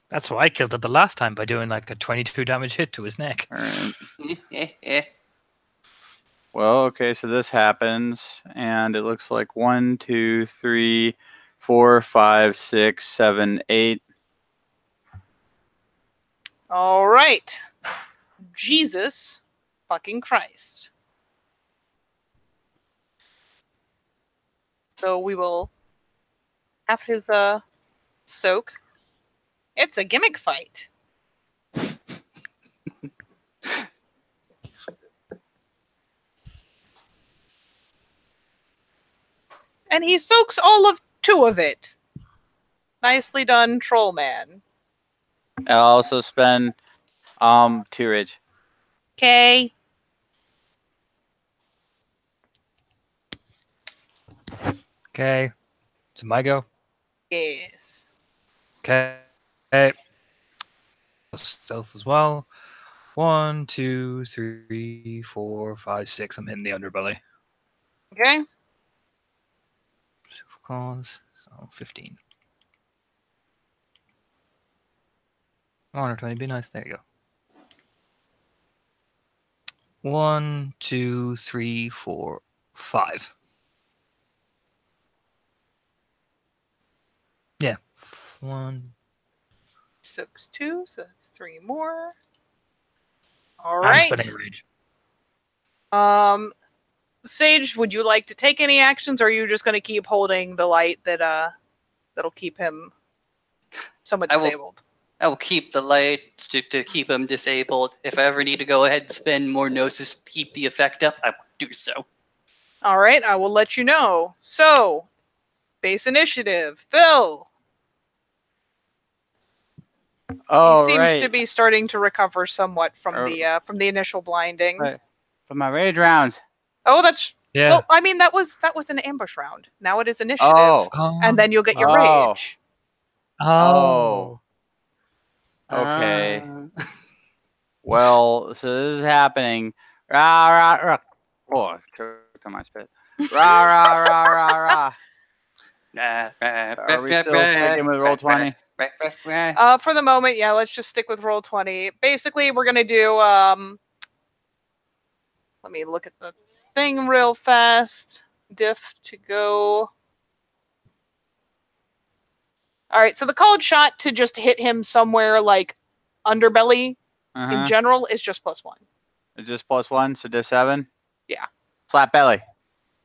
That's why I killed it the last time by doing like a 22 damage hit to his neck. All right. Well, okay, so this happens, and it looks like 1, 2, 3, 4, 5, 6, 7, 8. All right. Jesus fucking Christ. So we will have his soak. It's a gimmick fight. And he soaks all of 2 of it. Nicely done, troll man. I'll also spend 2 rage. Okay. Okay. So my go. Yes. Okay. Stealth as well. 1, 2, 3, 4, 5, 6. I'm hitting the underbelly. Okay. Super claws. So 15. 120. Be nice. There you go. 1, 2, 3, 4, 5. Yeah. 1. Soaks 2, so that's 3 more. All I'm right. spending a rage. Sage, would you like to take any actions, or are you just going to keep holding the light that'll keep him somewhat disabled? I will keep the light to keep him disabled. If I ever need to go ahead and spend more gnosis to keep the effect up, I will do so. All right, I will let you know. So, base initiative, Bill. Oh, he seems right. to be starting to recover somewhat from the initial blinding. Right. For my rage rounds. Oh, that's Yeah. well. I mean, that was an ambush round. Now it is initiative, Oh. and then you'll get your Oh. rage. Oh. Okay. Well, so this is happening. Rah, rah, rah. Oh, choked on my spit. Rah, rah, rah, rah, rah. Are we still sticking with roll 20? For the moment, yeah. Let's just stick with roll 20. Basically, we're gonna do. Let me look at the thing real fast. Diff to go. All right, so the cold shot to just hit him somewhere like underbelly in general is just +1. It's just +1, so diff 7? Yeah. Slap belly.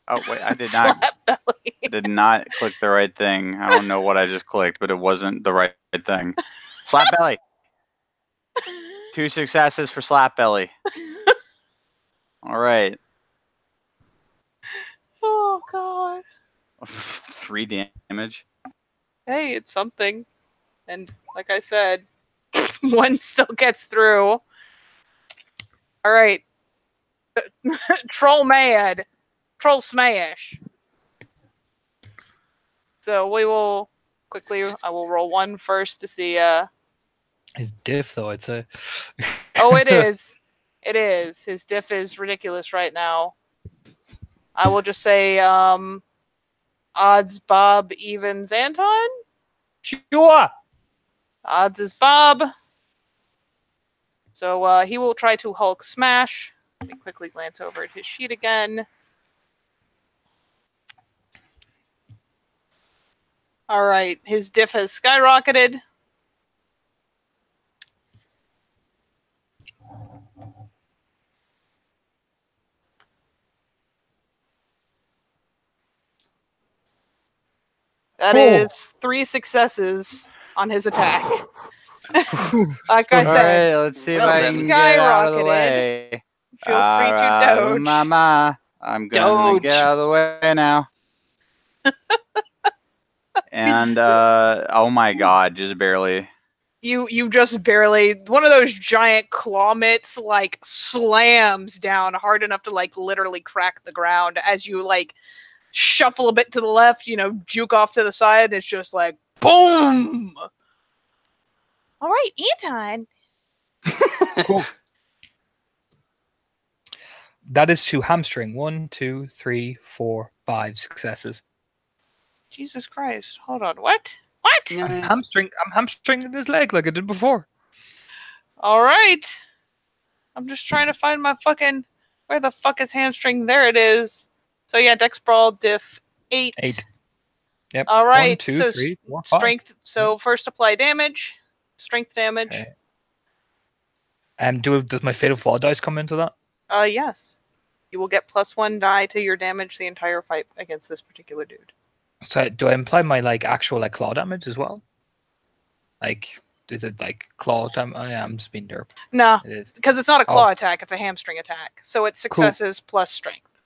Oh, wait, I did not. Slap belly. Did not click the right thing. I don't know what I just clicked, but it wasn't the right thing. Slap belly. 2 successes for slap belly. All right. Oh, God. 3 damage. Hey, it's something. And like I said, 1 still gets through. All right. Troll mad. Troll smash. So we will quickly, I will roll 1 first to see. His diff, though, I'd say. Oh, it is. It is. His diff is ridiculous right now. I will just say, odds Bob evens Anton. Sure. Odds is Bob. So he will try to Hulk smash. Let me quickly glance over at his sheet again. All right, his diff has skyrocketed. That Cool. is 3 successes on his attack. Like I All said, right, let's see if well I then. can get out of the skyrocketed. way. Feel free to doge. Mama, I'm gonna Doge. get out of the way now. And oh my god, just barely. You just barely, one of those giant claw mitts like slams down hard enough to like literally crack the ground as you like shuffle a bit to the left, juke off to the side. It's just like boom. All right, Anton. Cool. That is to hamstring. 1, 2, 3, 4, 5 successes. Jesus Christ. Hold on. What? What? Yeah. I'm hamstringing his leg like I did before. All right. I'm just trying to find my fucking. Where the fuck is hamstring? There it is. So yeah, Dex Brawl diff 8. 8. Yep. All right. 1, 2, so 3, 4, 5. strength. So first apply damage. Strength damage. Okay. Does my fatal fall dice come into that? Yes. You will get +1 die to your damage the entire fight against this particular dude. So do I imply my actual claw damage as well? Is it claw damage? Oh, yeah, I'm just being derp. No, It is. because it's not a claw attack; it's a hamstring attack. So it's Cool. successes plus strength.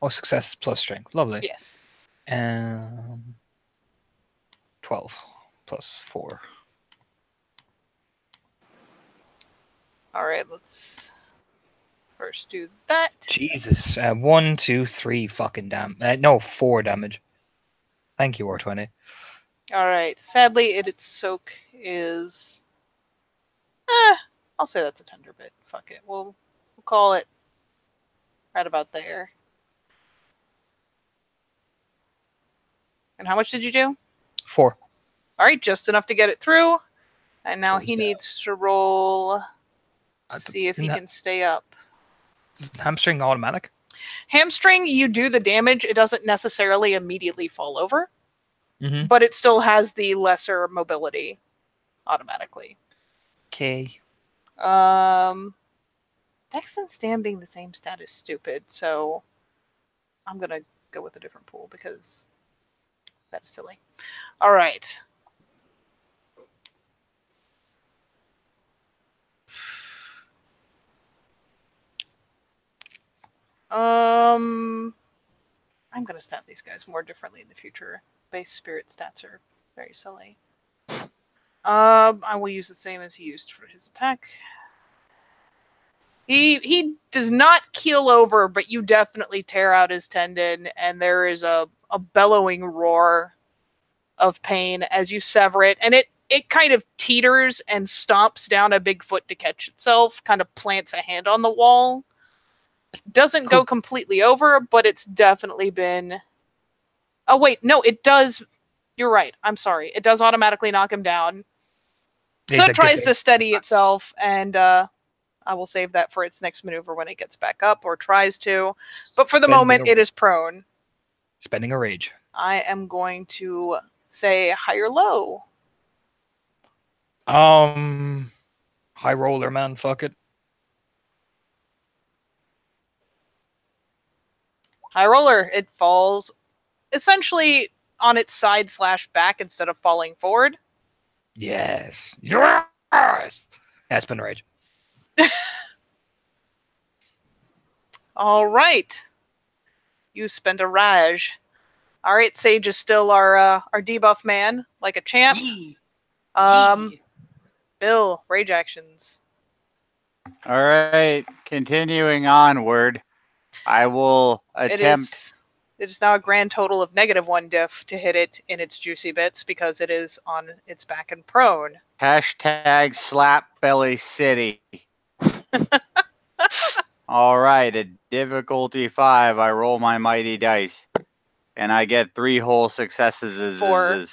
Oh, success plus strength. Lovely. Yes. 12 plus 4. All right. Let's first do that. Jesus. 1, 2, 3 fucking no, 4 damage. Thank you, R20. All right. Sadly, its soak is. I'll say that's a tender bit. Fuck it. We'll call it right about there. And how much did you do? 4. All right, just enough to get it through. And now Goes he down. needs to roll. See if he Isn't can stay up. hamstring automatic? Hamstring, you do the damage. It doesn't necessarily immediately fall over, Mm-hmm. but it still has the lesser mobility automatically. Okay. Dex and Stam being the same stat is stupid, so I'm going to go with a different pool because that is silly. All right. I'm going to stat these guys more differently in the future. Base spirit stats are very silly. I will use the same as he used for his attack. He does not keel over, but you definitely tear out his tendon, and there is a bellowing roar of pain as you sever it, and it kind of teeters and stomps down a big foot to catch itself, kind of plants a hand on the wall. Doesn't go completely over, but it's definitely been... Oh, wait, no, it does... You're right, I'm sorry. It does automatically knock him down. So it tries to steady itself, and I will save that for its next maneuver when it gets back up, or tries to. But for the moment, it is prone. Spending a rage. I am going to say high or low. High roller, man. Fuck it. High roller. It falls essentially on its side / back instead of falling forward. Yes. Yes. That's been a rage. All right. You spend a rage. All right, Sage is still our debuff man, like a champ. Bill, rage actions. All right, continuing onward. I will attempt. It is now a grand total of -1 diff to hit it in its juicy bits because it is on its back and prone. # slap belly city. All right, at difficulty 5, I roll my mighty dice, and I get 3 whole successes. 4.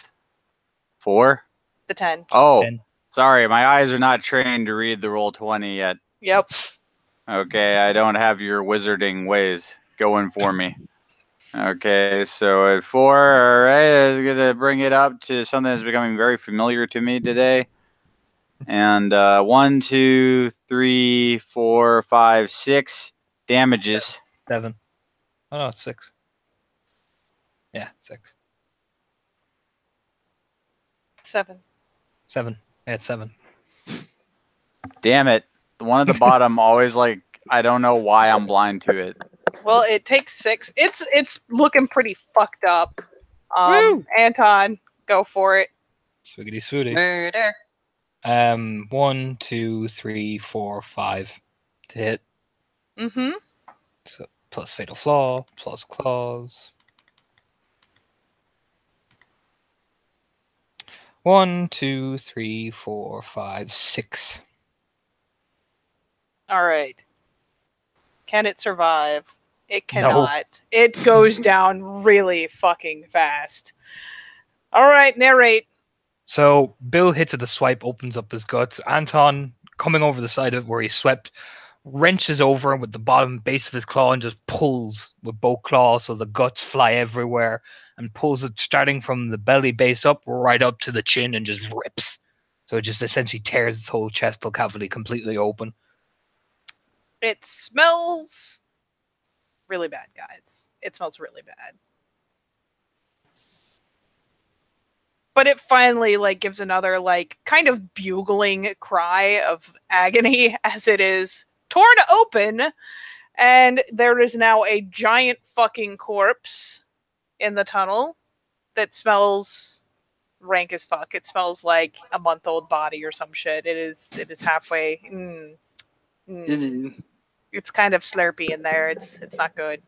4? The 10. Oh, 10. Sorry, my eyes are not trained to read the roll 20 yet. Yep. Okay, I don't have your wizarding ways going for me. Okay, so at 4, all right, I'm gonna bring it up to something that's becoming very familiar to me today. And 1, 2, 3, 4, 5, 6 damages. 7. Oh no, it's 6. Yeah, 6. 7. 7. Yeah, it's 7. Damn it. The one at the bottom always like, I don't know why I'm blind to it. Well, it takes 6. It's looking pretty fucked up. Woo! Anton, go for it. Swiggity swooty. Murder. 1, 2, 3, 4, 5 to hit. Mm-hmm. So plus fatal flaw, plus claws. 1, 2, 3, 4, 5, 6. All right. Can it survive? It cannot. It goes down really fucking fast. All right, narrate. So Bill hits at the swipe, opens up his guts. Anton, coming over the side of where he swept, wrenches over with the bottom base of his claw and just pulls with both claws so the guts fly everywhere and pulls it starting from the belly base up right up to the chin and just rips. So it just essentially tears its whole chestal cavity completely open. It smells really bad, guys. It smells really bad. But it finally gives another kind of bugling cry of agony as it is torn open, and there is now a giant fucking corpse in the tunnel that smells rank as fuck. It smells like a month-old body or some shit. It is halfway. It's kind of slurpy in there. It's not good.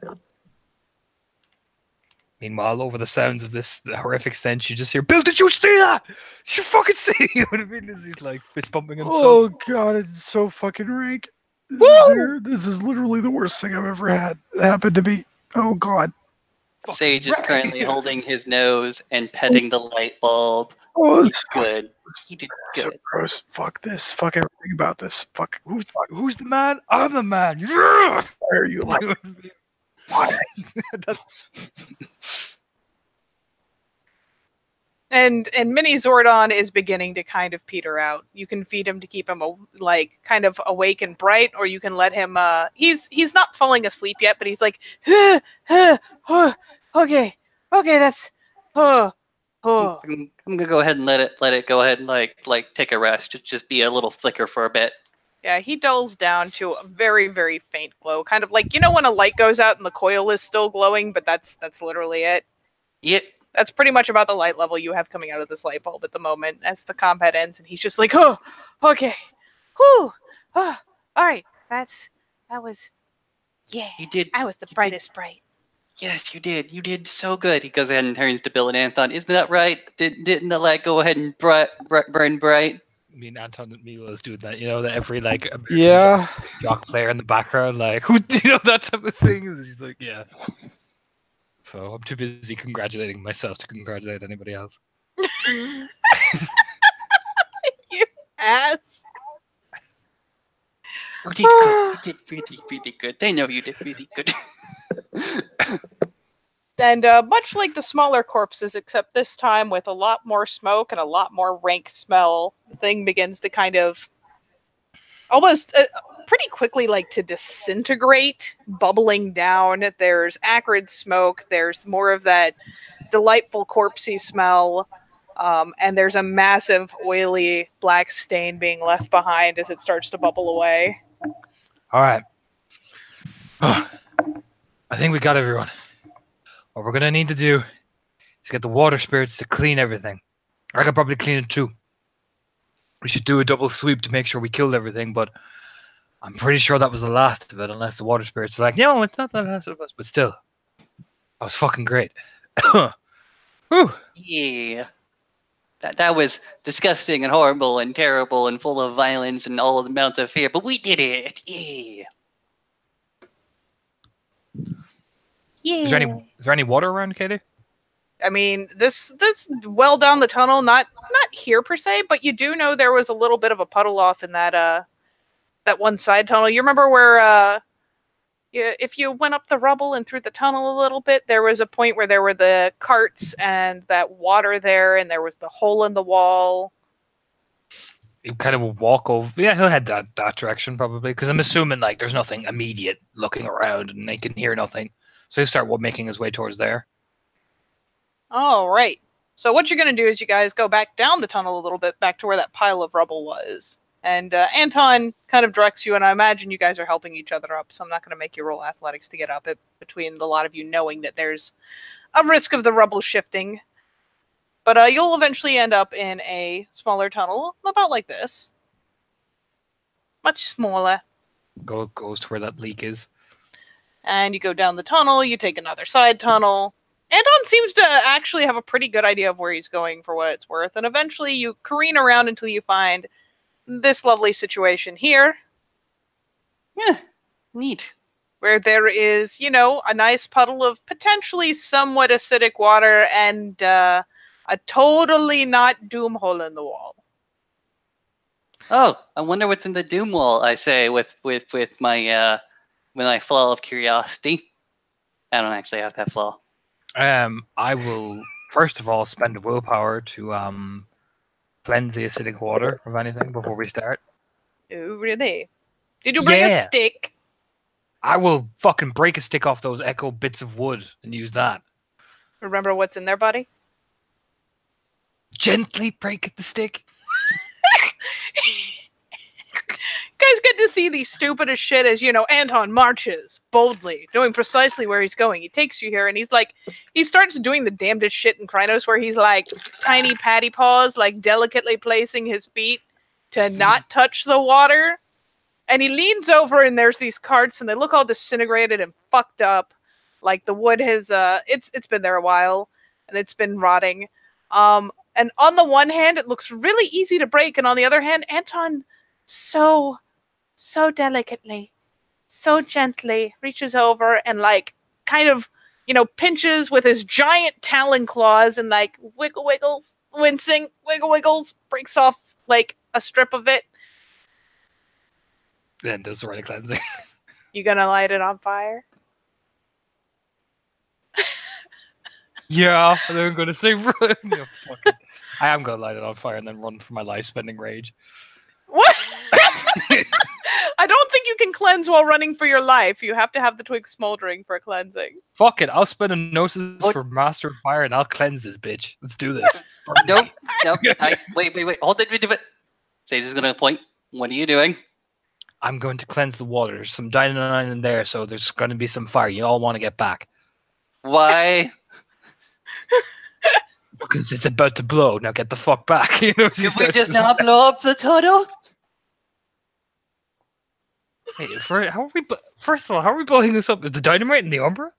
Meanwhile, over the sounds of this horrific stench, you just hear, Bill, did you see that? Did you fucking see? You know what I mean? As he's fist bumping himself. Oh god, it's so fucking rank. This is literally the worst thing I've ever had happen to me. Oh god. Sage is currently holding his nose and petting the light bulb. Oh, He's good. He did so good. gross. Fuck this. Fuck everything about this. Fuck. Who's the man? I'm the man. Why are you like? Why? And Mini Zordon is beginning to kind of peter out. You can feed him to keep him kind of awake and bright, or you can let him. He's not falling asleep yet, but he's like, okay, that's I'm gonna go ahead and let it go ahead and take a rest. Just be a little flicker for a bit. Yeah, he dulls down to a very, very faint glow. Kind of like, when a light goes out and the coil is still glowing, but that's literally it. Yep. That's pretty much about the light level you have coming out of this light bulb at the moment as the combat ends, and he's just like, oh, okay. Whew. Oh, all right. That was, yeah. You did. I was the brightest bright. Yes, you did. You did so good. He goes ahead and turns to Bill and Anton. Isn't that right? Didn't the light go ahead and burn bright? I mean, Anton and me was doing that, that every American Yeah. jock player in the background, who, that type of thing. And she's like, yeah. So I'm too busy congratulating myself to congratulate anybody else. You ass. You did good. You did really, really good. They know you did really good. And much like the smaller corpses, except this time with a lot more smoke and a lot more rank smell, the thing begins to kind of almost pretty quickly to disintegrate, bubbling down. There's acrid smoke. There's more of that delightful corpsey smell. And there's a massive oily black stain being left behind as it starts to bubble away. All right. I think we got everyone. What we're going to need to do is get the water spirits to clean everything. I could probably clean it too. We should do a double sweep to make sure we killed everything, but I'm pretty sure that was the last of it, unless the water spirits are like, no, it's not the last of us. But still, that was fucking great. Whew. Yeah. That was disgusting and horrible and terrible and full of violence and all the amounts of fear, but we did it. Yeah. Yeah. Is there any water around, Katie? I mean, this well down the tunnel, not here per se, but you do know there was a little bit of a puddle off in that one side tunnel. You remember where if you went up the rubble and through the tunnel a little bit, there was a point where there were the carts and that water there, and there was the hole in the wall. You kind of walk over. Yeah, he'll head that direction probably, because I'm assuming there's nothing immediate looking around and they can hear nothing. So he'll start making his way towards there. All right. So what you're going to do is you guys go back down the tunnel a little bit, back to where that pile of rubble was. And Anton kind of directs you, and I imagine you guys are helping each other up, so I'm not going to make you roll athletics to get up it between the lot of you knowing that there's a risk of the rubble shifting. But you'll eventually end up in a smaller tunnel, about like this. Much smaller. Goes to where that leak is. And you go down the tunnel, you take another side tunnel. Anton seems to actually have a pretty good idea of where he's going for what it's worth, and eventually you careen around until you find this lovely situation here. Yeah, neat. Where there is, you know, a nice puddle of potentially somewhat acidic water and a totally not doom hole in the wall. Oh, I wonder what's in the doom wall, I say with my flaw of curiosity. I don't actually have that flaw. I will first of all spend a willpower to cleanse the acidic water of anything before we start. Oh, really? Did you bring a Yeah. stick? I will fucking break a stick off those echo bits of wood and use that. Remember what's in there, buddy? Gently break the stick. You guys get to see the stupidest shit as, you know, Anton marches boldly, knowing precisely where he's going. He takes you here and he's like, he starts doing the damnedest shit in Krynos where he's like tiny patty paws, like delicately placing his feet to not touch the water. And he leans over and there's these carts and they look all disintegrated and fucked up. Like the wood has, it's been there a while and it's been rotting. And on the one hand, it looks really easy to break. And on the other hand, Anton so delicately, so gently reaches over and like kind of, you know, pinches with his giant talon claws and like wiggles, wincing, wiggles, breaks off like a strip of it. Then does the right cleansing. You gonna light it on fire? Yeah, and then I'm gonna say run. Yeah, fuck it. I am gonna light it on fire and then run for my life, spending rage. What? I don't think you can cleanse while running for your life. You have to have the twig smoldering for cleansing. Fuck it, I'll spend a gnosis What? for Master of Fire and I'll cleanse this bitch. Let's do this. Nope. Wait. Hold it. Say this is gonna point. What are you doing? I'm going to cleanse the water. There's some dynamite in there, so there's going to be some fire. You all want to get back. Why? Because it's about to blow. Now get the fuck back. You know, Did we just not blow up the tunnel? Hey, first of all, how are we blowing this up? Is the dynamite in the Umbra?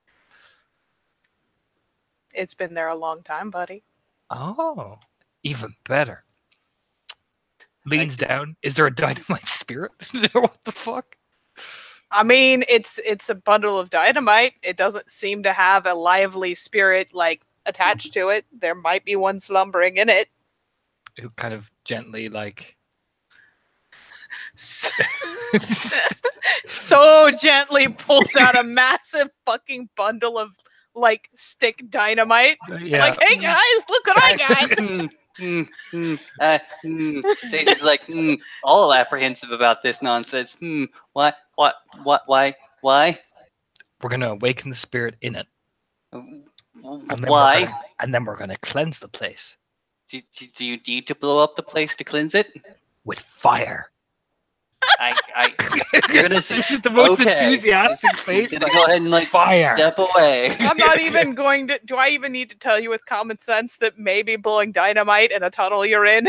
It's been there a long time, buddy. Oh, even better. Leans down. Is there a dynamite spirit? What the fuck? I mean, it's a bundle of dynamite. It doesn't seem to have a lively spirit like attached to it. There might be one slumbering in it. Who kind of gently like so gently pulls out a massive fucking bundle of like stick dynamite. yeah. Like, hey guys, look what I got. Satan's like, all apprehensive about this nonsense. Why? We're gonna awaken the spirit in it. Why? And then we're gonna cleanse the place Do you need to blow up the place to cleanse it? with fire. You're gonna say, This is the most okay. enthusiastic face. You're gonna go ahead and like Fire. step away. I'm not even going to. Do I even need to tell you with common sense that maybe blowing dynamite in a tunnel you're in?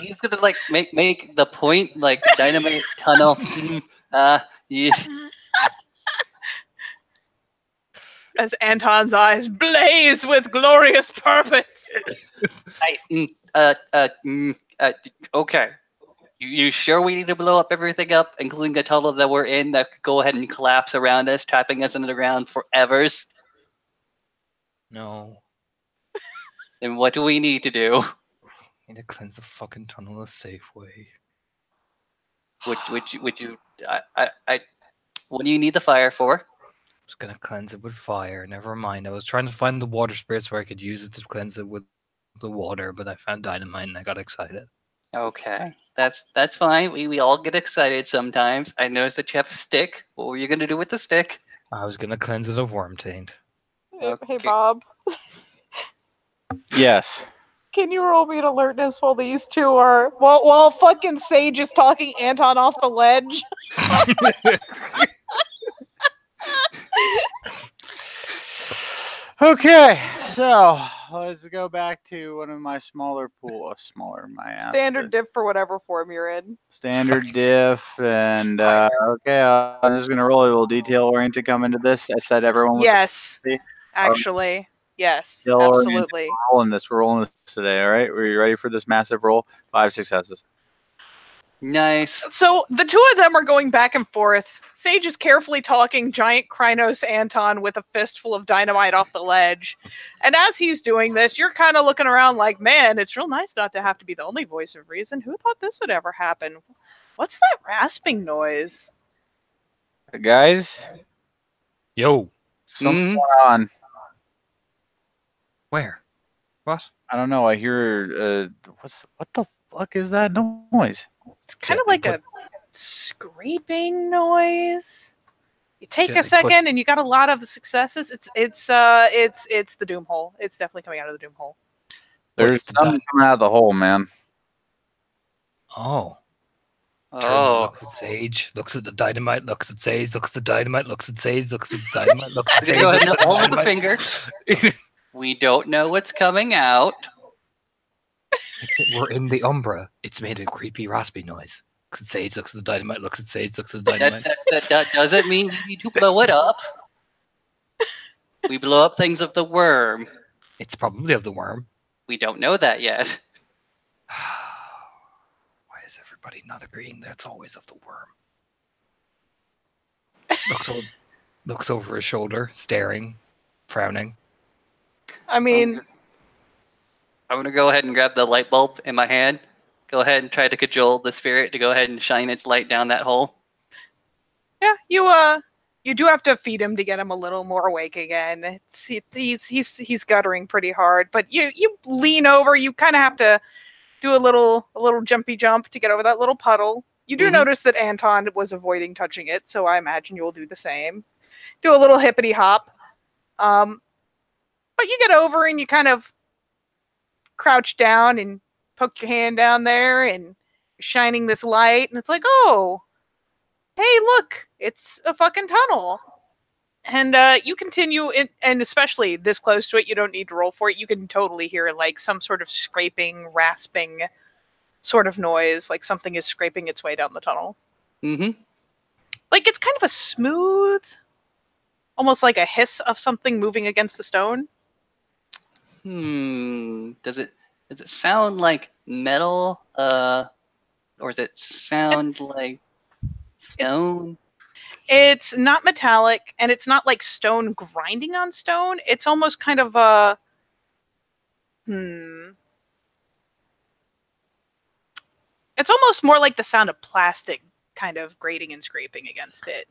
He's gonna like make the point like dynamite tunnel. Yeah. As Anton's eyes blaze with glorious purpose. Okay. You sure we need to blow up everything up, including the tunnel that we're in that could go ahead and collapse around us, trapping us underground forevers? No. Then what do we need to do? Need to cleanse the fucking tunnel a safe way. Would you? What do you need the fire for? I was gonna cleanse it with fire. Never mind. I was trying to find the water spirits where I could use it to cleanse it with the water, but I found dynamite and I got excited. Okay, that's fine. We all get excited sometimes. I noticed that you have a stick. What were you gonna do with the stick? I was gonna cleanse it of worm taint. Hey, Okay. Bob. Yes. Can you roll me an alertness while these two are while fucking Sage is talking Anton off the ledge? Okay, so let's go back to one of my my Standard diff for whatever form you're in. standard diff, and okay, I'm just gonna roll a little detail oriented come into this. I said everyone was Yes, see? actually, yes, Detail oriented. absolutely. rolling this. We're rolling this today. All right, are you ready for this massive roll? 5 successes. Nice. So the two of them are going back and forth. Sage is carefully talking giant Krynos Anton with a fistful of dynamite off the ledge. And as he's doing this, you're kind of looking around like, man, it's real nice not to have to be the only voice of reason. Who thought this would ever happen? What's that rasping noise? Guys, Yo, something Mhm. going on. where? What? I don't know. I hear what the fuck is that noise? It's kind of Gently like a scraping noise. You take a Gently second and you got a lot of successes. It's the doom hole. It's definitely coming out of the doom hole. There's the something coming out of the hole, man. Oh. Turns, Oh. looks at Sage, looks at the dynamite, looks at Sage, looks at the dynamite, looks at Sage, looks at the dynamite, looks at We're Sage. gonna go ahead looks and at hold the dynamite. finger. We don't know what's coming out. We're in the Umbra. It's made a creepy, raspy noise. Looks at Sage, looks at the dynamite, looks at Sage, looks at the That, dynamite. that doesn't mean you need to blow it up. We blow up things of the worm. It's probably of the worm. We don't know that yet. Why is everybody not agreeing that it's always of the worm? Looks over his shoulder, staring, frowning. I mean, I'm gonna go ahead and grab the light bulb in my hand. Go ahead and try to cajole the spirit to go ahead and shine its light down that hole. yeah, you do have to feed him to get him a little more awake again. He's guttering pretty hard, but you lean over. You kind of have to do a little jumpy jump to get over that little puddle. You do Mhm. notice that Anton was avoiding touching it, so I imagine you will do the same. Do a little hippity hop, but you get over and you kind of crouch down and poke your hand down there and you're shining this light, and it's like, oh, hey, look, it's a fucking tunnel. And you continue, and especially this close to it, you don't need to roll for it. You can totally hear like some sort of scraping, rasping sort of noise, like something is scraping its way down the tunnel. Mm-hmm. Like it's kind of a smooth, almost like a hiss of something moving against the stone. Does it sound like metal? Or does it sound It's- like stone? It's not metallic, and it's not like stone grinding on stone. It's almost kind of a It's almost more like the sound of plastic kind of grating and scraping against it.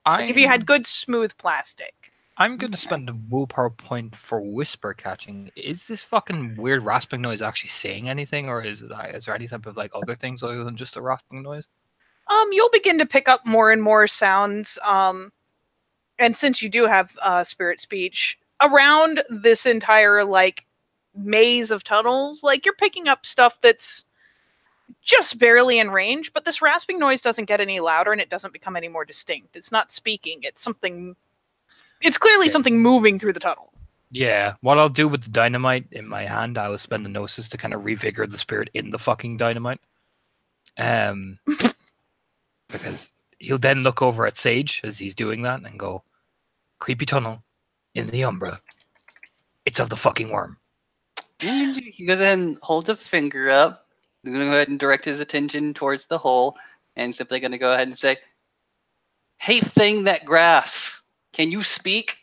Like if you had good smooth plastic. I'm gonna spend a willpower point for whisper catching. Is this fucking weird rasping noise actually saying anything, or is there any type of like other things other than just a rasping noise? You'll begin to pick up more and more sounds. And since you do have spirit speech around this entire like maze of tunnels, like you're picking up stuff that's just barely in range, but this rasping noise doesn't get any louder and it doesn't become any more distinct. It's not speaking, it's something. It's clearly something moving through the tunnel. Yeah, what I'll do with the dynamite in my hand, I will spend a gnosis to kind of revigor the spirit in the fucking dynamite. Because he'll then look over at Sage as he's doing that and go, creepy tunnel in the Umbra. It's of the fucking worm. He goes ahead and holds a finger up. He's going to go ahead and direct his attention towards the hole and simply going to go ahead and say, "Hey, thing that grasps, can you speak?"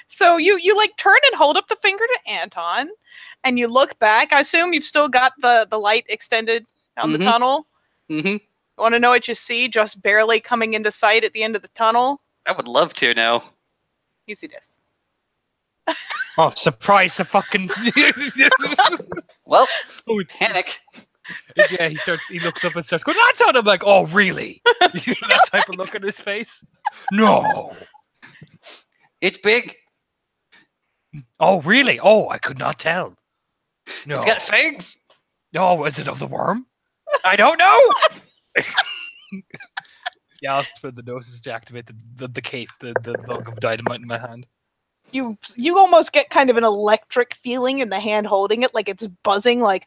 So you like turn and hold up the finger to Anton, and you look back. I assume you've still got the light extended down the tunnel. Mm-hmm. You want to know what you see just barely coming into sight at the end of the tunnel? I would love to know. You see this. Oh, surprise! A fucking Well, panic. Yeah, he looks up and starts going, Anton! I'm like, oh, really? You know that type of look on his face? No. It's big. Oh, really? Oh, I could not tell. No. It's got fangs. No, is it of the worm? I don't know. Yeah, I'll spin the noses to activate the case, the log of dynamite in my hand. You almost get kind of an electric feeling in the hand holding it, like it's buzzing, like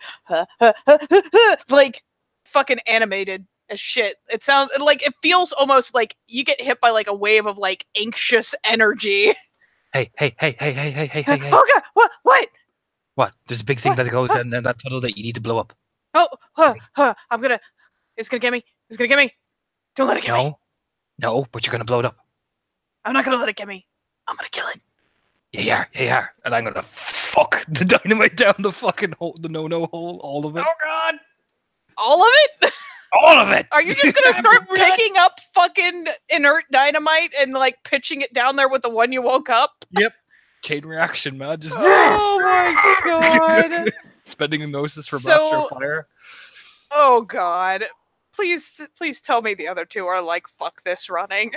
like fucking animated as shit. It sounds like it feels almost like you get hit by like a wave of like anxious energy. Hey. Oh god, what? What? There's a big thing What? that goes in that tunnel that you need to blow up. Oh, it's gonna get me. Don't let it get me. No, but you're gonna blow it up. I'm not gonna let it get me. I'm gonna kill it. Yeah, you are. And I'm gonna fuck the dynamite down the fucking hole, the no hole, all of it. Oh god. All of it? All of it! Are you just gonna start picking up fucking inert dynamite and like pitching it down there with the one you woke up? Yep. Chain reaction, man. Just Oh my god. spending a gnosis for So- Master of Fire. Oh god. Please tell me the other two are like, fuck this running.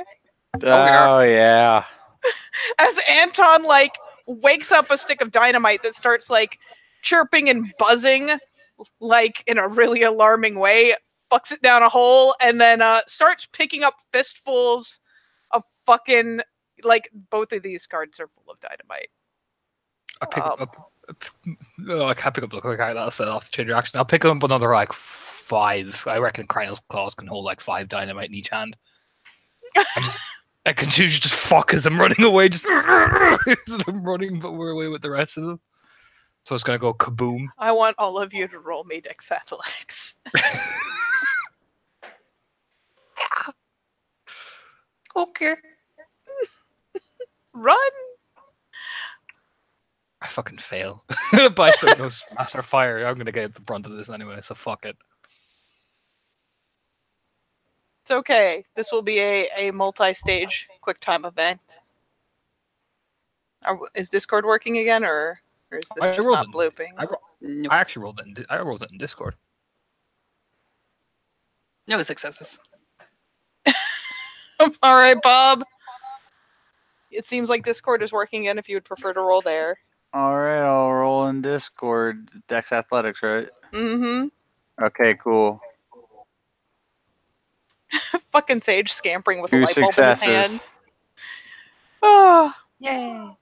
Oh yeah. As Anton like wakes up a stick of dynamite that starts like chirping and buzzing like in a really alarming way, fucks it down a hole, and then starts picking up fistfuls of fucking like both of these cards are full of dynamite. I pick up. I can't pick up the quick that'll set off the chain reaction. I'll pick up another like 5. I reckon Cranial's claws can hold like 5 dynamite in each hand. I can choose just fuck as I'm running away, just as I'm running, but we're away with the rest of them. So it's gonna go kaboom. I want all of you to roll me Dex Athletics. Okay. Run! I fucking fail. But I spent no Master Fire. I'm gonna get the brunt of this anyway, so fuck it. It's okay. This will be a multi-stage quick time event. Is Discord working again, or is this I just rolled not it. blooping? No, I actually rolled it. I rolled it in Discord. no successes. All right, Bob. It seems like Discord is working again. If you would prefer to roll there. All right, I'll roll in Discord. Dex Athletics, right? Mm-hmm. Okay, cool. Fucking Sage scampering with a 2 light bulb in his successes. hand. Oh. Yay.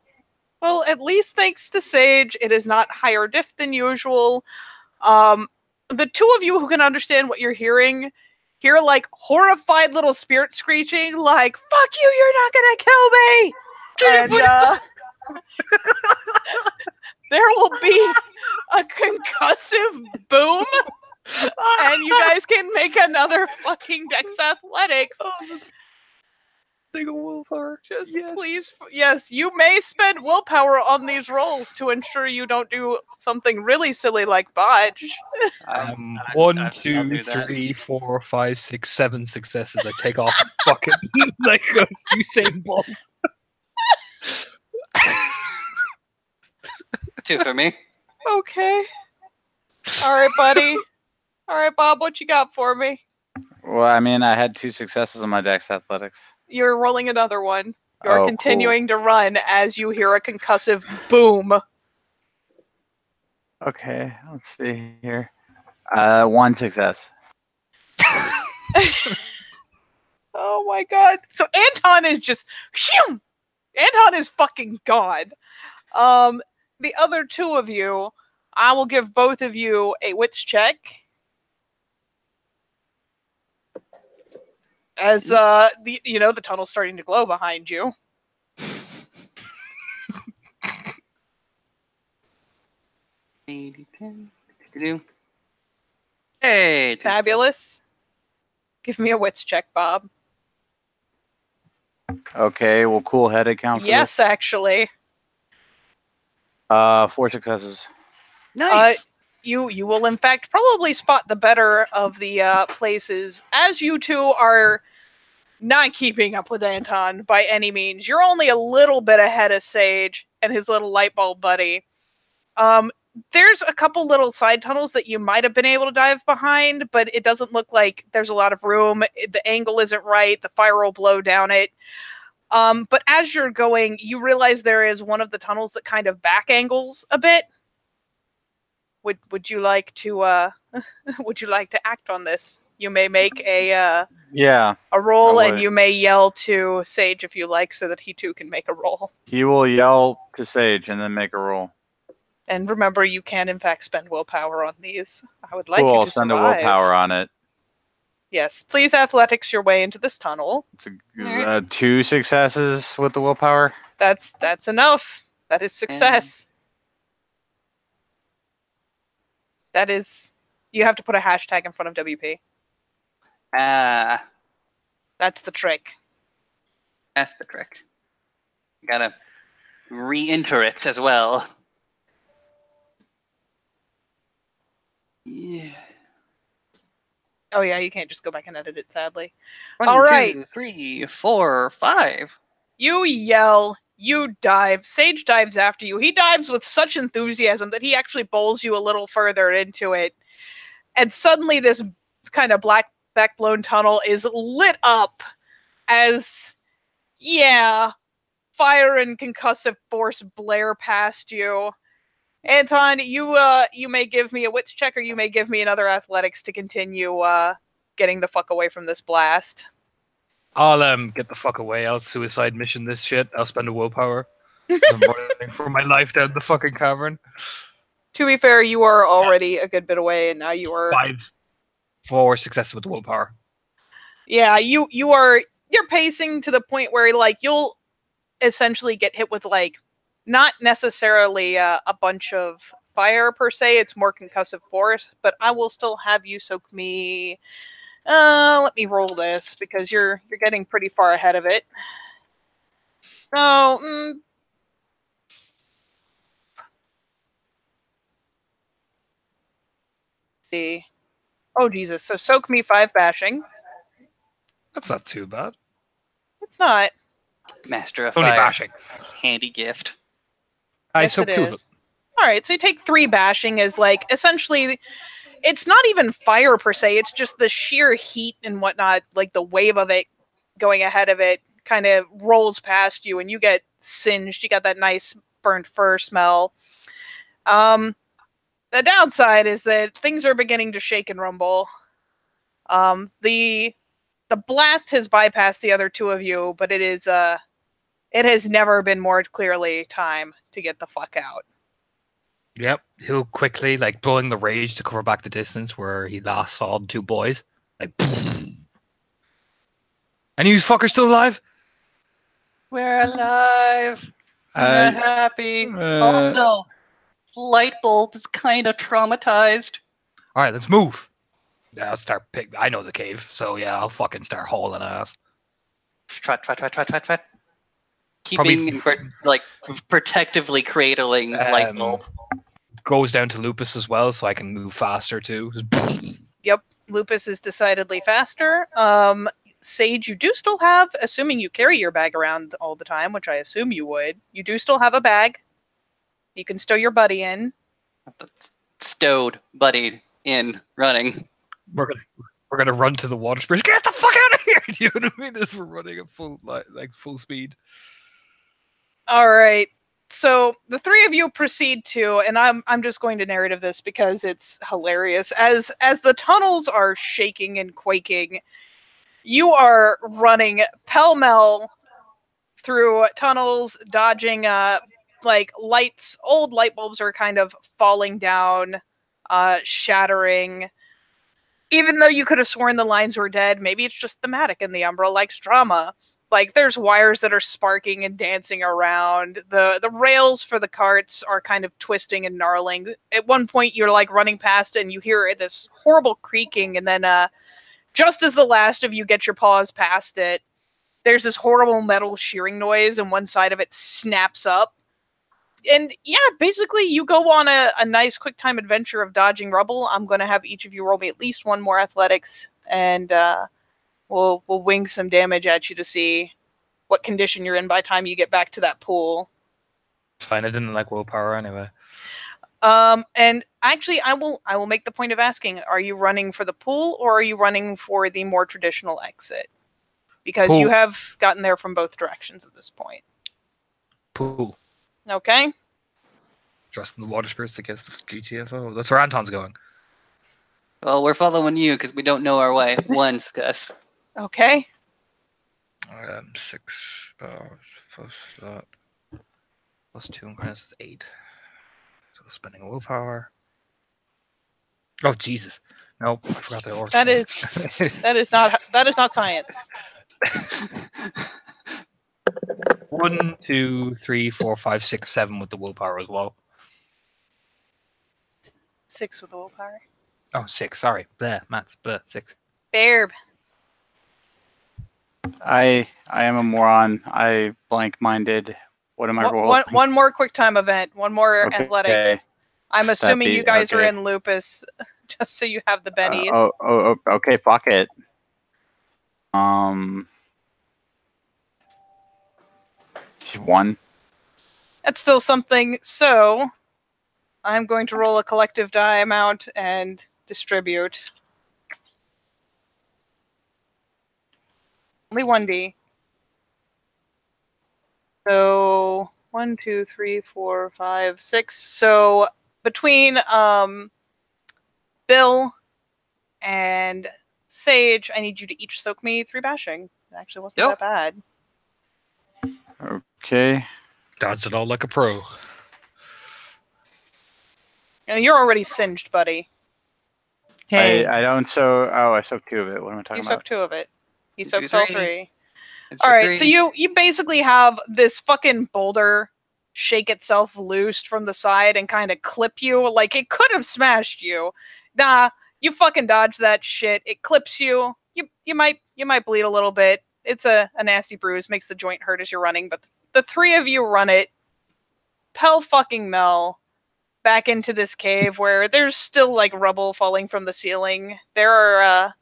Well, at least thanks to Sage, it is not higher diff than usual. The two of you who can understand what you're hearing hear like horrified little spirit screeching, like "Fuck you! You're not gonna kill me!" And there will be a concussive boom, and you guys can make another fucking Dex Athletics. Take a willpower. Just please, yes, you may spend willpower on these rolls to ensure you don't do something really silly like botch. One, I'll two, do that. 3, 4, 5, 6, 7 successes. I take off fucking like Usain Bolt. 2 for me. Okay. All right, buddy. All right, Bob, what you got for me? Well, I mean, I had 2 successes on my Dex Athletics. You're rolling another one. You're Oh, continuing to run as you hear a concussive boom. Okay, let's see here. 1 success. Oh my god. So Anton is just phew! Anton is fucking gone. The other two of you, I will give both of you a wits check. As the tunnel's starting to glow behind you. Hey, 2 Fabulous. Give me a wits check, Bob. Okay, will cool headed count for Yes, actually. this? 4 successes. Nice. You will in fact probably spot the better of the places, as you two are not keeping up with Anton by any means. You're only a little bit ahead of Sage and his little light bulb buddy. there's a couple little side tunnels that you might have been able to dive behind, but it doesn't look like there's a lot of room. The angle isn't right. The fire will blow down it. But as you're going, you realize there is one of the tunnels that kind of back angles a bit. Would you like to would you like to act on this? You may make a roll, and you may yell to Sage if you like, so that he too can make a roll. He will yell to Sage and then make a roll. And remember, you can in fact spend willpower on these. I would like Cool, you I'll to spend a survive. willpower on it. Yes, please athletics your way into this tunnel. It's 2 successes with the willpower. That's enough. That is success. That is. You have to put a hashtag in front of WP. That's the trick. That's the trick. You gotta re-enter it as well. Yeah. Oh yeah, you can't just go back and edit it, sadly. 1, All right. 2, 3, 4, 5. You yell, you dive, Sage dives after you. He dives with such enthusiasm that he actually bowls you a little further into it. And suddenly this kind of black backblown tunnel is lit up as, fire and concussive force blare past you. Anton, you may give me a wits check, or you may give me another athletics to continue getting the fuck away from this blast. I'll get the fuck away. I'll suicide mission this shit. I'll spend a willpower. I'm running for my life down the fucking cavern. To be fair, you are already a good bit away, and now you are 4 successes with the willpower. Yeah, you're pacing to the point where like you'll essentially get hit with like not necessarily a bunch of fire per se. It's more concussive force, but I will still have you soak me. Let me roll this because you're getting pretty far ahead of it. So, see. Oh Jesus! So soak me 5 bashing. That's not too bad. It's not. Master of Only Fire. bashing. Handy gift. I Yes, soak it 2 of is. it. All right, so you take 3 bashing as like essentially, it's not even fire per se. It's just the sheer heat and whatnot, like the wave of it going ahead of it kind of rolls past you, and you get singed. You got that nice burnt fur smell. The downside is that things are beginning to shake and rumble. The blast has bypassed the other 2 of you, but it has never been more clearly time to get the fuck out. Yep. He'll quickly, like, blowing the rage to cover back the distance where he last saw the 2 boys. Like, and you fuckers still alive? We're alive. I'm not happy. Also, Lightbulb is kind of traumatized. All right, let's move. Yeah, I'll start I know the cave, so yeah, I'll fucking start hauling ass. Trot. Keeping, protectively cradling Lightbulb. Goes down to Lupus as well, so I can move faster too. Yep, Lupus is decidedly faster. Sage, you do still have, assuming you carry your bag around all the time, which I assume you would, you do still have a bag. You can stow your buddy in. Stowed, buddied, in, running. We're gonna run to the water springs. Get the fuck out of here! Do you know what I mean? As we're running at full speed. All right. So the 3 of you proceed to, and I'm just going to narrative this because it's hilarious. As the tunnels are shaking and quaking, you are running pell-mell through tunnels, dodging like lights. Old light bulbs are kind of falling down, shattering. Even though you could have sworn the lines were dead, maybe it's just thematic and the Umbra likes drama. Like, there's wires that are sparking and dancing around. The rails for the carts are kind of twisting and gnarling. At one point, you're, like, running past and you hear this horrible creaking, and then just as the last of you get your paws past it, there's this horrible metal shearing noise, and one side of it snaps up. And, yeah, basically, you go on a nice quick-time adventure of dodging rubble. I'm going to have each of you roll me at least 1 more athletics, and We'll wing some damage at you to see what condition you're in by the time you get back to that pool. Fine, I didn't like willpower anyway. And actually, I will make the point of asking: are you running for the pool, or are you running for the more traditional exit? Because you Pool. have gotten there from both directions at this point. Pool. Okay. Trusting the water spirits against the GTFO. That's where Anton's going. Well, we're following you because we don't know our way. Once, Gus. Okay. 6 plus that. Plus 2 minus is 8. So spending a willpower. Oh Jesus! Nope, I forgot the orc. That is not science. 1, 2, 3, 4, 5, 6, 7 with the willpower as well. 6 with the willpower. Oh, 6. Sorry. Bleh, maths. Bleh, 6. Barb. I am a moron. I blank-minded. What am I rolling? One more quick time event. One more Okay. athletics. I'm assuming you guys are okay. in lupus, just so you have the bennies. Okay, fuck it. 1. That's still something. So I'm going to roll a collective die amount and distribute. Only 1d. So 1, 2, 3, 4, 5, 6. So between Bill and Sage, I need you to each soak me 3 bashing. It actually wasn't that bad. Okay. Dodged it all like a pro. You're already singed, buddy. I don't so. Oh, I soaked 2 of it. What am I talking You about? soaked 2 of it. He Do soaks all 3. 3. It's All for right, 3. so you basically have this fucking boulder shake itself loose from the side and kind of clip you. Like, it could have smashed you. Nah, you fucking dodge that shit. It clips you. You might bleed a little bit. It's a nasty bruise, makes the joint hurt as you're running, but the 3 of you run it pell fucking mell back into this cave where there's still like rubble falling from the ceiling. There are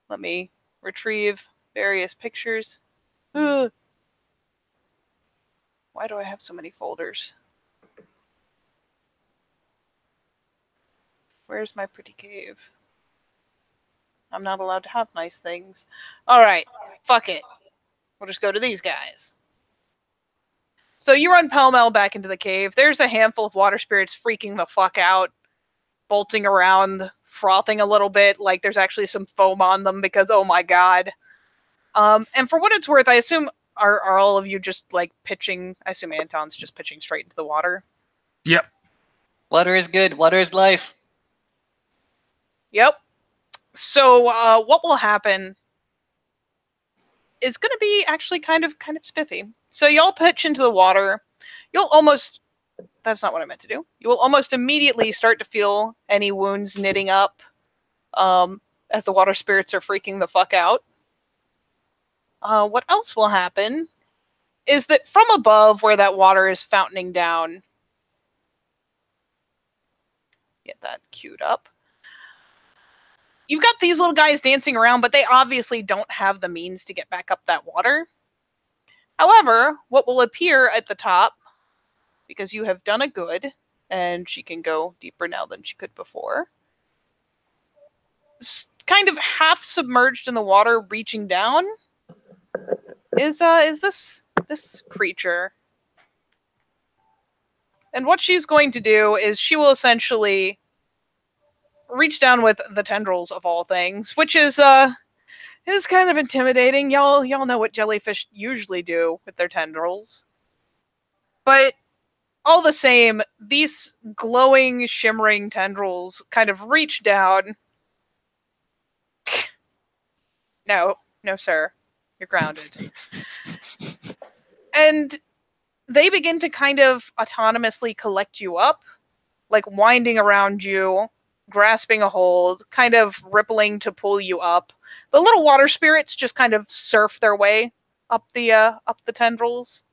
let me retrieve various pictures. Ugh. Why do I have so many folders? Where's my pretty cave? I'm not allowed to have nice things. Alright, fuck it. We'll just go to these guys. So you run pell-mell back into the cave. There's a handful of water spirits freaking the fuck out, bolting around, frothing a little bit, like there's actually some foam on them because, oh my god. And for what it's worth, I assume, are all of you just, like, pitching? I assume Anton's just pitching straight into the water. Yep. Water is good. Water is life. Yep. So what will happen is going to be actually kind of spiffy. So y'all pitch into the water. You'll almost... That's not what I meant to do. You will almost immediately start to feel any wounds knitting up as the water spirits are freaking the fuck out. What else will happen is that from above where that water is fountaining down... Get that queued up. You've got these little guys dancing around, but they obviously don't have the means to get back up that water. However, what will appear at the top, because you have done a good, and she can go deeper now than she could before, kind of half submerged in the water, reaching down, is this creature. And what she's going to do is she will essentially reach down with the tendrils of all things, which is kind of intimidating. Y'all know what jellyfish usually do with their tendrils. But all the same, these glowing, shimmering tendrils kind of reach down. No, sir. You're grounded. And they begin to kind of autonomously collect you up, like winding around you, grasping a hold, kind of rippling to pull you up. The little water spirits just kind of surf their way up the tendrils.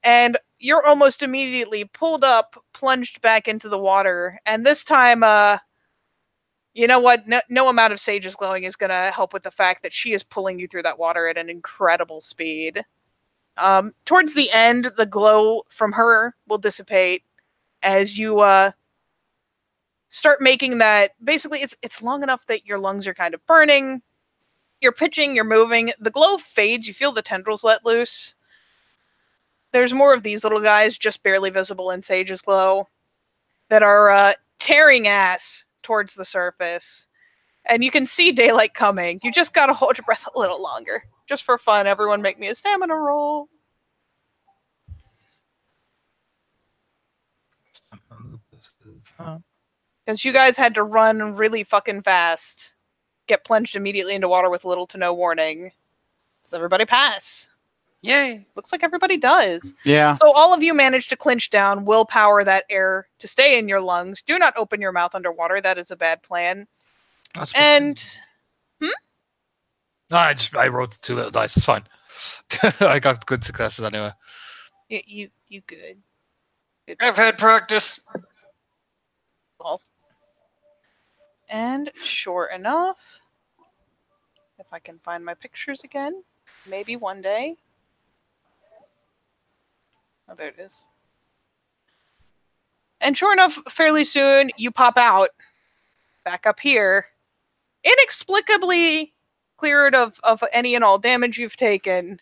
And you're almost immediately pulled up, plunged back into the water. And this time, you know what? No amount of Sage's glowing is going to help with the fact that she is pulling you through that water at an incredible speed. Towards the end, the glow from her will dissipate, as you start making that. Basically, it's long enough that your lungs are kind of burning. You're pitching, you're moving. The glow fades. You feel the tendrils let loose. There's more of these little guys, just barely visible in Sage's glow, that are tearing ass towards the surface. And you can see daylight coming. You just gotta hold your breath a little longer. Just for fun, everyone make me a stamina roll. Because you guys had to run really fucking fast. Get plunged immediately into water with little to no warning. Does everybody pass? Yay! Looks like everybody does. Yeah. So all of you managed to clinch down, willpower that air to stay in your lungs. Do not open your mouth underwater. That is a bad plan. And... No, I wrote the 2 little dice. It's fine. I got good successes anyway. You good. I've had practice. And sure enough, if I can find my pictures again, maybe one day. Oh, there it is. And sure enough, fairly soon, you pop out, back up here, inexplicably cleared of any and all damage you've taken,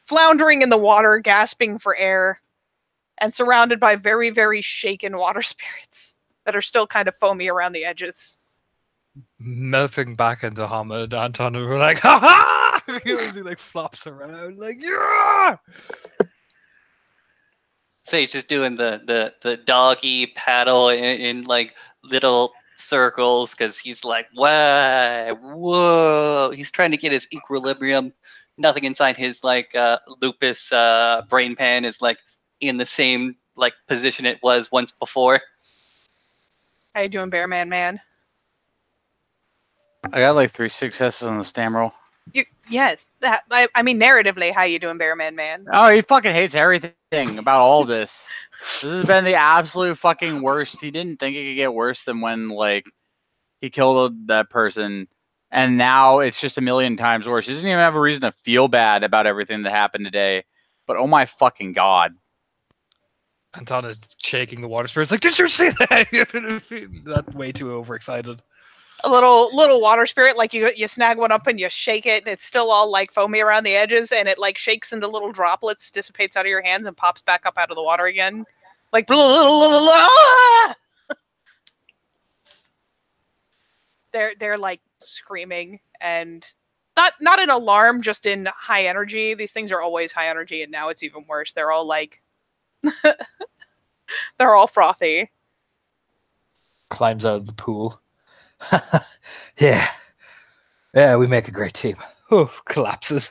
floundering in the water, gasping for air, and surrounded by very, very shaken water spirits that are still kind of foamy around the edges. Melting back into Hamid, Anton, and we're like, ha ha! He like flops around, like, yeah! Sage just doing the doggy paddle in like little circles because he's like, whoa. He's trying to get his equilibrium. Nothing inside his like lupus brain pan is like in the same like position it was once before. How you doing, Bear Man? I got like 3 successes on the stam roll. Yes, that I mean narratively, how you doing, Bear Man? Oh, he fucking hates everything about all this. This has been the absolute fucking worst. He didn't think it could get worse than when like he killed that person, and now it's just a million times worse. He doesn't even have a reason to feel bad about everything that happened today. But oh my fucking god. Anton is shaking the water spirits like, did you see that? That's way too overexcited. A little water spirit, like you snag one up and you shake it, and it's still all like foamy around the edges, and it like shakes into little droplets, dissipates out of your hands, and pops back up out of the water again, like blah, blah, blah, blah. They're like screaming, and not in alarm, just in high energy. These things are always high energy, and now it's even worse. They're all like they're all frothy. Climbs out of the pool. Yeah, we make a great team. Oh, collapses.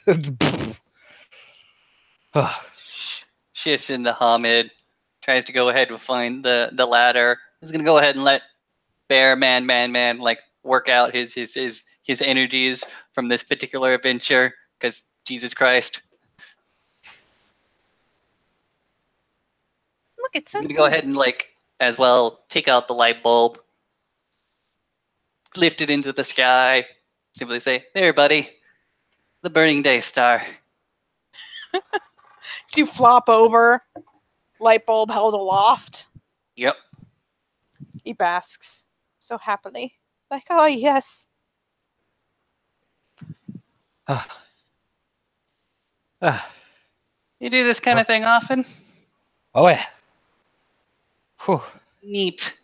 Shifts into Hamid, tries to go ahead and find the ladder. He's gonna go ahead and let Bear Man like work out his energies from this particular adventure, because Jesus Christ. Look, it says. I'm gonna go ahead and like as well take out the light bulb, lift it into the sky, simply say, "There, buddy, the burning day star." You flop over, light bulb held aloft. Yep. He basks so happily, like, oh yes. You do this kind of thing often? Oh yeah. Whew. Neat.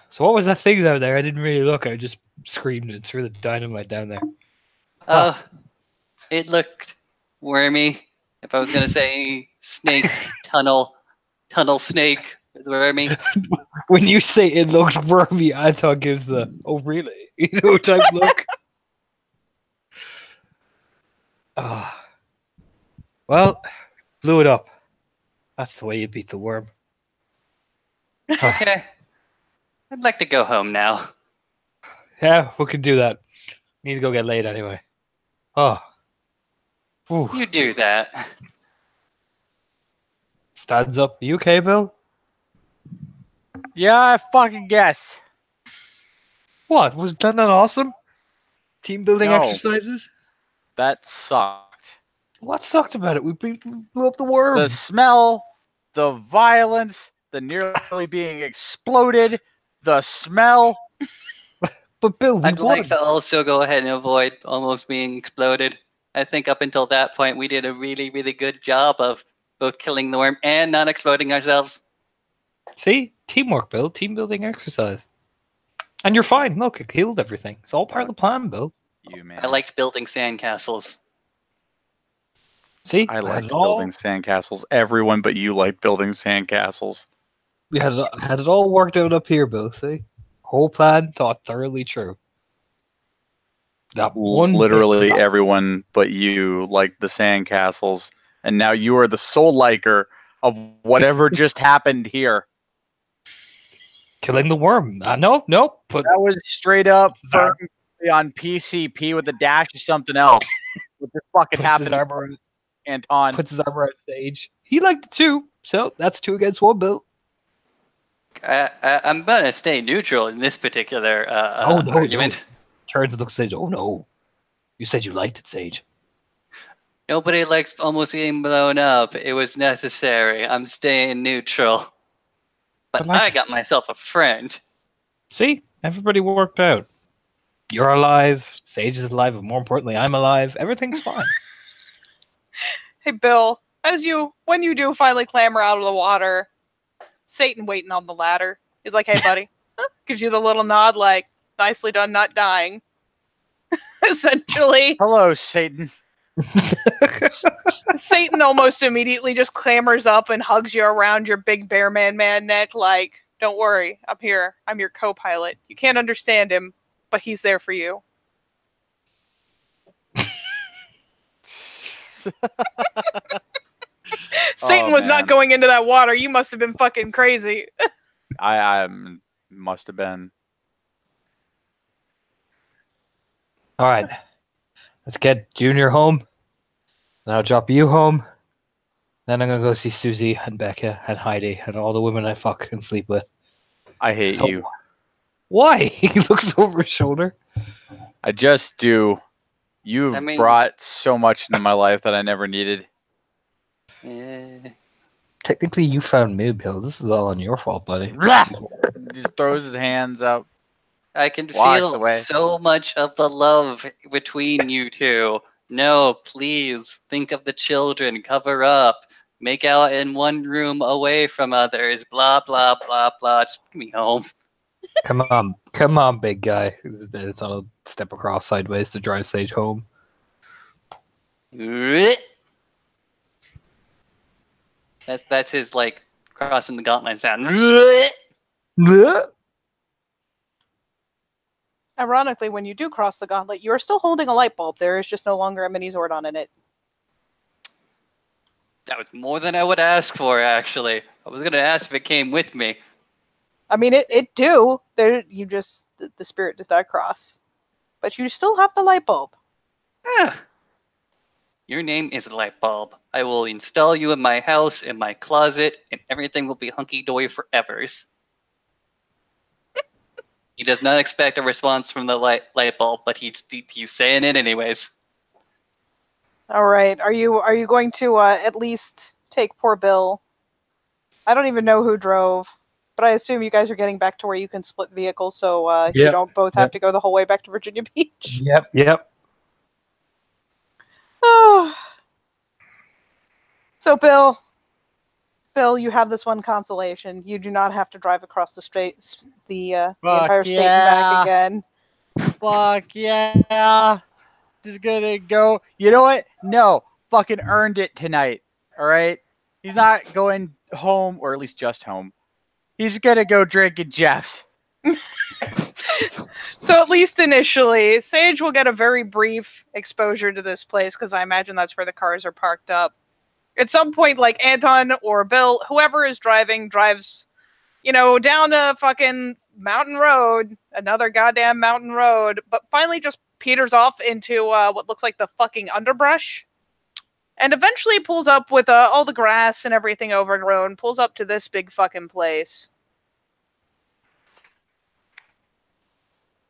So what was that thing down there? I didn't really look. I just screamed and threw the dynamite down there. Oh, it looked wormy. If I was gonna say snake, tunnel snake is wormy. When you say it looked wormy, Anton gives the "oh really?" type look. Well, blew it up. That's the way you beat the worm. Okay. I'd like to go home now. Yeah, we could do that. Need to go get laid anyway. Oh. Ooh. You do that. Stands up. You okay, Bill? Yeah, I fucking guess. What? Was that not awesome? Team building No. exercises? That sucked. What sucked about it? We blew up the worm. The smell, the violence, the nearly being exploded, the smell. But Bill, we I'd won. like to also go ahead and avoid almost being exploded. I think up until that point, we did a really, really good job of both killing the worm and not exploding ourselves. See? Teamwork, Bill. Team building exercise. And you're fine. Look, it healed everything. It's all part of the plan, Bill. You man. I liked building sandcastles. See? I had like it all- building sandcastles. Everyone but you like building sandcastles. We had it all worked out up here, Bill. See? Whole plan thought thoroughly true. That one Literally bit- everyone but you like the sandcastles, and now you are the sole liker of whatever just happened here. killing the worm. No. Put That was straight up Sorry. on PCP with a dash of something else. What the fucking puts his happened, armor Anton? puts his armor on stage. He liked it too. So that's 2 against 1, Bill. I'm gonna stay neutral in this particular Oh, no, argument. Turns and looks at Sage. Oh no. You said you liked it, Sage. Nobody likes almost getting blown up. It was necessary. I'm staying neutral. But like- I got myself a friend. See? Everybody worked out. You're alive. Sage is alive. And more importantly, I'm alive. Everything's fine. Hey, Bill, when you do finally clamber out of the water, Satan waiting on the ladder is like, "Hey, buddy," gives you the little nod, like, "Nicely done, not dying." Essentially, Hello, Satan. Satan almost immediately just clambers up and hugs you around your big bear man neck, like, "Don't worry, I'm here. I'm your co-pilot. You can't understand him, but he's there for you." Satan Oh, was not man. going into that water. You must have been fucking crazy. I must have been. All right. Let's get Junior home. Then I'll drop you home. Then I'm going to go see Susie and Becca and Heidi and all the women I fuck and sleep with. I hate So- you. Why? He looks over his shoulder. I just do. You've I mean- brought so much into my life that I never needed. Eh. Technically, you found me, Bill. This is all on your fault, buddy. Just throws his hands up. I can Walks feel away. so much of the love between you two. No, please think of the children. Cover up. Make out in one room away from others. Blah blah blah blah. Just get me home. Come on, big guy. It's on a step across sideways to drive Sage home. That's his like crossing the gauntlet sound. Ironically, when you do cross the gauntlet, you are still holding a light bulb. There is just no longer a mini Zordon in it. That was more than I would ask for, actually. I was gonna ask if it came with me. I mean, it do. There, the spirit does not cross, but you still have the light bulb. Ah. Your name is Lightbulb. I will install you in my house, in my closet, and everything will be hunky-dory forevers. He does not expect a response from the light bulb, but he's saying it anyways. All right, are you going to at least take poor Bill? I don't even know who drove, but I assume you guys are getting back to where you can split vehicles, so you Yep. don't both have to go the whole way back to Virginia Beach. Yep. So, Bill, you have this one consolation. You do not have to drive across the entire state and back again. Fuck yeah. Just gonna go. You know what? No. Fucking earned it tonight. All right? He's not going home, or at least just home. He's gonna go drink at Jeff's. So at least initially, Sage will get a very brief exposure to this place because I imagine that's where the cars are parked up. At some point, like Anton or Bill, whoever is driving, drives, down a fucking mountain road, another goddamn mountain road, but finally just peters off into what looks like the fucking underbrush. And eventually pulls up with all the grass and everything overgrown, pulls up to this big fucking place.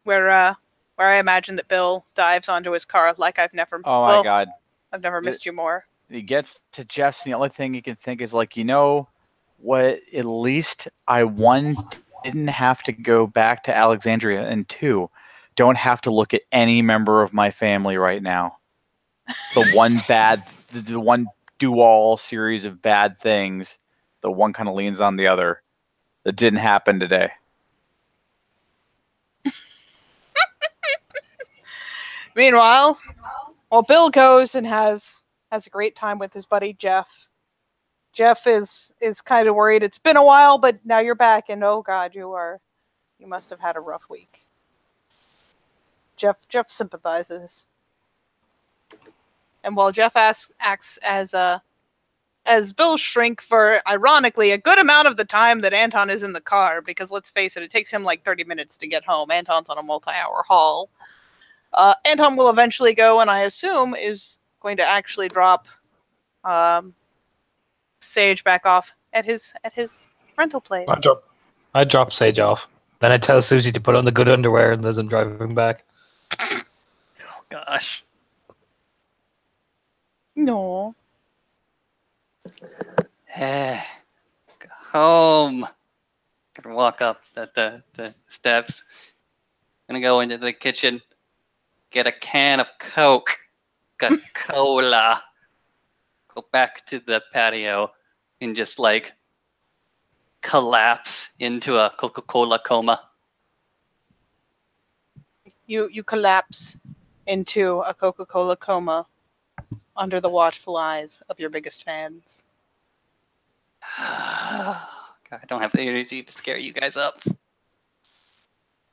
Where I imagine that Bill dives onto his car like I've never. Oh my god. I've never missed you more. He gets to Jeff's, and the only thing he can think is like, what at least I, one, didn't have to go back to Alexandria, and two, don't have to look at any member of my family right now. The one do-all series of bad things, the one kind of leans on the other. That didn't happen today. Meanwhile, Bill goes and has a great time with his buddy Jeff. Jeff is kind of worried. It's been a while, but now you're back, and oh god, you must have had a rough week. Jeff sympathizes. And while Jeff acts as Bill's shrink for, ironically, a good amount of the time that Anton is in the car, because let's face it takes him like 30 minutes to get home. Anton's on a multi-hour haul. Anton will eventually go, and I assume is going to actually drop Sage back off at his rental place. I drop Sage off. Then I tell Susie to put on the good underwear, and as I'm driving back. Oh gosh. No. Go home. Gonna walk up the steps. Gonna go into the kitchen. Get a can of Coke. Coca-Cola. Go back to the patio and just like collapse into a Coca-Cola coma. You collapse into a Coca-Cola coma under the watchful eyes of your biggest fans. God, I don't have the energy to scare you guys up.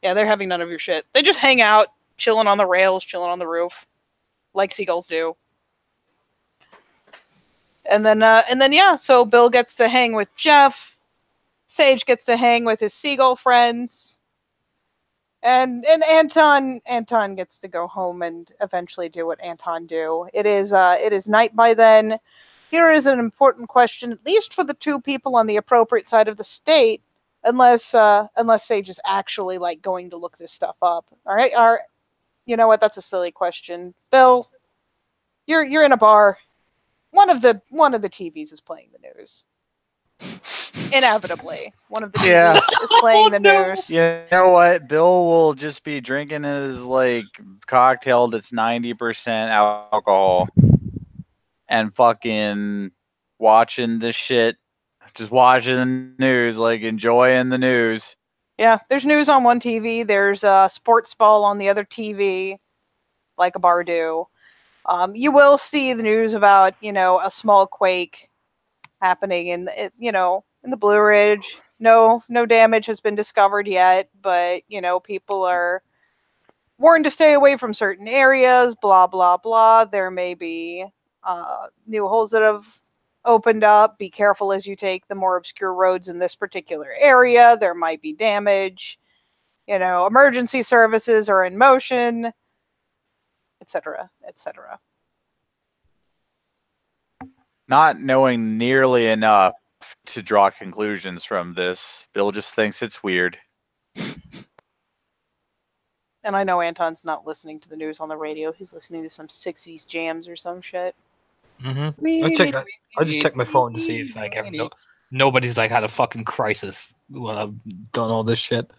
Yeah, they're having none of your shit. They just hang out, chilling on the rails, chilling on the roof, like seagulls do. And then yeah, so Bill gets to hang with Jeff. Sage gets to hang with his seagull friends. And Anton gets to go home and eventually do what Anton do. It is night by then. Here is an important question, at least for the two people on the appropriate side of the state, unless Sage is actually like going to look this stuff up. All right, you know what? That's a silly question. Bill, you're in a bar. One of the TVs is playing the news. Inevitably, one of the TVs is playing the news. You know what? Bill will just be drinking his like cocktail that's 90% alcohol and fucking watching this shit, just watching the news, like enjoying the news. Yeah, there's news on one TV. There's sports ball on the other TV, like a bar do. You will see the news about a small quake happening in the Blue Ridge. No damage has been discovered yet, but people are warned to stay away from certain areas. Blah blah blah. There may be new holes that have opened up. Be careful as you take the more obscure roads in this particular area. There might be damage. Emergency services are in motion, etc., etc. Not knowing nearly enough to draw conclusions from this, Bill just thinks it's weird. And I know Anton's not listening to the news on the radio. He's listening to some 60s jams or some shit. Mm-hmm. I just check my phone to see if nobody's like had a fucking crisis while I've done all this shit.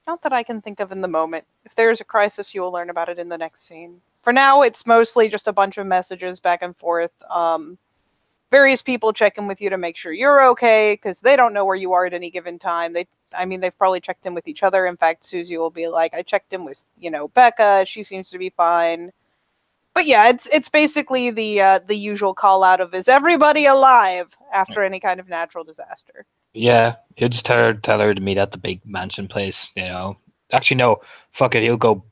Not that I can think of in the moment. If there's a crisis, you will learn about it in the next scene. For now, it's mostly just a bunch of messages back and forth. Various people checking with you to make sure you're okay, because they don't know where you are at any given time. They've probably checked in with each other. In fact, Susie will be like, I checked in with, Becca. She seems to be fine. But yeah, it's basically the usual call out of, is everybody alive after any kind of natural disaster? Yeah, he'll just tell her to meet at the big mansion place, Actually, no, fuck it. He'll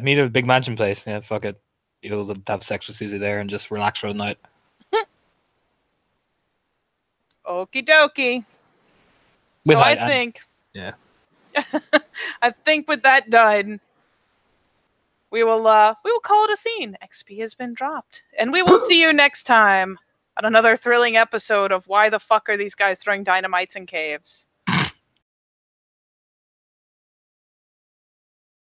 meet at a big mansion place. Yeah, fuck it. He'll have sex with Susie there and just relax for the night. Okie dokie. So I think... Yeah. I think with that done, we will call it a scene. XP has been dropped. And we will see you next time on another thrilling episode of Why the Fuck Are These Guys Throwing Dynamites in Caves?